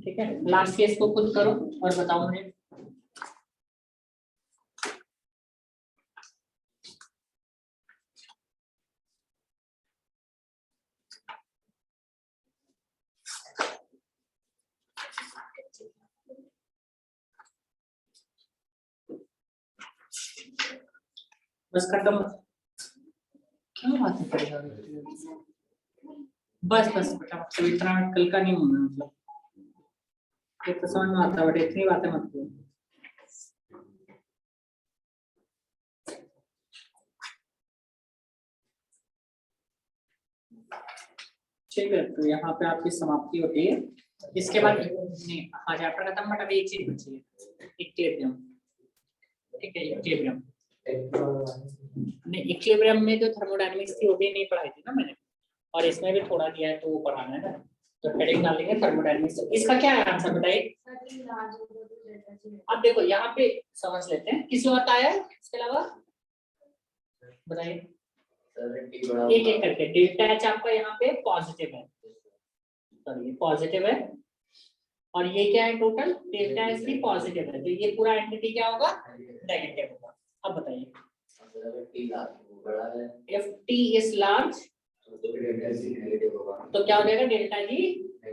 ठीक है, लास्ट केस को खुद करो और बताओ मुझे। बस खत्म, क्या बात करेगा, बस बस बेटा, तो इतना कल का नहीं होना, मतलब ये तो समझ में आता है, बट इतनी बातें मत करो। ठीक है, तो यहाँ पे आपकी समाप्ति होती है। इसके बाद नहीं, हाँ चैप्टर खत्म, बट अभी एक चीज बची है, इक्विलिब्रियम। ठीक है, इक्विलिब्रियम नहीं, इक्विलिब्रियम में जो थर्मोडायनामिक्स थी वो भी नहीं पढ़ाई थी ना मैंने, और इसमें भी थोड़ा दिया है तो वो पढ़ाना है ना, तो हेडिंग डाल देंगे थर्मोडायनामिक्स। इसका क्या है आंसर बताइए। अब देखो यहाँ पे समझ लेते हैं, किसी और का आया है इसके अलावा, बताइए एक एक करके। डेल्टा एच आपका यहाँ पे पॉजिटिव है, सॉरी पॉजिटिव है, और ये क्या है, टोटल डेल्टा एच भी पॉजिटिव है, तो ये पूरा एंटिटी क्या होगा, नेगेटिव होगा। अब बताइए, if T is large तो क्या हो जाएगा, डेल्टा जी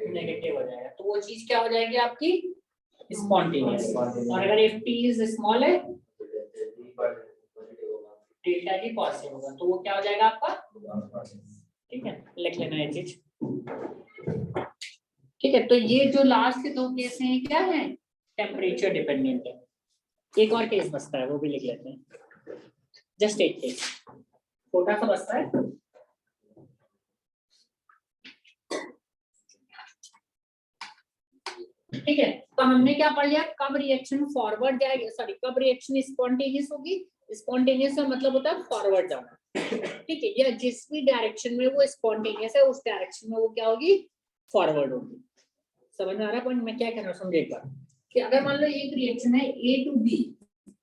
नेगेटिव हो जाएगा, तो वो चीज क्या हो जाएगी आपकी, स्पॉन्टेनियस। और अगर if T is small है डेल्टा जी पॉजिटिव होगा, तो वो क्या हो जाएगा आपका। ठीक है, लिख लेना ये चीज। ठीक है, तो ये जो लास्ट के दो केस हैं क्या है, टेम्परेचर डिपेंडेंट है। एक और केस बचता है, वो भी लिख लेते हैं, जस्ट एक केस छोटा सा बचता है। ठीक है, तो हमने क्या पढ़ लिया, कब रिएक्शन फॉरवर्ड जाएगी, सॉरी कब रिएक्शन स्पॉन्टेनियस होगी, स्पॉन्टेनियस का मतलब होता है फॉरवर्ड जाना, ठीक है, या जिस भी डायरेक्शन में वो स्पॉन्टेनियस है उस डायरेक्शन में वो क्या होगी, फॉरवर्ड होगी। समझ में आ रहा है पॉइंट मैं क्या कर रहा हूँ, समझे एक बार, कि अगर मान लो एक रिएक्शन है A to B,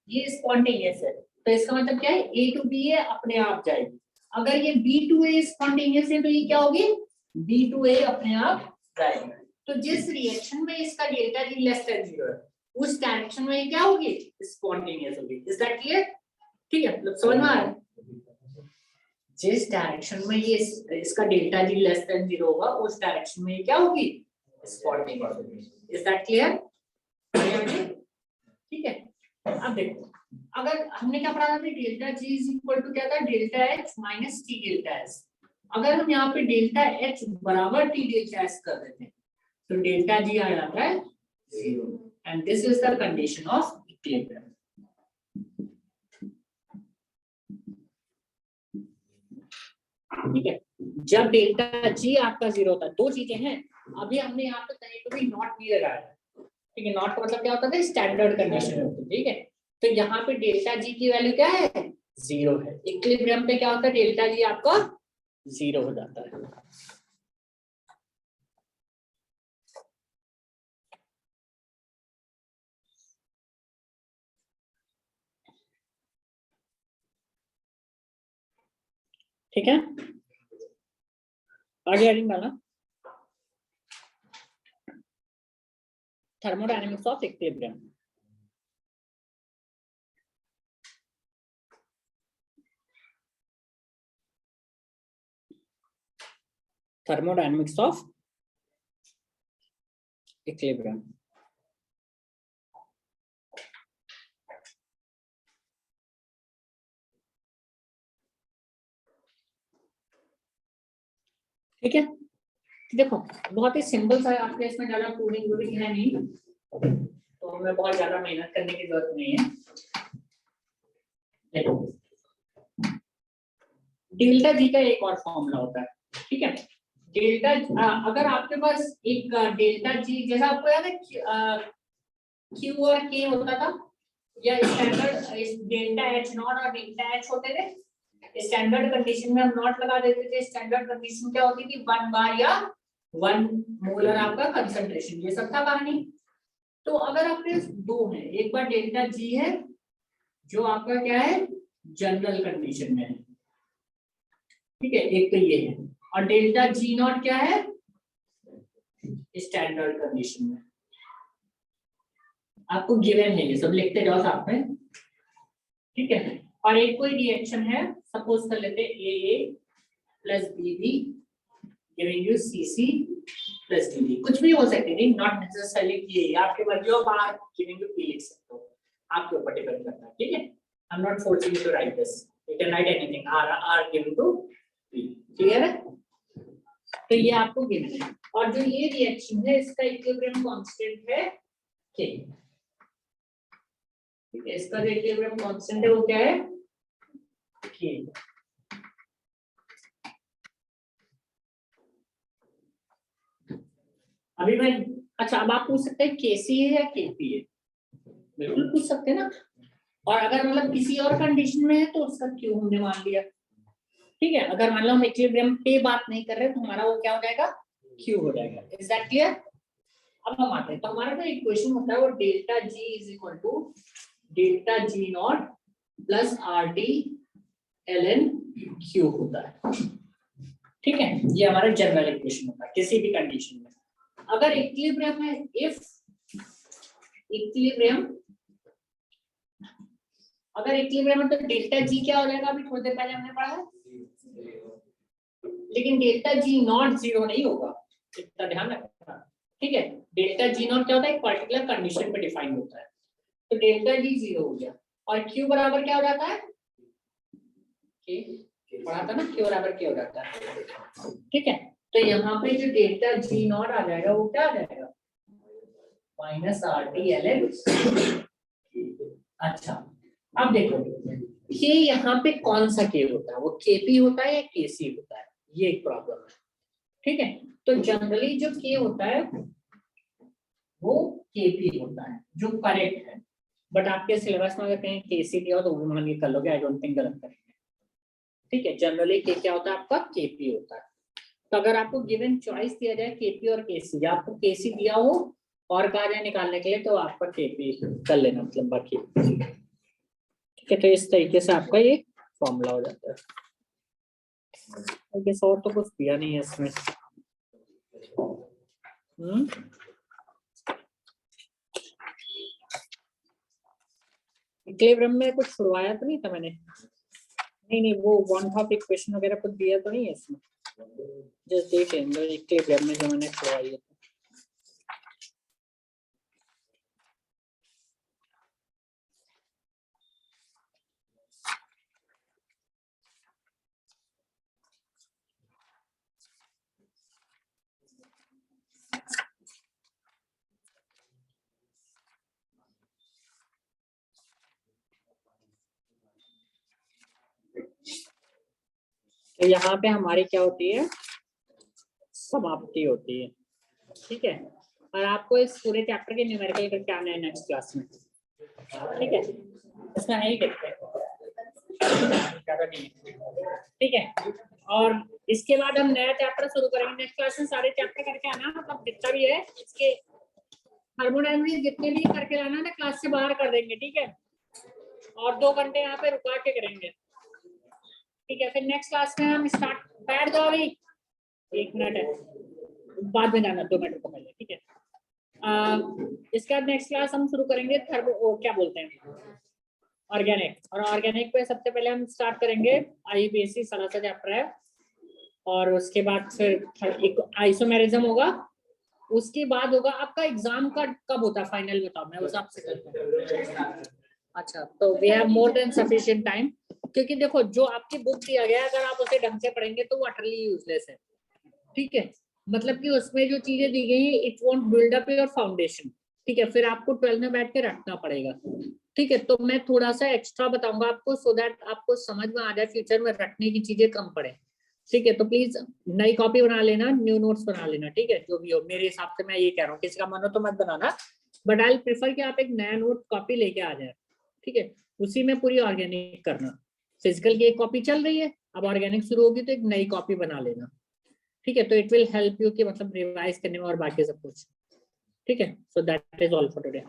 ये स्पॉन्टेनियस है, तो इसका मतलब क्या है, A to B है अपने आप जाएगी। अगर ये B to A स्पॉन्टेनियस है तो ये क्या होगी, B to A अपने आप जाएगी। तो जिस रिएक्शन में इसका डेल्टा G लेस देन 0 है उस डायरेक्शन में ये क्या होगी, स्पॉन्टेनियस होगी। Is that clear? ठीक है, मतलब समझ में आ रहा है, जिस डायरेक्शन में ये इसका डेल्टा G लेस देन 0 होगा उस डायरेक्शन में ये क्या होगी, स्पॉन्टेनियस होगी। Is that clear? ठीक है, अब देखो, अगर हमने क्या पढ़ा था, delta G is equal to क्या था, delta H minus T delta S। अगर हम यहाँ पे डेल्टा H बराबर T डेल्टा S कर देते हैं तो डेल्टा G आ जाता है 0 and this is the condition of equilibrium. ठीक है, जब डेल्टा G आपका 0 होता है, दो चीजें हैं, अभी हमने यहाँ पे कहीं पे भी नॉट नहीं लगाया, ठीक है, नॉट का मतलब क्या होता है, स्टैंडर्ड कंडीशन होती है, ठीक है, तो यहाँ पे डेल्टा G की वैल्यू क्या है, 0 है। इक्विलिब्रियम पे क्या होता है, डेल्टा G आपका 0 हो जाता है। ठीक है, आगे हेडिंग डालना, thermodynamics of equilibrium. Thermodynamics of equilibrium. ठीक है, देखो बहुत ही सिंपल सा है, आपके इसमें ज्यादा कोडिंग वोडिंग है नहीं, तो हमें बहुत ज्यादा मेहनत करने की जरूरत नहीं है। देखो डेल्टा G का एक और फॉर्मूला होता है, ठीक है, डेल्टा अगर आपके पास एक डेल्टा G जैसा आपको याद है Q और K होता था, या स्टैंडर्ड डेल्टा H नॉट और डेल्टा H होते थे, स्टैंडर्ड कंडीशन में हम नॉट लगा देते थे, स्टैंडर्ड कंडीशन क्या होती थी, 1 बार या 1 मोलर आपका कंसंट्रेशन, ये सब था कहानी। तो अगर आपके दो है, एक बार डेल्टा G है जो आपका क्या है, जनरल कंडीशन में है, ठीक है, एक तो ये है, और डेल्टा G नॉट क्या है, स्टैंडर्ड कंडीशन में। आपको गिवन है, ये सब लिखते जाओ साथ में, ठीक है, और एक कोई रिएक्शन है, सपोज कर लेते हैं AA plus BB giving you CC plus DB, कुछ भी हो सकती है, नॉट नेसेसरली कि आपके मर्जी हो, आप गिविंग यू P लिख सकते हो, आपके ऊपर डिपेंड करता है, ठीक है, I am not forcing you to write this, you can write anything, R given to P, clear है? तो ये आपको गिवन है, और जो ये रिएक्शन है इसका इक्विलिब्रियम कांस्टेंट है K, ठीक है, इसका जो इक्विलिब्रियम कांस्टेंट है वो क्या है, K। अभी मैं, अच्छा अब आप पूछ सकते हैं KC है या KP है, बिल्कुल पूछ सकते हैं ना, और अगर मतलब किसी और कंडीशन में है तो उसका Q हमने मान लिया, ठीक है, अगर मान लो हम इक्विलिब्रियम पे बात नहीं कर रहे तो हमारा वो क्या हो जाएगा, Q हो जाएगा। Is that clear? अब हम आते हैं, तो हमारा जो इक्वेशन होता है वो delta G is equal to delta G nought plus RT ln Q होता है, ठीक है, ये हमारा जनरल इक्वेशन होता है किसी भी कंडीशन में। अगर इक्विलिब्रियम है, इफ इक्विलिब्रियम, अगर इक्विलिब्रियम है तो डेल्टा G क्या हो जाएगा, अभी थोड़ी देर पहले हमने पढ़ा है, लेकिन डेल्टा G नॉट 0 नहीं होगा, इतना ध्यान रखना, ठीक है, डेल्टा G नॉट क्या होता है, एक पर्टिकुलर कंडीशन पे डिफाइन होता है, तो डेल्टा G 0 हो गया, और Q बराबर क्या हो जाता है, पढ़ा था ना, Q बराबर क्या हो जाता है, ठीक है, तो यहाँ पे जो डेल्टा G नॉट आ जाएगा वो क्या आ जाएगा, माइनस RT ln। अच्छा अब देखो K यहाँ पे कौन सा K होता है, वो KP होता है या KC होता है, ये एक प्रॉब्लम है, ठीक है, तो जनरली जो K होता है वो केपी होता है जो करेक्ट है। बट आपके सिलेबस में अगर कहीं केसी दिया हो तो वो मान के कर लोगे, आई डोंट थिंक गलत करेंगे। ठीक है, जनरली के क्या होता है आपका केपी होता है। तो अगर आपको गिवन चॉइस दिया जाए केपी और केसी, या आपको केसी दिया हो और कहा जाए निकालने के लिए, तो आपका केपी कर लेना, मतलब बाकी। ठीक है, तो इस तरीके से आपका ये फॉर्मूला हो जाता है। ओके, और तो कुछ दिया नहीं है इसमें। इक्विलिब्रियम में कुछ छुड़वाया तो नहीं था मैंने? नहीं, वो वन टॉपिक क्वेश्चन वगैरह कुछ दिया तो नहीं है इसमें? जस्ट देख लेंगे इक्विलिब्रियम में जो मैंने छुड़वाई है। तो यहाँ पे हमारी क्या होती है, समाप्ति होती है। ठीक है, और आपको इस पूरे चैप्टर के न्यूमेरिकल करके आना है नेक्स्ट क्लास में। ठीक है, इसमें है ही देखते हैं। ठीक है, और इसके बाद हम नया चैप्टर शुरू करेंगे नेक्स्ट क्लास में। सारे चैप्टर करके आना, मतलब जितना भी है इसके थर्मोडायनामिक्स जितने भी करके लाना ना, क्लास से बाहर कर देंगे। ठीक है, और 2 घंटे यहाँ पे रुका के करेंगे। ठीक है, फिर नेक्स्ट क्लास में हम स्टार्ट। बैठ दो अभी, 1 मिनट है, बाद में जाना 2 मिनट को पहले। ठीक है, इसके बाद नेक्स्ट क्लास हम शुरू करेंगे थर्मो, क्या बोलते हैं, ऑर्गेनिक। और ऑर्गेनिक पे सबसे पहले हम स्टार्ट करेंगे आईयूपीएसी सारा सा चैप्टर है, और उसके बाद फिर एक आइसोमेरिज्म होगा। उसके बाद होगा आपका एग्जाम का कब होता है फाइनल, बताओ, मैं उस हिसाब से करता हूँ। अच्छा, तो we have more than sufficient time, क्योंकि देखो जो आपकी बुक दिया गया है अगर आप उसे ढंग से पढ़ेंगे तो वो अटरली यूजलेस है। ठीक है, मतलब कि उसमें जो चीजें दी गई है it won't build up your foundation. ठीक है, फिर आपको 12 में बैठ के रखना पड़ेगा। ठीक है, तो मैं थोड़ा सा एक्स्ट्रा बताऊंगा आपको, सो दैट आपको समझ में आ जाए, फ्यूचर में रखने की चीजें कम पड़े। ठीक है, तो प्लीज नई कॉपी बना लेना, न्यू नोट्स बना लेना। ठीक है, जो भी हो, मेरे हिसाब से मैं ये कह रहा हूँ, किसी का मन हो तो मत बनाना, बट आई प्रेफर कि आप एक नया नोट कॉपी लेके आ जाए। ठीक है, उसी में पूरी ऑर्गेनिक करना। फिजिकल की एक कॉपी चल रही है, अब ऑर्गेनिक शुरू होगी तो एक नई कॉपी बना लेना। ठीक है, तो इट विल हेल्प यू कि मतलब रिवाइज करने में और बाकी सब कुछ। ठीक है, so that is all for today.